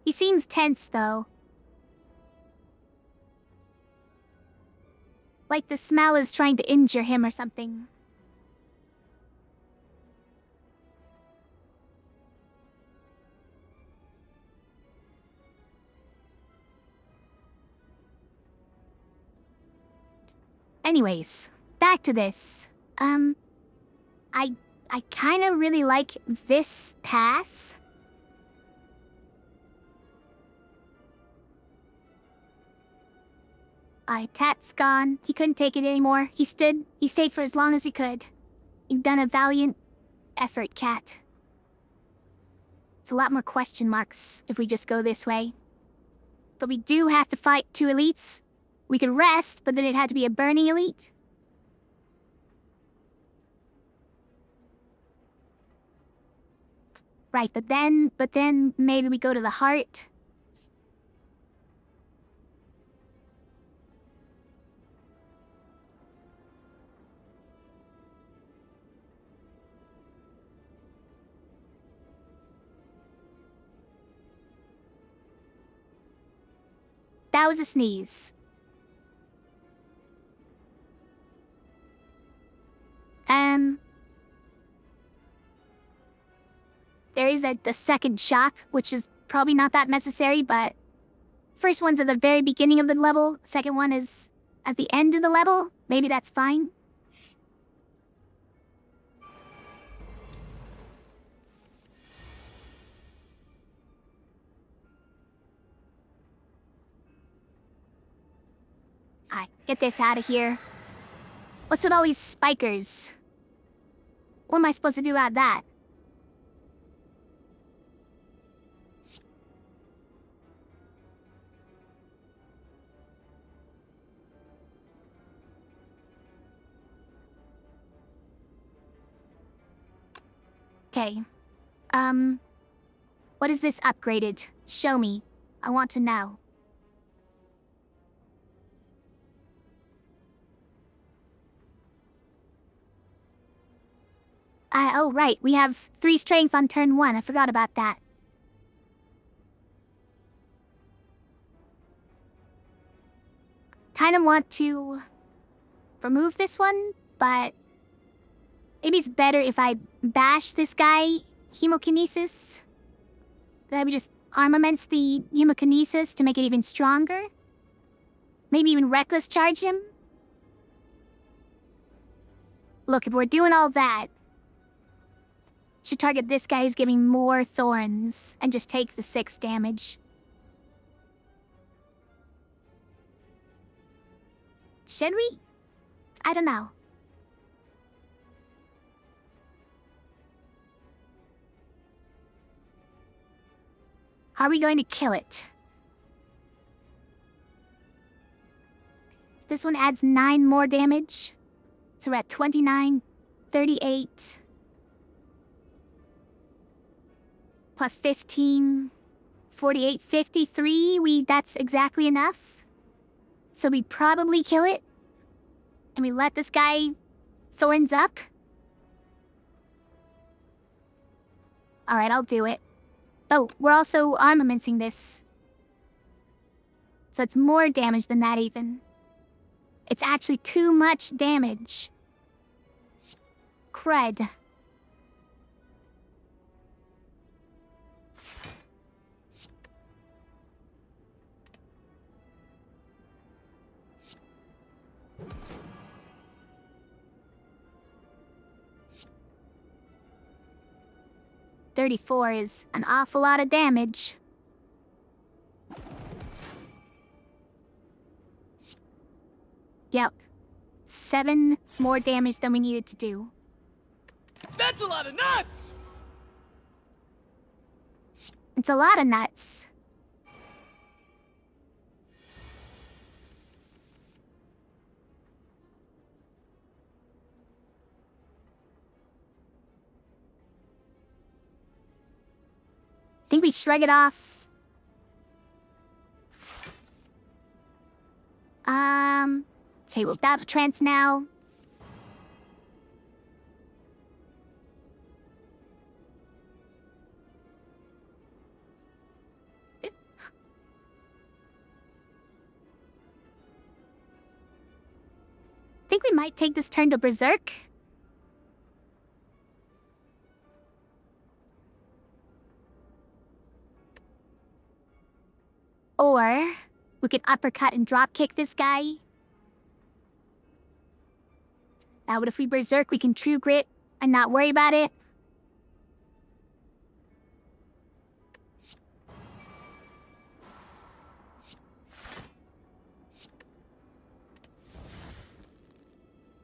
He seems tense, though. Like the smell is trying to injure him or something. Anyways, back to this. I kind of really like this path. Tat's gone. He couldn't take it anymore. He stayed for as long as he could. You've done a valiant effort, Cat. It's a lot more question marks if we just go this way. But we do have to fight 2 elites. We could rest, but then it had to be a burning elite. Right, but then maybe we go to the heart. That was a sneeze. There is the second shock, which is probably not that necessary, but first one's at the very beginning of the level, second one is at the end of the level. Maybe that's fine. Alright, get this out of here. What's with all these spikers? What am I supposed to do about that? Okay. What is this upgraded? Show me. I want to know. Oh, right. We have 3 strength on turn 1. I forgot about that. Kind of want to remove this one, but maybe it's better if I bash this guy, hemokinesis. Then we just armaments the hemokinesis to make it even stronger. Maybe even reckless charge him. Look, if we're doing all that, should target this guy who's giving more thorns and just take the 6 damage. Should we? I don't know. Are we going to kill it? This one adds 9 more damage. So we're at 29. 38 plus 15, 48, 53. That's exactly enough. So we probably kill it. And we let this guy thorns up. Alright, I'll do it. Oh, we're also armamenting this. So it's more damage than that even. It's actually too much damage. Cred. $34 is an awful lot of damage. Yep. 7 more damage than we needed to do. That's a lot of nuts! It's a lot of nuts. Think we shrug it off. Table that trance now. Think we might take this turn to Berserk. Or we could uppercut and dropkick this guy. Now, what if we Berserk? We can True Grit and not worry about it.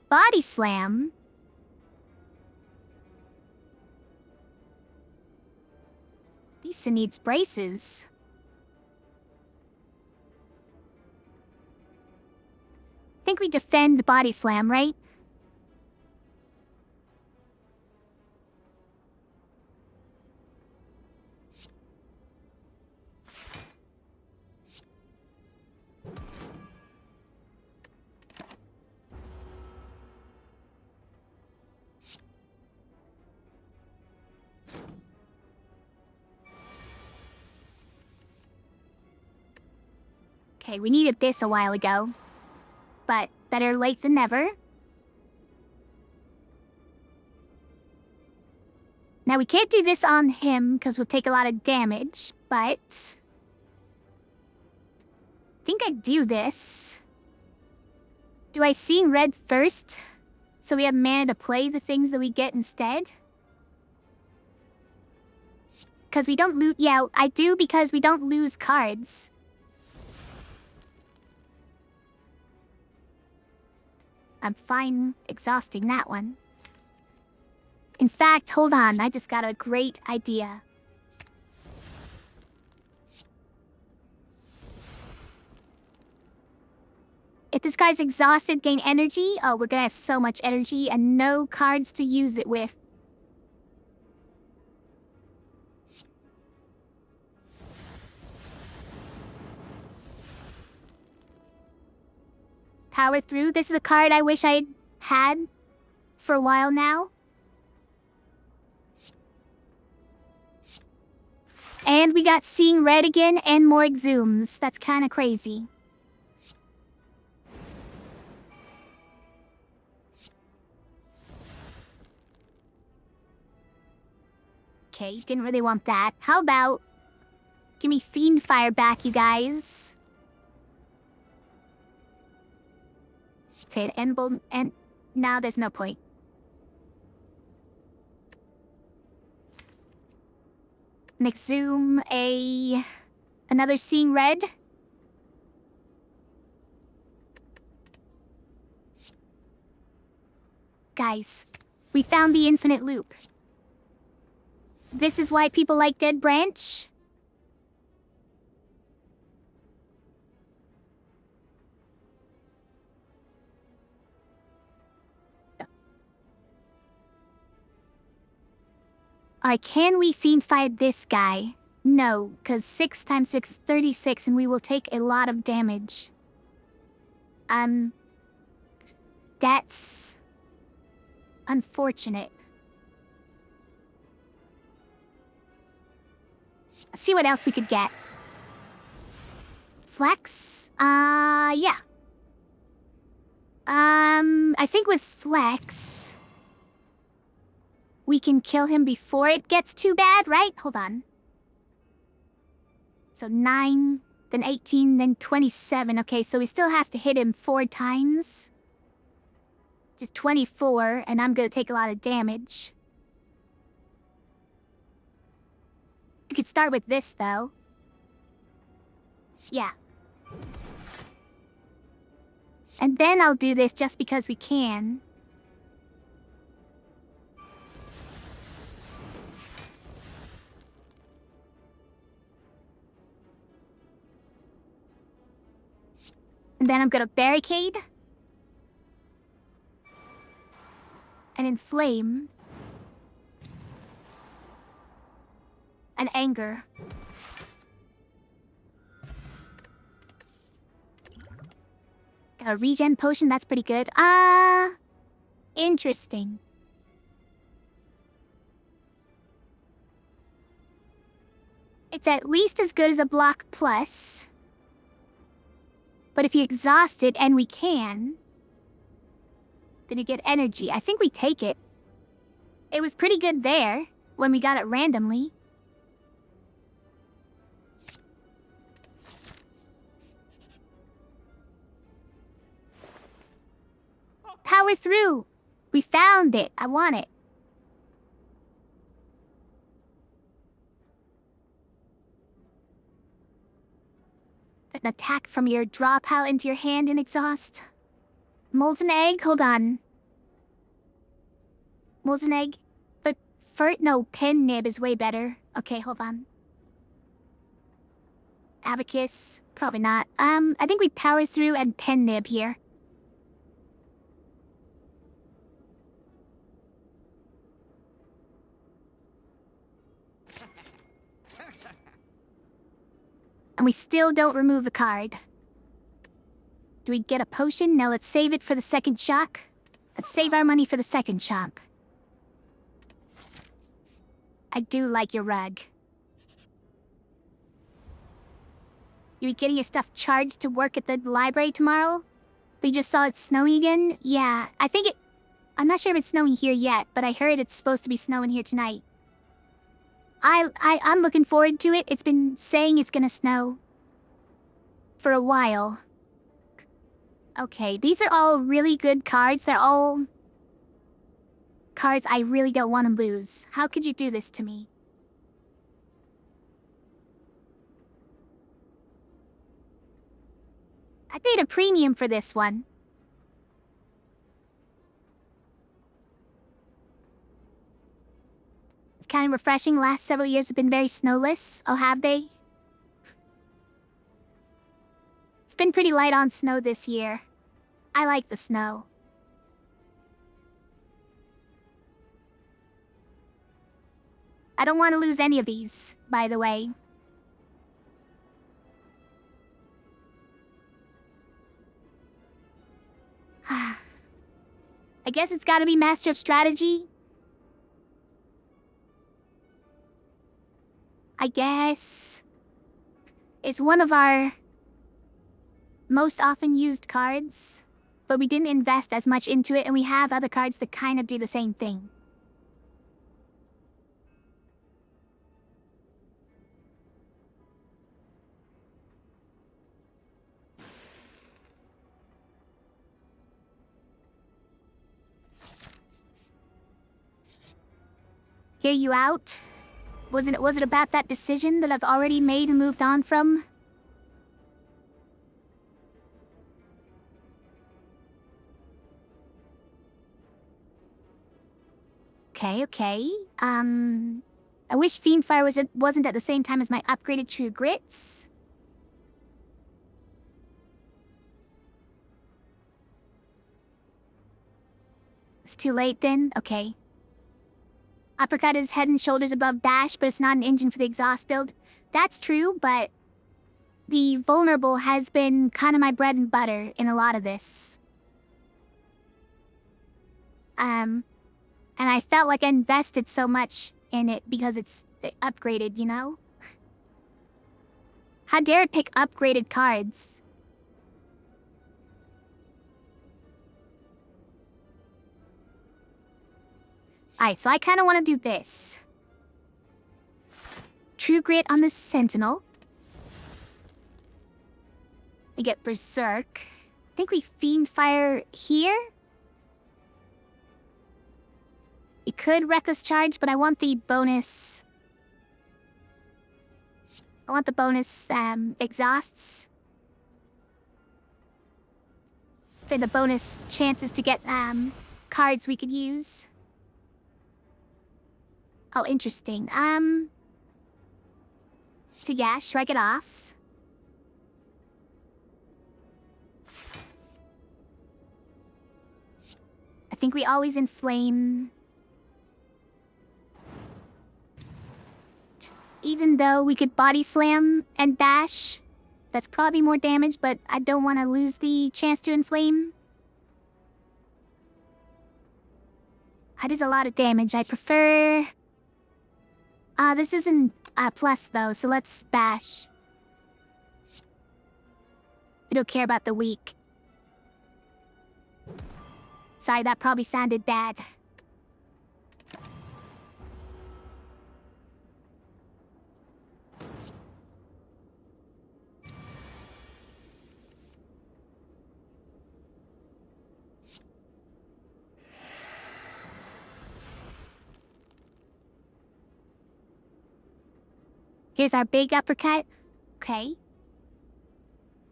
Body Slam? Lisa needs braces. Think we defend Body Slam, right? Okay, we needed this a while ago. But better late than never. Now we can't do this on him because we'll take a lot of damage, but I think I'd do this. Do I see red first? So we have mana to play the things that we get instead? Because we don't loot. Yeah, I do because we don't lose cards. I'm fine exhausting that one. In fact, hold on, I just got a great idea. If this guy's exhausted, gain energy. Oh, we're gonna have so much energy and no cards to use it with. Power through. This is a card I wish I had for a while now. And we got Seeing Red again and more Exhumes. That's kind of crazy. Okay, didn't really want that. How about... give me Fiend Fire back, you guys. Okay, and now there's no point. Next zoom, another Seeing Red. Guys, we found the infinite loop. This is why people like Dead Branch. Alright, can we fiend fight this guy? No, because 6 times 6 36 and we will take a lot of damage. That's unfortunate. Let's see what else we could get. Flex? Yeah. I think with Flex, we can kill him before it gets too bad, right? Hold on. So 9, then 18, then 27. Okay, so we still have to hit him 4 times. Just 24, and I'm gonna take a lot of damage. We could start with this, though. Yeah. And then I'll do this just because we can. And then I'm gonna barricade. And inflame. And anger. Got a regen potion, that's pretty good. Interesting. It's at least as good as a block plus. But if you exhaust it, and we can, then you get energy. I think we take it. It was pretty good there, when we got it randomly. Power through! We found it! I want it. An attack from your draw pile into your hand and exhaust. Molten egg? Hold on. Molten egg? But no, pen nib is way better. Okay, hold on. Abacus? Probably not. I think we power through and pen nib here. And we still don't remove the card. Do we get a potion? No, let's save it for the second shock. Let's save our money for the second shock. I do like your rug. You be getting your stuff charged to work at the library tomorrow? But you just saw it snowing again? Yeah, I think it... I'm not sure if it's snowing here yet, but I heard it's supposed to be snowing here tonight. I'm looking forward to it. It's been saying it's gonna snow for a while. Okay, these are all really good cards. They're all cards I really don't want to lose. How could you do this to me? I paid a premium for this one. It's kind of refreshing. Last several years have been very snowless. Oh, have they? It's been pretty light on snow this year. I like the snow. I don't want to lose any of these, by the way. I guess it's gotta be Master of Strategy. I guess it's one of our most often used cards, but we didn't invest as much into it, and we have other cards that kind of do the same thing. Hear you out? Was it about that decision that I've already made and moved on from? Okay. I wish Fiendfire wasn't at the same time as my upgraded True Grits. It's too late then? Okay. Uppercut is head and shoulders above dash, but it's not an engine for the exhaust build. That's true, but the vulnerable has been kind of my bread and butter in a lot of this. And I felt like I invested so much in it because it's upgraded, you know? How dare it pick upgraded cards? Alright, so I kind of want to do this. True Grit on the Sentinel. We get Berserk. I think we Fiend Fire here. We could Reckless Charge, but I want the bonus... I want the bonus, exhausts. For the bonus chances to get, cards we could use. Oh, interesting. So yeah, shrug it off. I think we always inflame... Even though we could body slam and dash, that's probably more damage, but I don't want to lose the chance to inflame. That is a lot of damage. I prefer... this isn't a plus though, so let's bash. We don't care about the weak. Sorry, that probably sounded bad. Here's our big uppercut. Okay.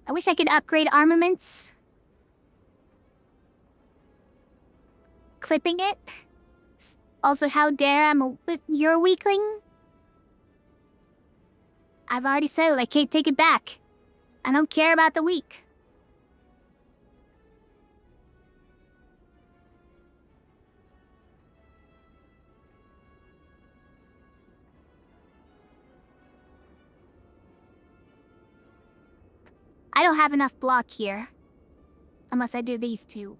I wish I could upgrade armaments. Clipping it. Also, how dare you're a weakling? I've already said it, I can't take it back. I don't care about the weak. I don't have enough block here. Unless I do these two.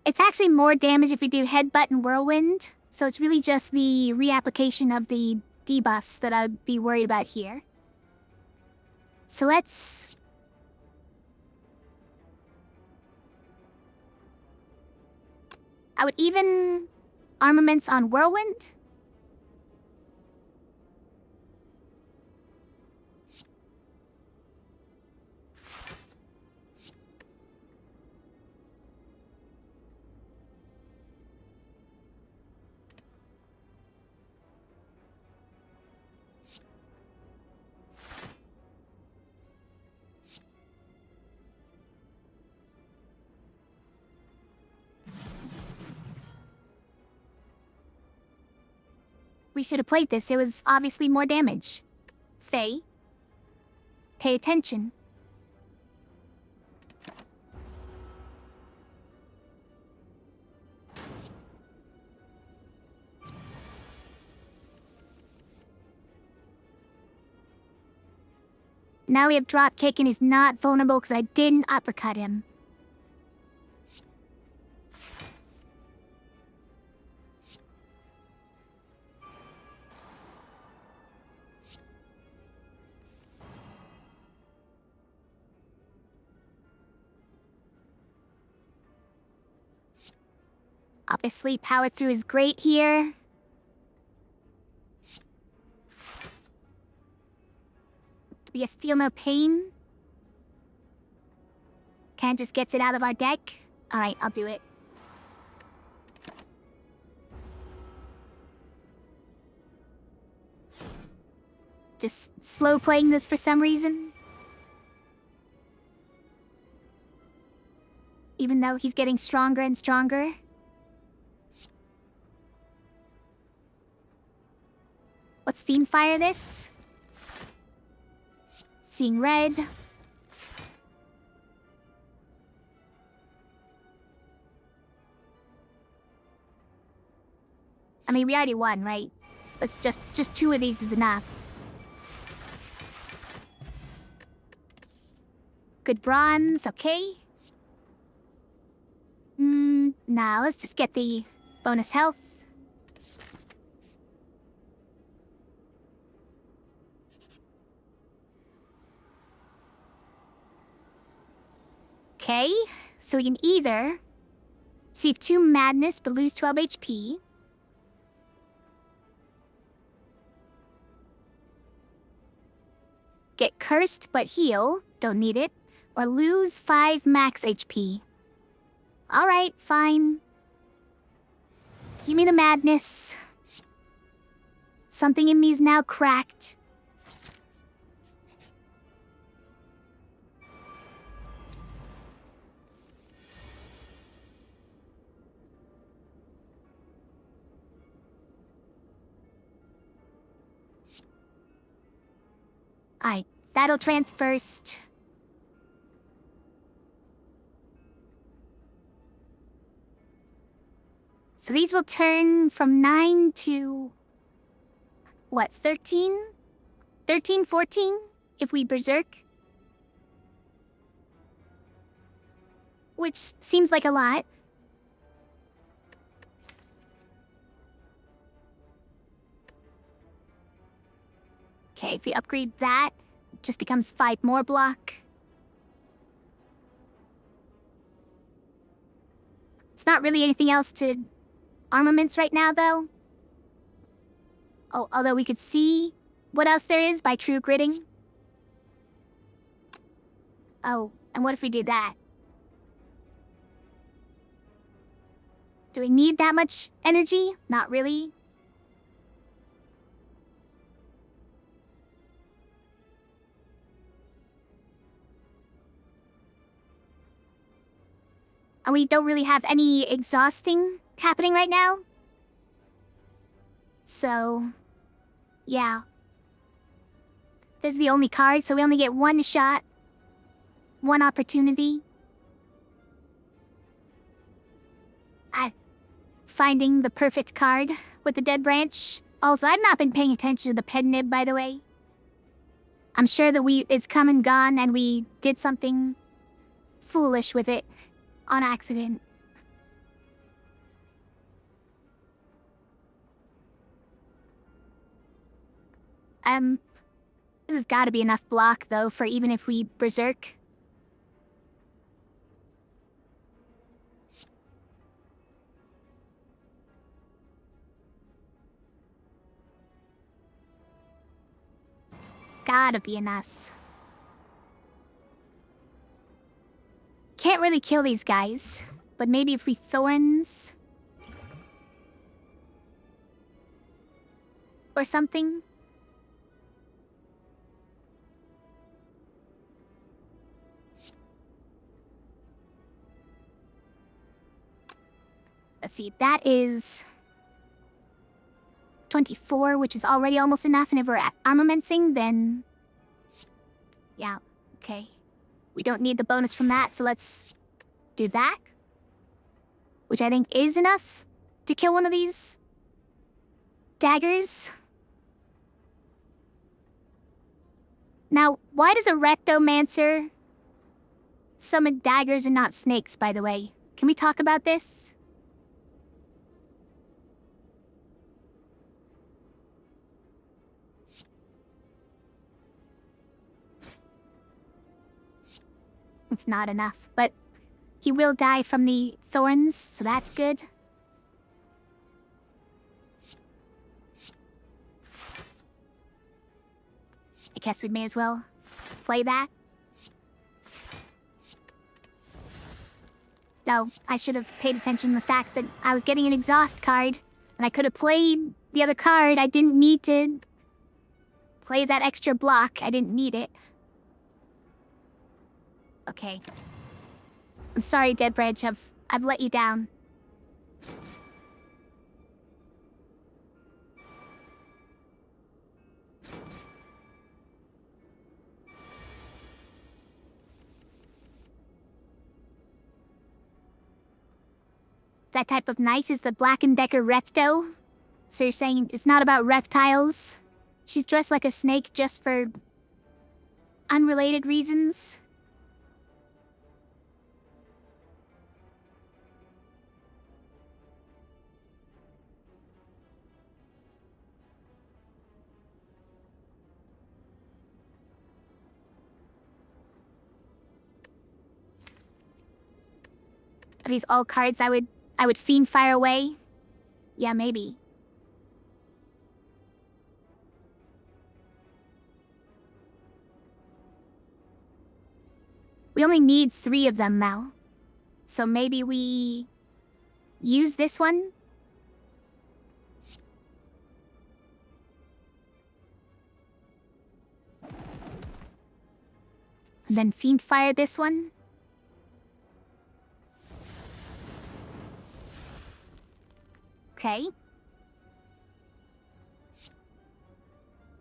It's actually more damage if we do Headbutt and Whirlwind. So it's really just the reapplication of the debuffs that I'd be worried about here. So let's... I would even armaments on Whirlwind. We should have played this. It was obviously more damage. Faye, pay attention. Now we have Dropkick and he's not vulnerable because I didn't uppercut him. Obviously, power through is great here. We have Feel No Pain. Ken just gets it out of our deck. Alright, I'll do it. Just slow playing this for some reason. even though he's getting stronger and stronger. Let's theme fire this. Seeing red. I mean, we already won, right? Let's just 2 of these is enough. Good bronze, okay. Now let's just get the bonus health. Okay, so we can either receive 2 madness but lose 12 HP. Get cursed but heal, don't need it. Or lose 5 max HP. Alright, fine. Give me the madness. Something in me is now cracked. Alright, that'll transfer first. So these will turn from 9 to... what, 13? 13, 14? If we berserk? Which seems like a lot. Okay, if we upgrade that, it just becomes 5 more block. It's not really anything else to armaments right now, though. Oh, although we could see what else there is by true gritting. Oh, and what if we did that? Do we need that much energy? Not really. And we don't really have any exhausting happening right now. So, yeah. This is the only card, so we only get 1 shot. 1 opportunity. Finding the perfect card with the dead branch. Also, I've not been paying attention to the ped nib, by the way. I'm sure that it's come and gone and we did something foolish with it on accident. This has got to be enough block, though, for even if we berserk. Gotta be enough. Can't really kill these guys, but maybe if we thorns... or something? Let's see, that is 24, which is already almost enough, and if we're armamentsing, then... yeah, okay. We don't need the bonus from that, so let's do that. Which I think is enough to kill one of these daggers. Now, why does a rectomancer summon daggers and not snakes, by the way? Can we talk about this? It's not enough, but he will die from the thorns, so that's good. I guess we may as well play that. No, I should have paid attention to the fact that I was getting an exhaust card, and I could have played the other card. I didn't need to play that extra block. I didn't need it. Okay. I'm sorry, Dead Branch. I've let you down. That type of nice is the Black & Decker Repto? So you're saying it's not about reptiles? She's dressed like a snake just for unrelated reasons? Are these all cards I would fiend fire away? Yeah, maybe. We only need 3 of them now. So maybe we use this one? And then fiend fire this one? Okay.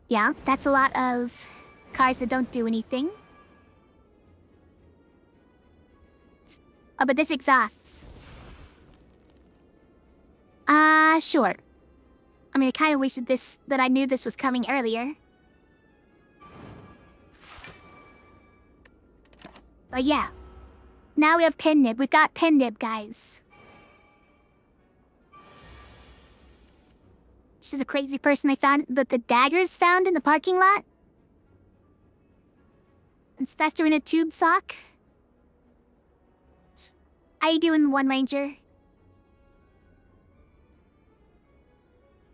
Yeah, that's a lot of cards that don't do anything. Oh, but this exhausts. Sure. I mean, I kind of wished that I knew this was coming earlier. But yeah. Now we have Pen Nib. We've got Pen Nib, guys. She's a crazy person they found that the daggers found in the parking lot. And stashed her in a tube sock. How you doing, One Ranger?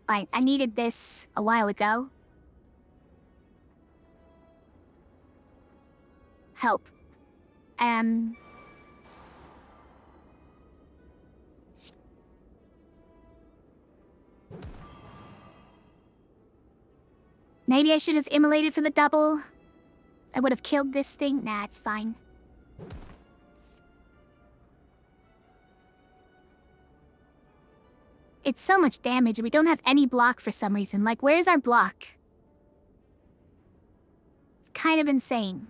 Fine, I needed this a while ago. Help. Maybe I should have immolated for the double. I would have killed this thing. Nah, it's fine. It's so much damage, and we don't have any block for some reason. Like, where's our block? It's kind of insane.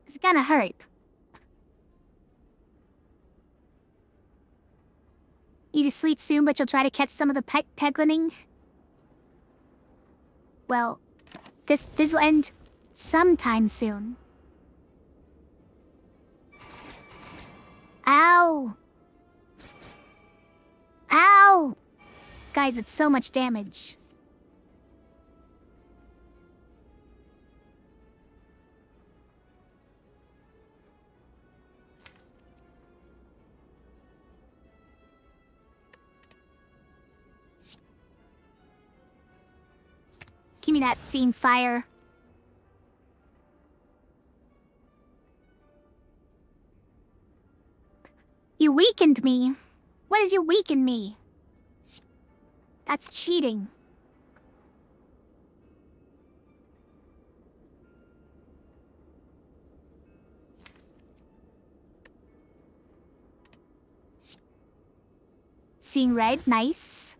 It's gonna hurt. You to sleep soon, but you'll try to catch some of the peglening? Well, this'll end sometime soon. Ow! Ow! Guys, it's so much damage. Give me that scene fire. You weakened me. What is you weaken me? That's cheating. Seeing red, nice.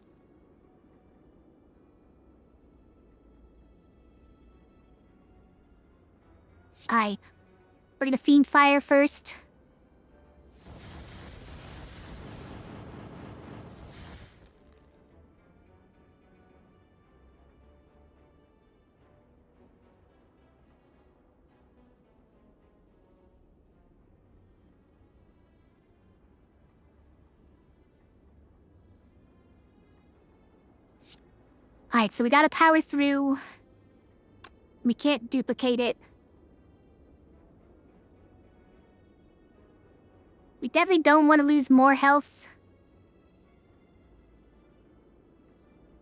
Alright. We're gonna fiend fire first. Alright, so we gotta power through. We can't duplicate it. We definitely don't want to lose more health.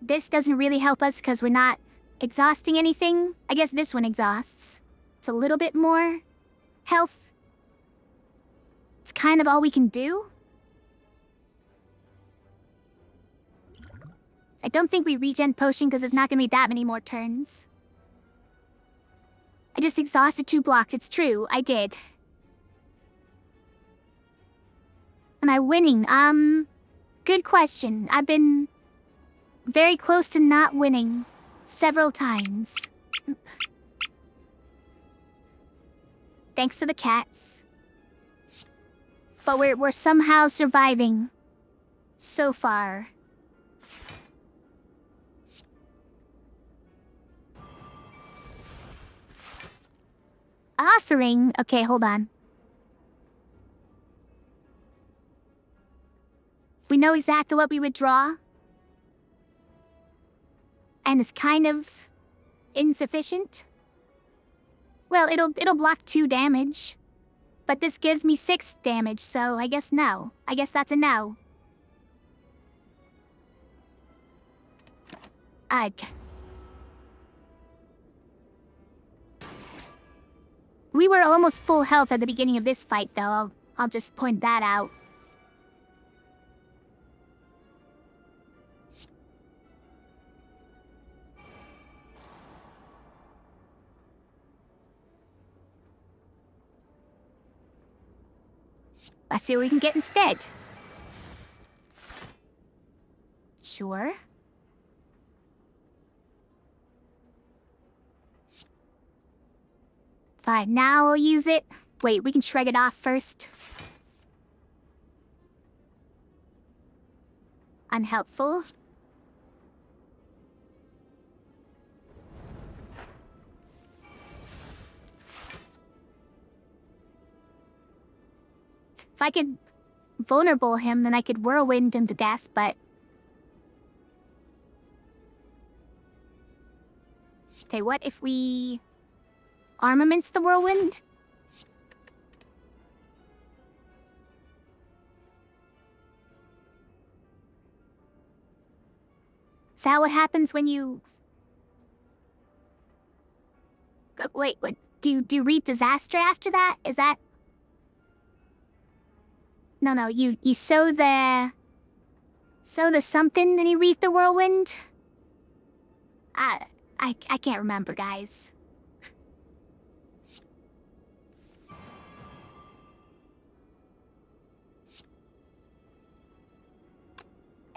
This doesn't really help us because we're not exhausting anything. I guess this one exhausts. It's a little bit more health. It's kind of all we can do. I don't think we regen potion because it's not going to be that many more turns. I just exhausted 2 blocks, it's true, I did. Am I winning? Good question. I've been very close to not winning several times. Thanks for the cats. But we're somehow surviving. So far. Authoring? Okay, hold on. We know exactly what we would draw. And it's kind of insufficient. Well, it'll block 2 damage. But this gives me 6 damage, so I guess no. I guess that's a no. Ugh. We were almost full health at the beginning of this fight, though. I'll just point that out. Let's see what we can get instead. Sure. Fine, now I'll use it. Wait, we can shrug it off first. Unhelpful. If I could vulnerable him, then I could whirlwind him to death, but... Okay, what if we... armaments the whirlwind? Is that what happens when you... Wait, what? Do you reap disaster after that? Is that... No, you sow the something and you reap the whirlwind? I can't remember, guys.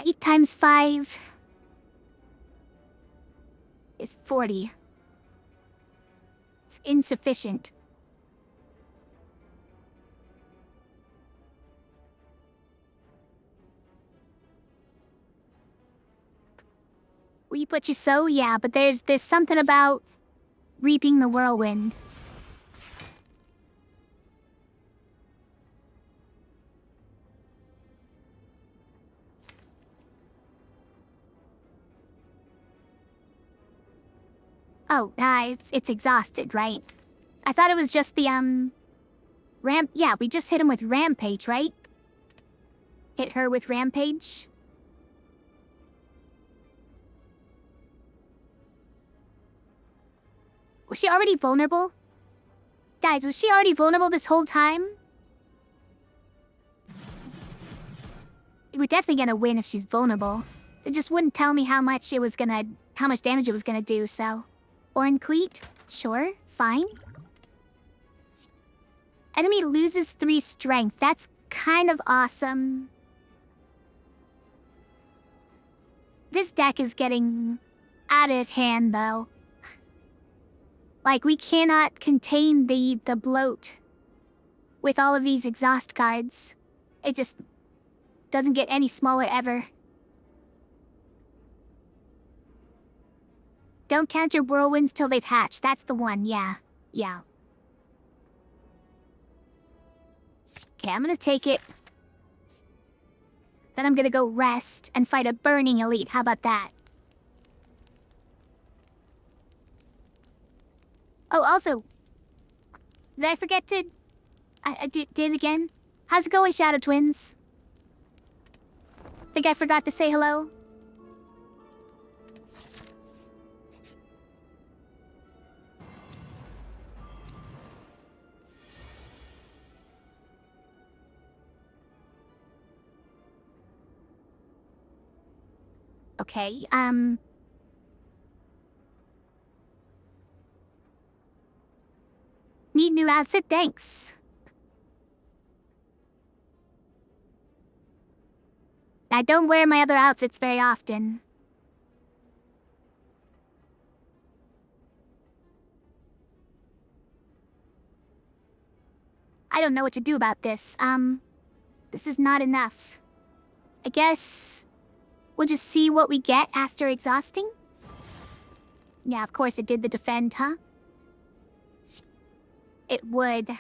Eight times 5 is 40. It's insufficient. Reap what you sow? Yeah, but there's something about reaping the whirlwind. Oh, it's exhausted, right? I thought it was just the, yeah, we just hit him with Rampage, right? Hit her with Rampage? Was she already vulnerable? Guys, was she already vulnerable this whole time? We're definitely gonna win if she's vulnerable. It just wouldn't tell me how much damage it was gonna do, so... Orin Cleat? Sure, fine. Enemy loses 3 strength. That's kind of awesome. This deck is getting out of hand, though. Like, we cannot contain the bloat with all of these exhaust cards. It just doesn't get any smaller ever. Don't count your whirlwinds till they've hatched. That's the one, yeah. Yeah. Okay, I'm gonna take it. Then I'm gonna go rest and fight a burning elite. How about that? Oh, also, did I forget to... I did it again? How's it going, Shadow Twins? Think I forgot to say hello? Okay, New outfit, thanks. I don't wear my other outfits very often. I don't know what to do about this. This is not enough. I guess we'll just see what we get after exhausting? Yeah, of course it did the defend, huh? It would.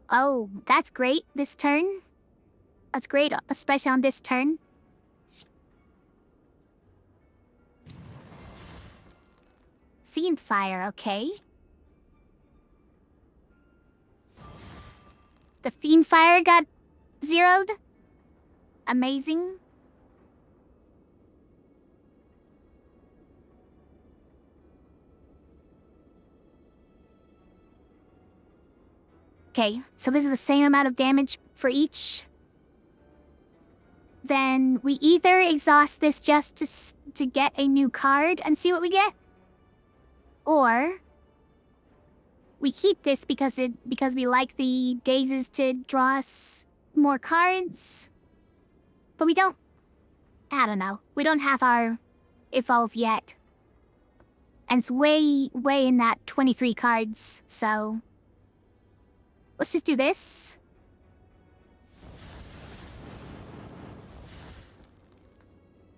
Oh, that's great this turn. That's great, especially on this turn. Theme fire, okay. The Fiend Fire got zeroed. Amazing. Okay, so this is the same amount of damage for each. Then we either exhaust this just to get a new card and see what we get, or we keep this because we like the dazes to draw us more cards. But we don't. I don't know. We don't have our evolve yet, and it's way in that 23 cards. So let's just do this.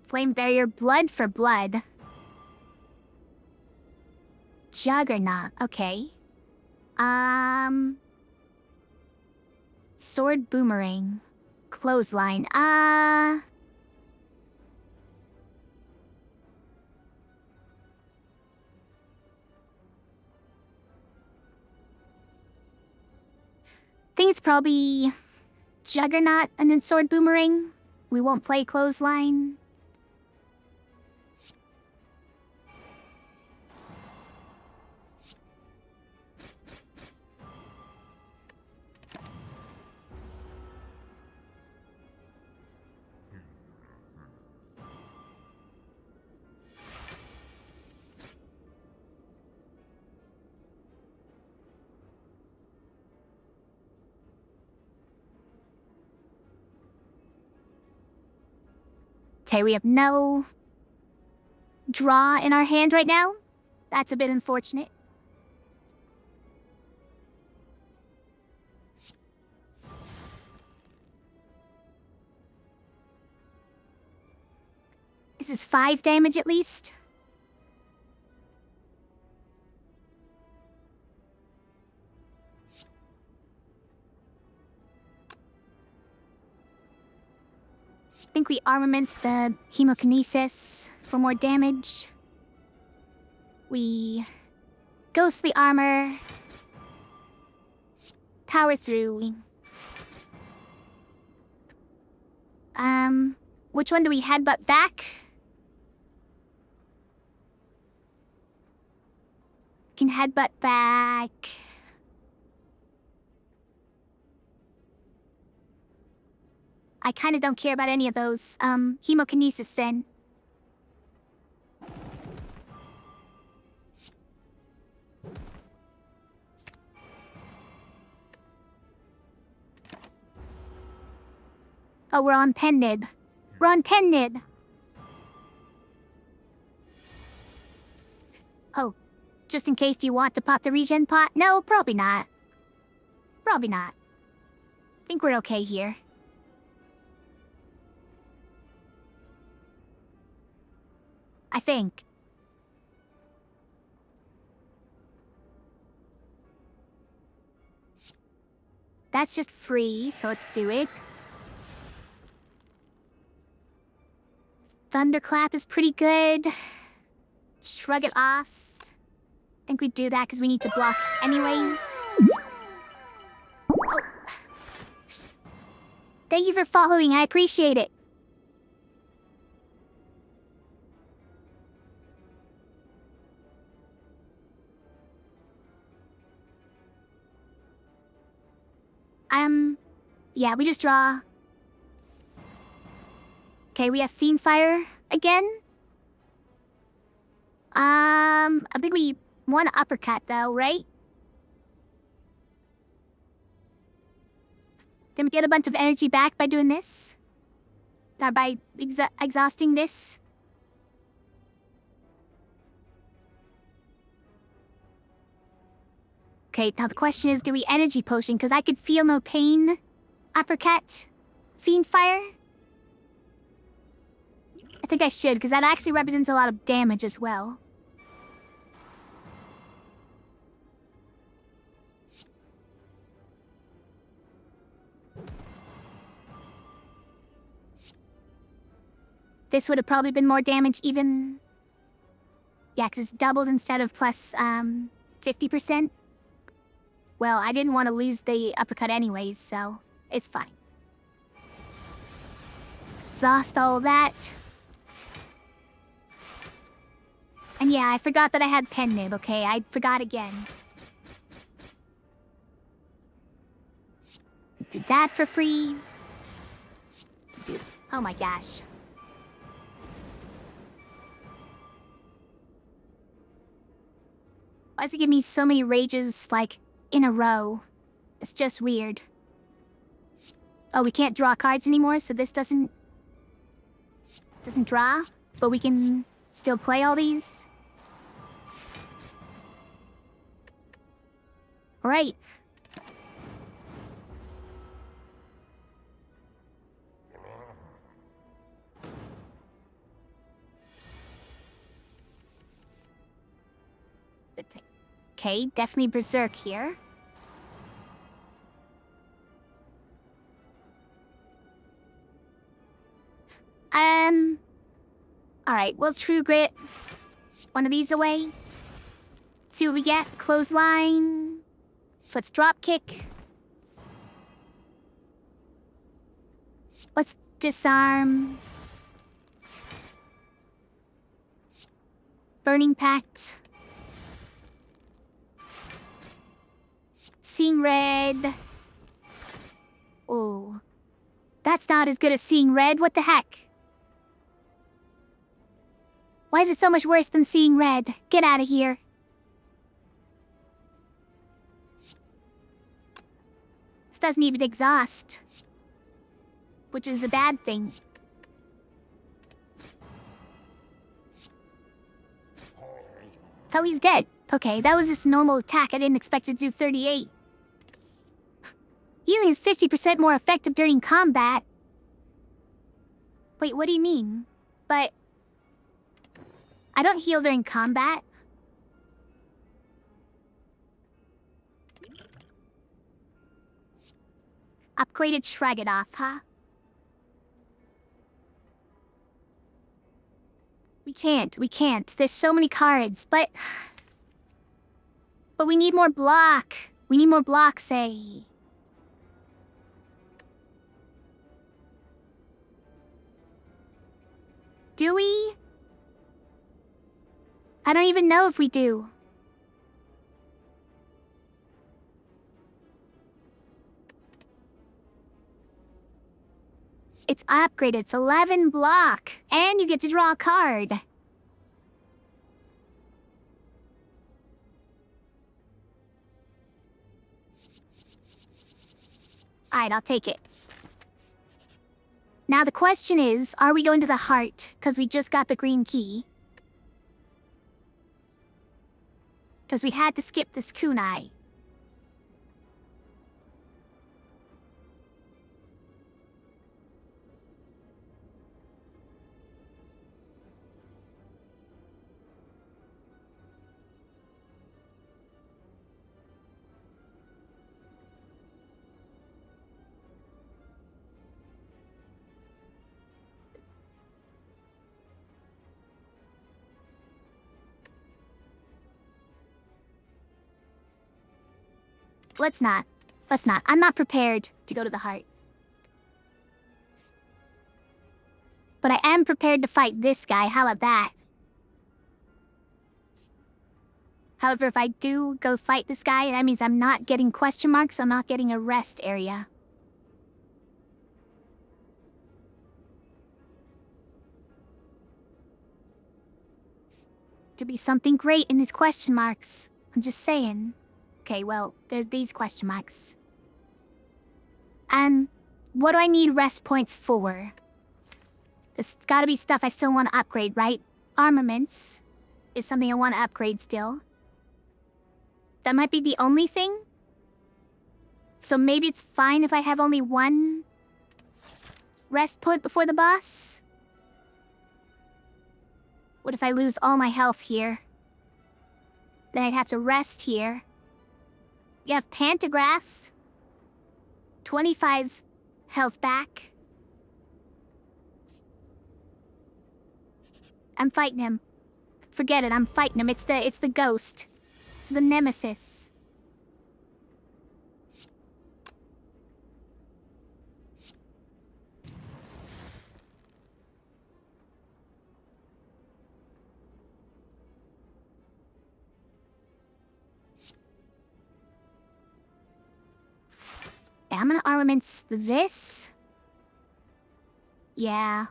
Flame Barrier, blood for blood. Juggernaut, okay. Sword Boomerang. Clothesline, think it's probably Juggernaut and then Sword Boomerang. We won't play Clothesline. Okay, we have no draw in our hand right now. That's a bit unfortunate. This is 5 damage at least. I think we armaments the hemokinesis for more damage. We ghostly armor. Power through. Which one do we headbutt back? Can headbutt back. I kind of don't care about any of those. Hemokinesis then. Oh, we're on Pended. We're on Pended. Oh, just in case, do you want to pop the regen pot? No, probably not. Probably not. Think we're okay here. I think. That's just free, so let's do it. Thunderclap is pretty good. Shrug it off. I think we do that because we need to block anyways. Oh. Thank you for following, I appreciate it. Yeah, we just draw. Okay, we have Fiend Fire again. I think we want to uppercut though, right? Can we get a bunch of energy back by doing this? Or by exhausting this? Okay, now the question is, do we energy potion? Because I could feel no pain. Uppercut. Fiend Fire. I think I should, because that actually represents a lot of damage as well. This would have probably been more damage even... Yeah, because it's doubled instead of plus, 50%. Well, I didn't want to lose the uppercut anyways, so it's fine. Exhaust all that. And yeah, I forgot that I had pen nib, okay? I forgot again. Did that for free. Dude, oh my gosh. Why does it give me so many rages, like, in a row? It's just weird. Oh, we can't draw cards anymore, so this doesn't draw, but we can still play all these. All right. Okay, definitely Berserk here. Alright, well, True Grit. One of these away. See what we get. Clothesline. Foot's drop kick. Let's disarm. Burning Pact. Seeing Red. Oh. That's not as good as Seeing Red. What the heck? Why is it so much worse than Seeing Red? Get out of here. This doesn't even exhaust. Which is a bad thing. Oh, he's dead. Okay, that was just a normal attack. I didn't expect it to do 38. Healing is 50% more effective during combat. Wait, what do you mean? But... I don't heal during combat. Upgraded Shrug It Off, huh? We can't. There's so many cards, but... But we need more block. We need more block, say. Do we? I don't even know if we do. It's upgraded. It's 11 block. And you get to draw a card. Alright, I'll take it. Now the question is, are we going to the heart? Because we just got the green key. Because we had to skip this kunai. Let's not. I'm not prepared to go to the heart. But I am prepared to fight this guy. How about that? However, if I do go fight this guy, that means I'm not getting question marks, I'm not getting a rest area. To be something great in these question marks. I'm just saying. Okay, well, there's these question marks. And what do I need rest points for? There's gotta be stuff I still want to upgrade, right? Armaments is something I want to upgrade still. That might be the only thing. So maybe it's fine if I have only one rest point before the boss? What if I lose all my health here? Then I'd have to rest here. You have Pantograph. 25 health back. I'm fighting him. Forget it, I'm fighting him. It's the ghost. It's the nemesis. I'm gonna armaments this. Yeah.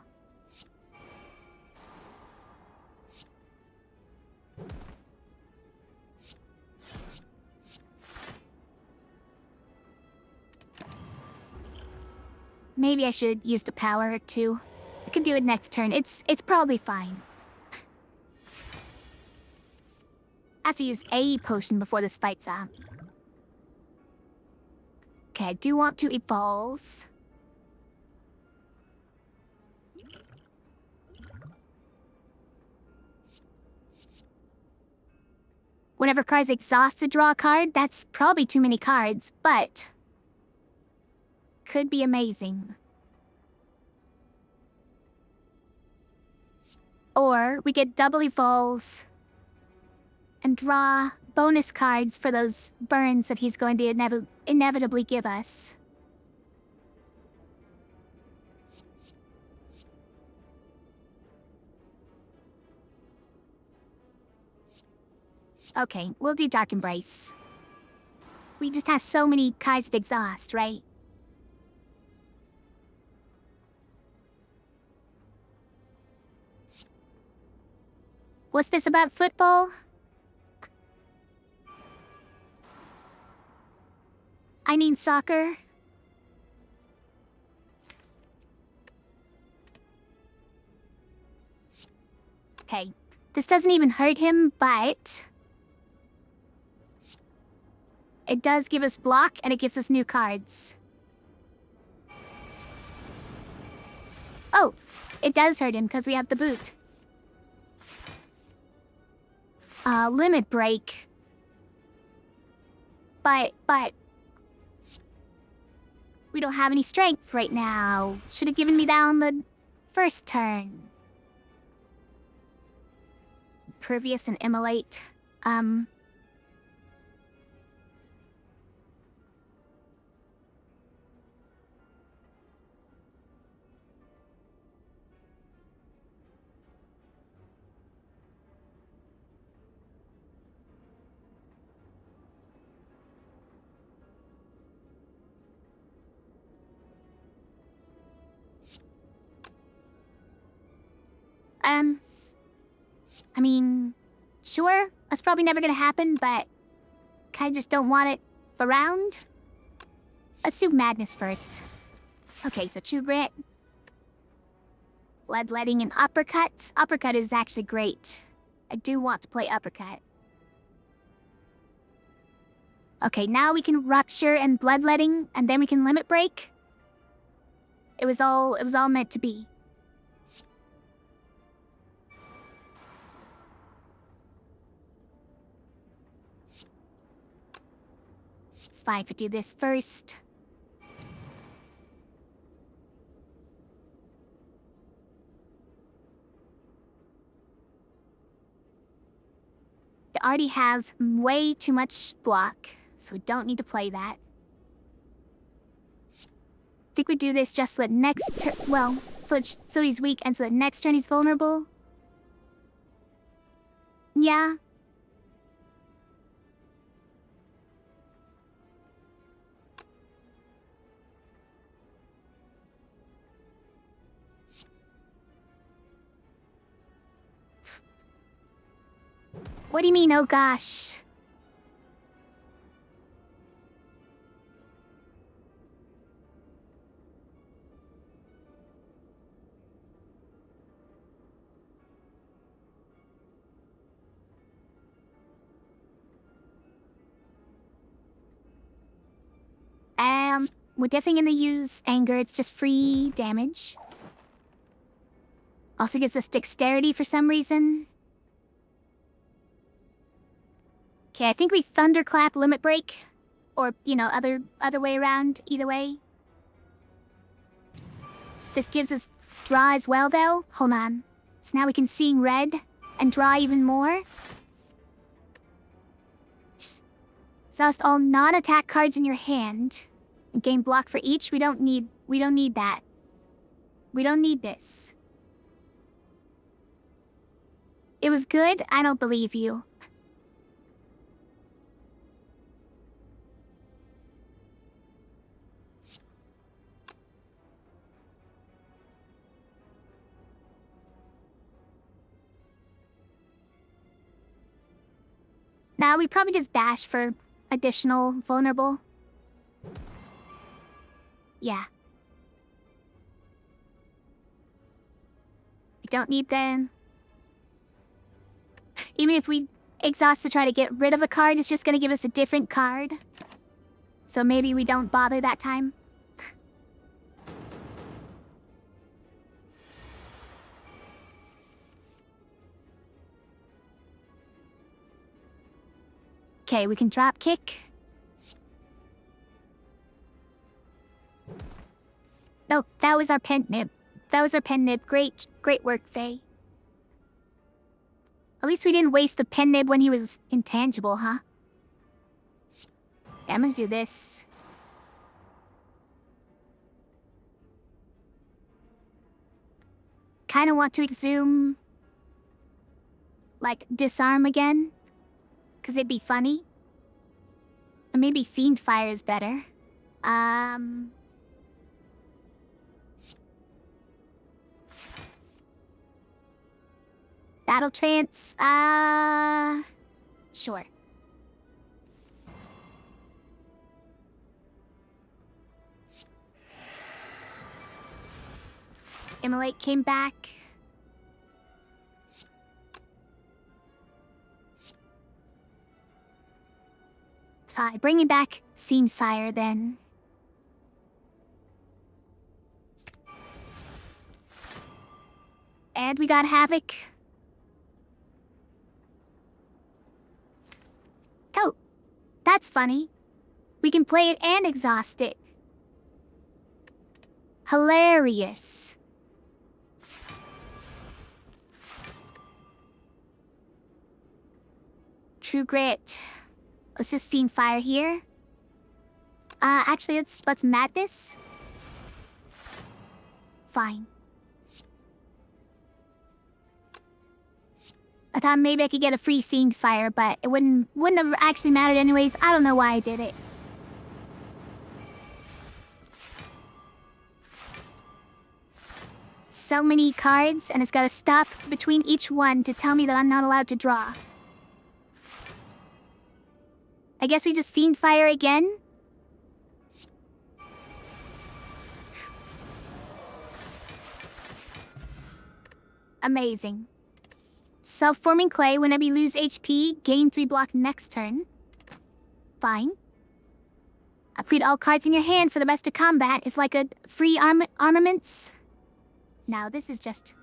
Maybe I should use the power too. I can do it next turn. It's probably fine. I have to use a potion before this fight's up. Okay, I do want to evolve. Whenever cards exhausted, draw a card. That's probably too many cards, but could be amazing. Or we get double evolve and draw bonus cards for those burns that he's going to inevitably give us. Okay, we'll do Dark Embrace. We just have so many cards to exhaust, right? What's this about football? I mean soccer. Okay, this doesn't even hurt him, but it does give us block and it gives us new cards. Oh, it does hurt him because we have the boot. Limit break. But we don't have any strength right now. Should have given me that on the first turn. Pervious and Immolate. I mean, sure, that's probably never gonna happen, but I just don't want it around. Let's do Madness first. Okay, so True Grit. Bloodletting and Uppercut. Uppercut is actually great. I do want to play Uppercut. Okay, now we can Rupture and Bloodletting, and then we can Limit Break. It was all meant to be. It's fine if we do this first. It already has way too much block, so we don't need to play that. I think we do this just so that next turn, well, so he's weak and so that next turn he's vulnerable. Yeah. What do you mean, oh gosh? We're definitely gonna use anger. It's just free damage. Also gives us dexterity for some reason. Okay, I think we thunderclap limit break. Or, you know, other way around, either way. This gives us draw as well, though. Hold on. So now we can see red and draw even more. Exhaust all non-attack cards in your hand. And gain block for each. We don't need that. We don't need this. It was good? I don't believe you. Now we probably just dash for additional vulnerable. Yeah. We don't need them. Even if we exhaust to try to get rid of a card, it's just gonna give us a different card. So maybe we don't bother that time. Okay, we can drop kick. Oh, that was our pen nib. That was our pen nib. Great work, Faye. At least we didn't waste the pen nib when he was intangible, huh? Yeah, I'm gonna do this. Kinda want to exhume... like, disarm again. 'Cause it'd be funny. Or maybe Fiend Fire is better. Battle Trance, sure. Immolate came back. Fine, bringing back Seam Sire then. And we got Havoc. Oh, that's funny. We can play it and exhaust it. Hilarious. True Grit. Let's just Fiend Fire here. Actually, let's mat this. Fine. I thought maybe I could get a free Fiend Fire, but it wouldn't have actually mattered anyways. I don't know why I did it. So many cards, and it's gotta stop between each one to tell me that I'm not allowed to draw. I guess we just Fiend Fire again? Amazing. Self-forming clay, whenever you lose HP, gain 3 block next turn. Fine. Upgrade all cards in your hand for the rest of combat is like a free armaments. Now this is just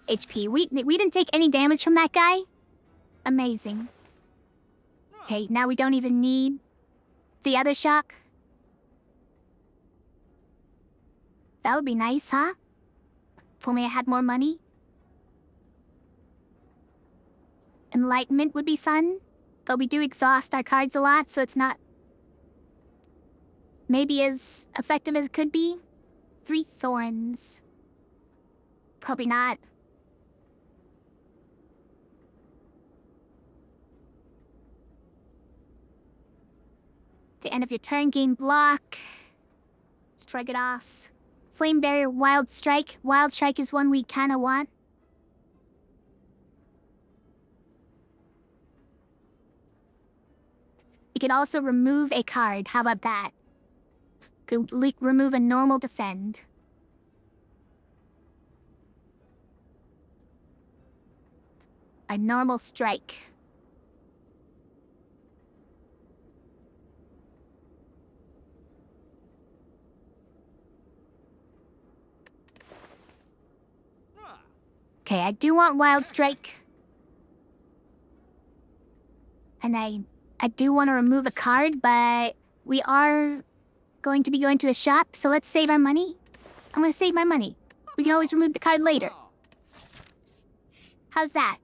HP. We didn't take any damage from that guy? Amazing. Okay, now we don't even need the other shock. That would be nice, huh? If only I had more money. Enlightenment would be fun, but we do exhaust our cards a lot, so it's not maybe as effective as it could be. 3 thorns. Probably not. The end of your turn, gain block. Strike it off. Flame Barrier, Wild Strike. Wild Strike is one we kinda want. could also remove a card. How about that? Could remove a normal defend. A normal strike. Okay, I do want Wild Strike. And I do want to remove a card, but we are going to be going to a shop, so let's save our money. I'm going to save my money. We can always remove the card later. How's that?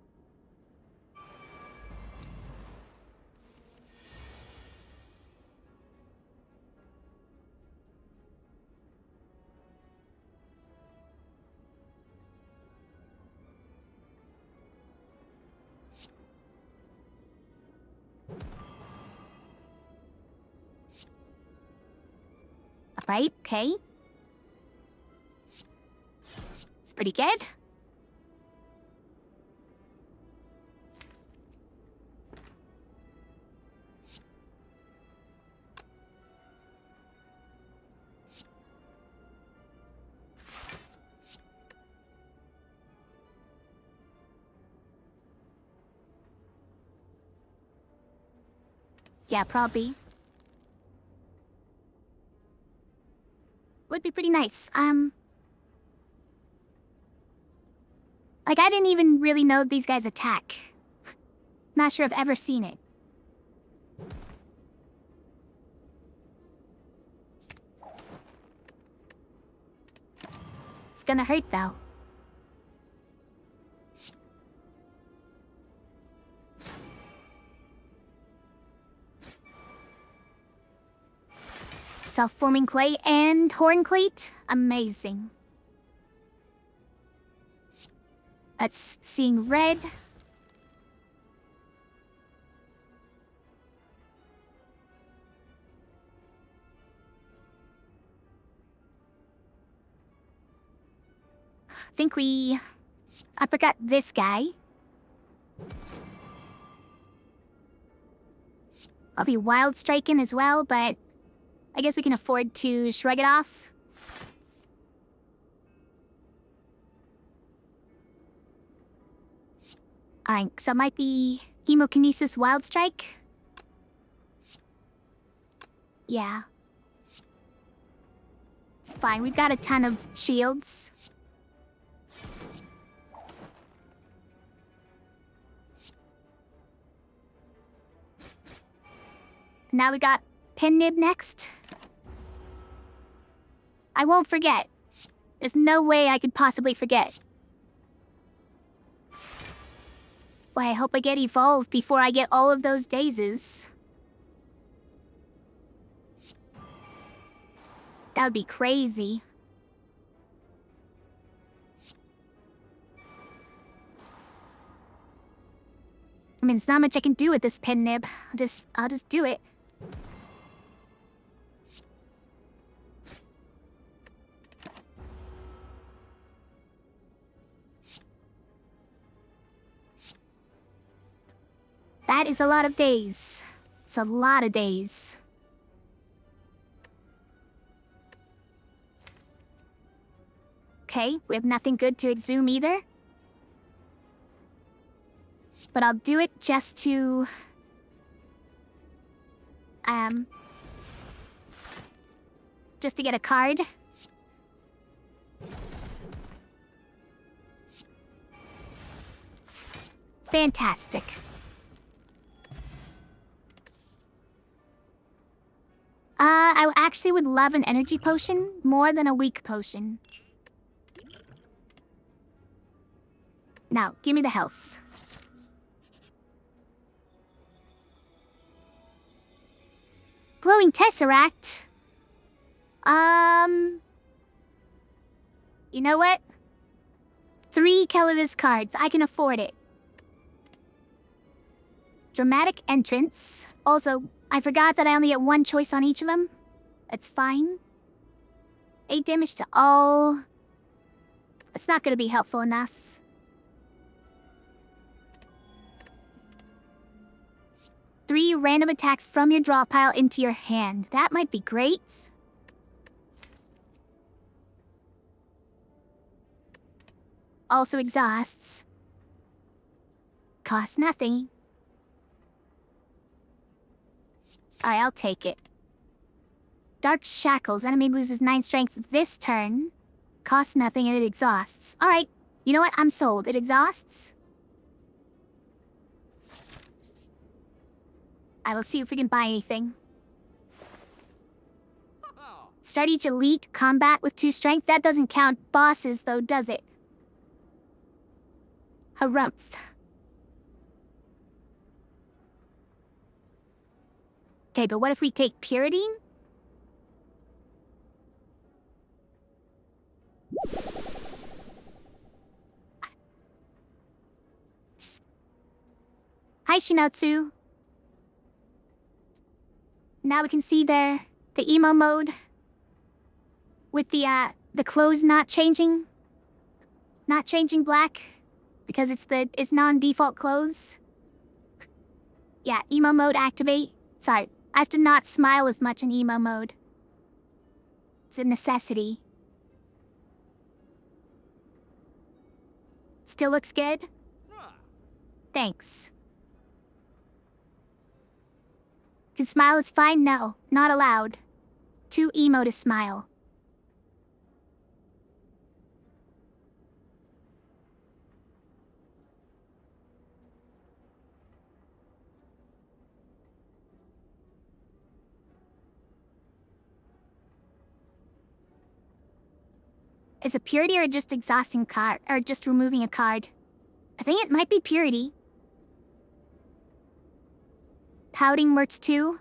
Right, okay. It's pretty good. Yeah, probably. Would be pretty nice. Like, I didn't even really know these guys attack. Not sure I've ever seen it. It's gonna hurt, though. Self-forming clay and hornclate? Amazing. That's seeing red. I forgot this guy. I'll be wild striking as well, but I guess we can afford to shrug it off. Alright, so it might be Hemokinesis Wild Strike. Yeah. It's fine, we've got a ton of shields. Now we got Pin Nib next. I won't forget. There's no way I could possibly forget. Boy, I hope I get evolved before I get all of those dazes. That would be crazy. I mean, there's not much I can do with this Pin Nib. I'll just do it. That is a lot of days. It's a lot of days. Okay, we have nothing good to exhume either. But I'll do it just to... just to get a card. Fantastic. I actually would love an energy potion more than a weak potion. Now, give me the health. Glowing Tesseract? You know what? 3 Kellevis cards. I can afford it. Dramatic Entrance. Also, I forgot that I only get 1 choice on each of them. That's fine. 8 damage to all. It's not gonna be helpful enough. 3 random attacks from your draw pile into your hand. That might be great. Also exhausts. Costs nothing. Alright, I'll take it. Dark Shackles. Enemy loses 9 strength this turn. Costs nothing and it exhausts. Alright, you know what? I'm sold. It exhausts. Alright, let's see if we can buy anything. Start each elite combat with 2 strength. That doesn't count bosses, though, does it? Harumph. Okay, but what if we take Purity? Hi, Shinotsu. Now we can see the emo mode with the clothes not changing black because it's non-default clothes. Yeah, emo mode activate. Sorry, I have to not smile as much in emo mode. It's a necessity. Still looks good? Thanks. Can smile is fine? No, not allowed. Too emo to smile. Is it Purity or just exhausting card, or just removing a card? I think it might be Purity. Pouting works too.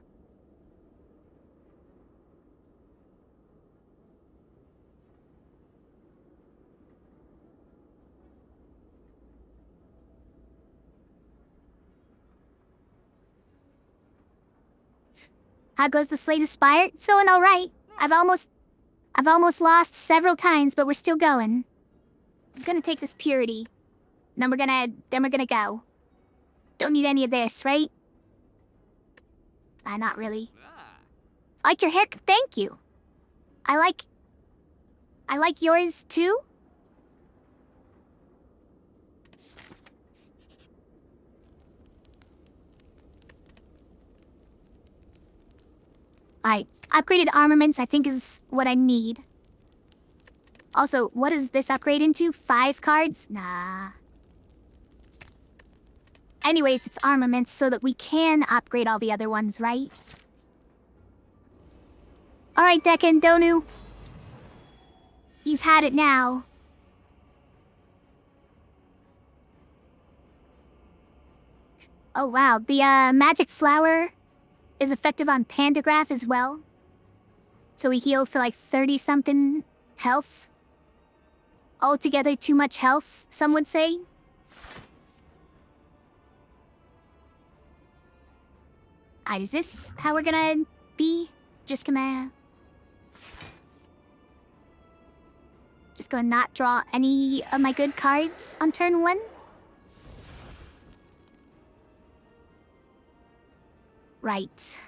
How goes the slate of Spire? It's going all right. I've almost lost several times, but we're still going. I'm gonna take this Purity. Then we're gonna go. Don't need any of this, right? Not really. Like your hair, thank you. I like yours too. Alright, upgraded armaments I think is what I need. Also, what does this upgrade into? 5 cards? Nah. Anyways, it's armaments so that we can upgrade all the other ones, right? Alright, Decken, Donu. You've had it now. Oh wow, the magic flower is effective on Pandagraph as well. So we heal for like 30-something health. Altogether too much health, some would say. Alright, is this how we're gonna be? Just gonna not draw any of my good cards on turn 1? Right.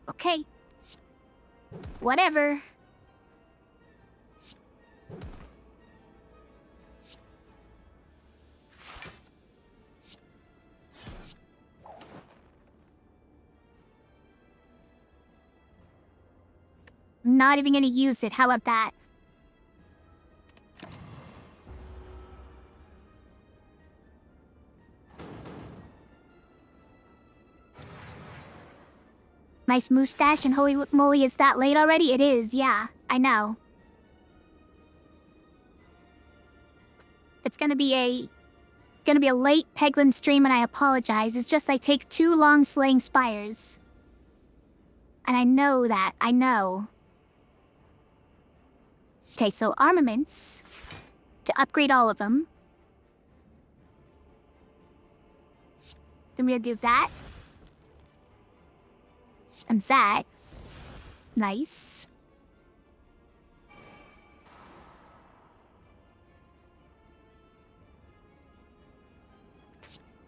Okay. Whatever. I'm not even gonna use it. How about that? Nice mustache and holy moly, it's that late already? It is, yeah. I know. It's gonna be a late Peglin stream and I apologize. It's just I take too long slaying spires. And I know that. I know. Okay, so armaments. To upgrade all of them. Then we're gonna do that. And that. Nice.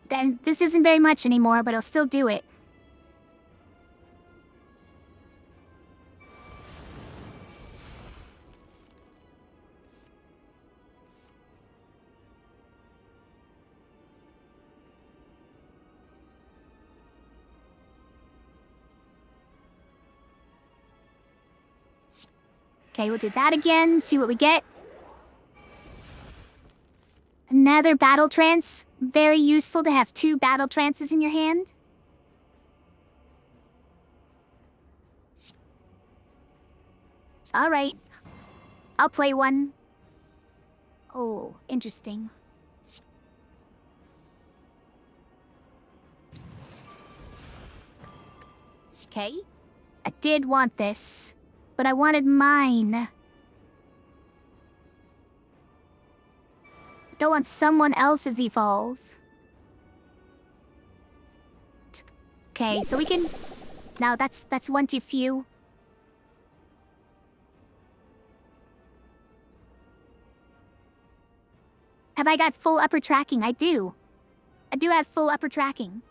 Then this isn't very much anymore, but I'll still do it. Okay, we'll do that again, see what we get. Another battle trance. Very useful to have 2 battle trances in your hand. Alright. I'll play one. Oh, interesting. Okay. I did want this, but I wanted mine. Don't want someone else's evolve. Okay, so we can... Now that's one too few. Have I got full upper tracking? I do. I do have full upper tracking.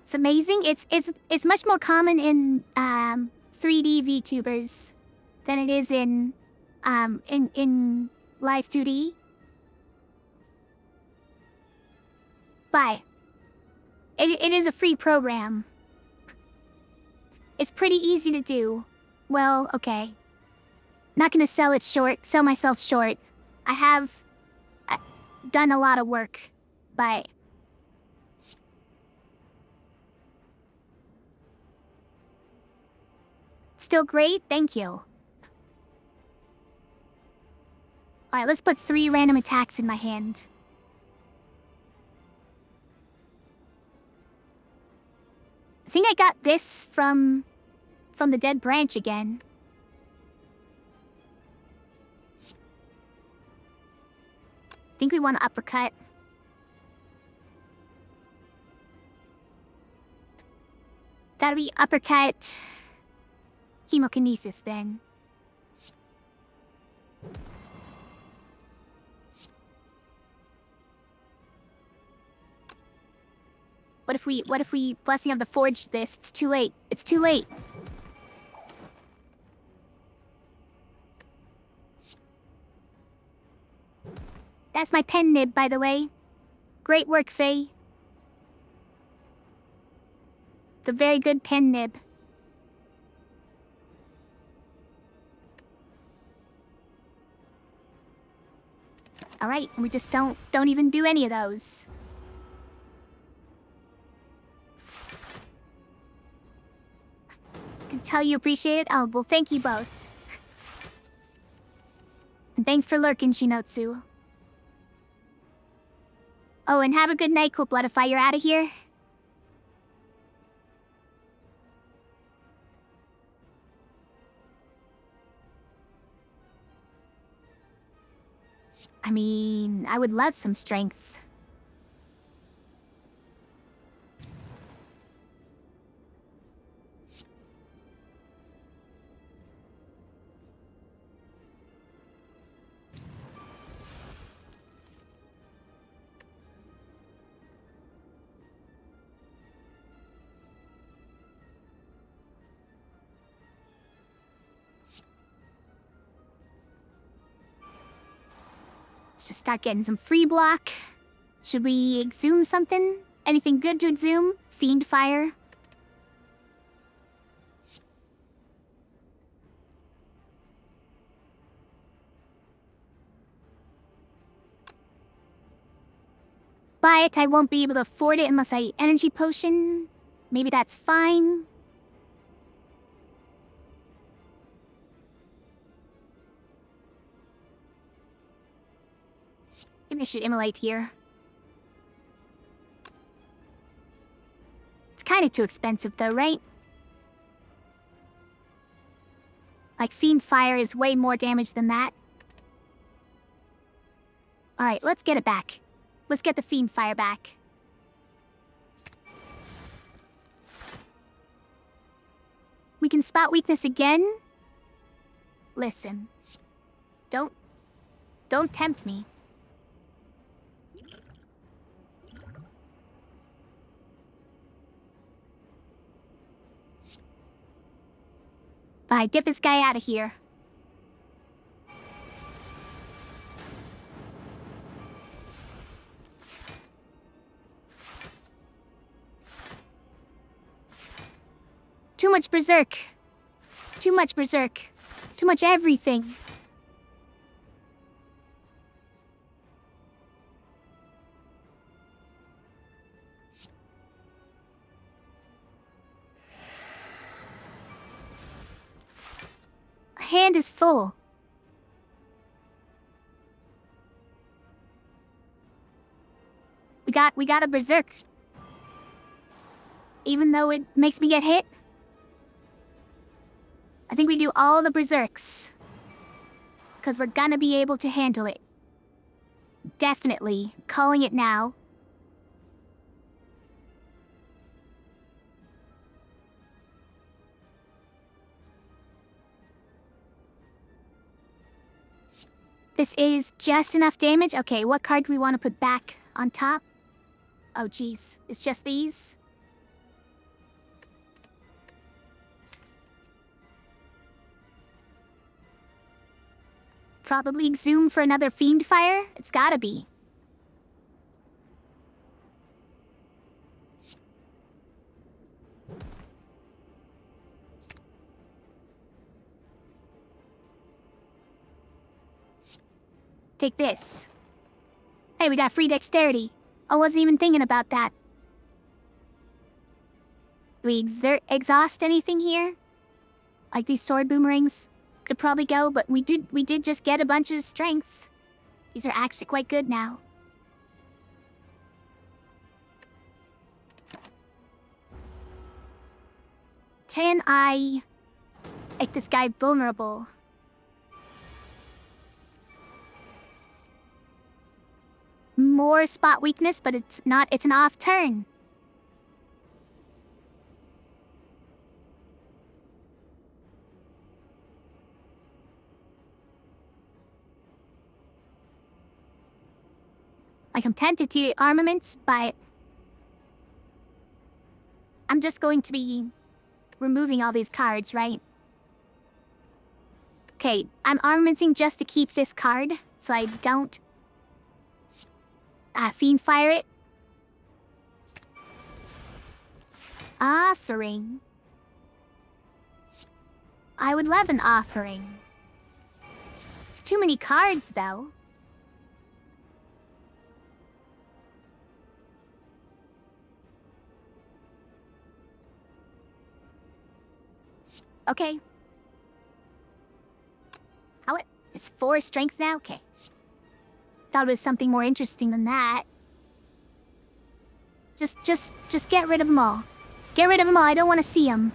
It's amazing. It's much more common in 3D VTubers than it is in live 2D. But it is a free program. It's pretty easy to do. Well, okay. Not gonna sell myself short. I have done a lot of work, but still great, thank you. Alright, let's put 3 random attacks in my hand. I think I got this from the dead branch again. I think we want to uppercut. That'll be uppercut. Chemokinesis then. What if we Blessing of the Forge this? It's too late. It's too late. That's my pen nib, by the way. Great work, Faye. It's a very good pen nib. Alright, we just don't even do any of those. I can tell you appreciate it. Oh, well, thank you both. And thanks for lurking, Shinotsu. Oh, and have a good night, Cool Bloodify. You're out of here. I mean, I would love some strength. Let's just start getting some free block. Should we exhume something? Anything good to exhume? Fiend Fire? But I won't be able to afford it unless I energy potion. Maybe that's fine. Maybe I should immolate here. It's kind of too expensive though, right? Like, Fiend Fire is way more damage than that. Alright, let's get it back. Let's get the Fiend Fire back. We can spot weakness again? Listen. Don't tempt me. Bye, get this guy out of here. Too much berserk. Too much berserk. Too much everything. Hand is full. We got a berserk. Even though it makes me get hit. I think we do all the berserks. 'Cause we're gonna be able to handle it. Definitely. Calling it now. This is just enough damage? Okay, what card do we want to put back on top? Oh, geez. It's just these? Probably Exhume for another Fiend Fire? It's gotta be. Take this. Hey, we got free dexterity. I wasn't even thinking about that. Do we exhaust anything here? Like these sword boomerangs? Could probably go, but we did just get a bunch of strength. These are actually quite good now. Can I make this guy vulnerable? More spot weakness, but it's an off turn. Like, I'm tempted to armaments, but I'm just going to be removing all these cards, right? Okay, I'm armamenting just to keep this card, so I don't Fiend Fire it. Offering. I would love an offering. It's too many cards, though. Okay. How it's 4 strength now? Okay. Thought it was something more interesting than that. Just get rid of them all. Get rid of them all. I don't want to see them.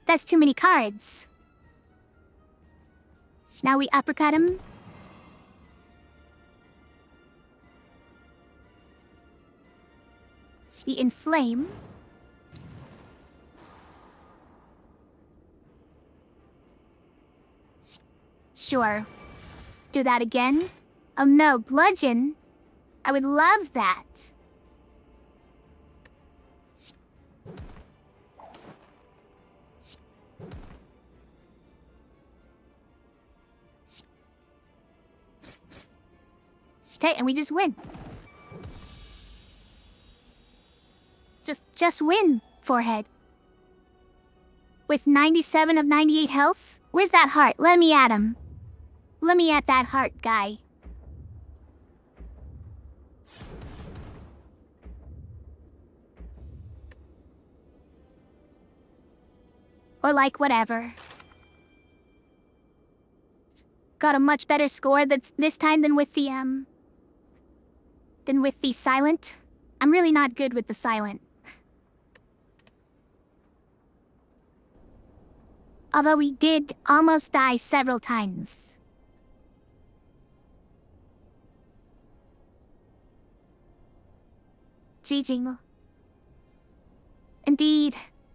That's too many cards. Now we uppercut him. We inflame. Sure. Do that again? Oh no, bludgeon? I would love that. Okay, and we just win. Just win, Forehead. With 97 of 98 health? Where's that heart? Let me at him. Let me at that heart guy. Or like whatever. Got a much better score this time than with the silent. I'm really not good with the silent. Although we did almost die several times. GG. Indeed.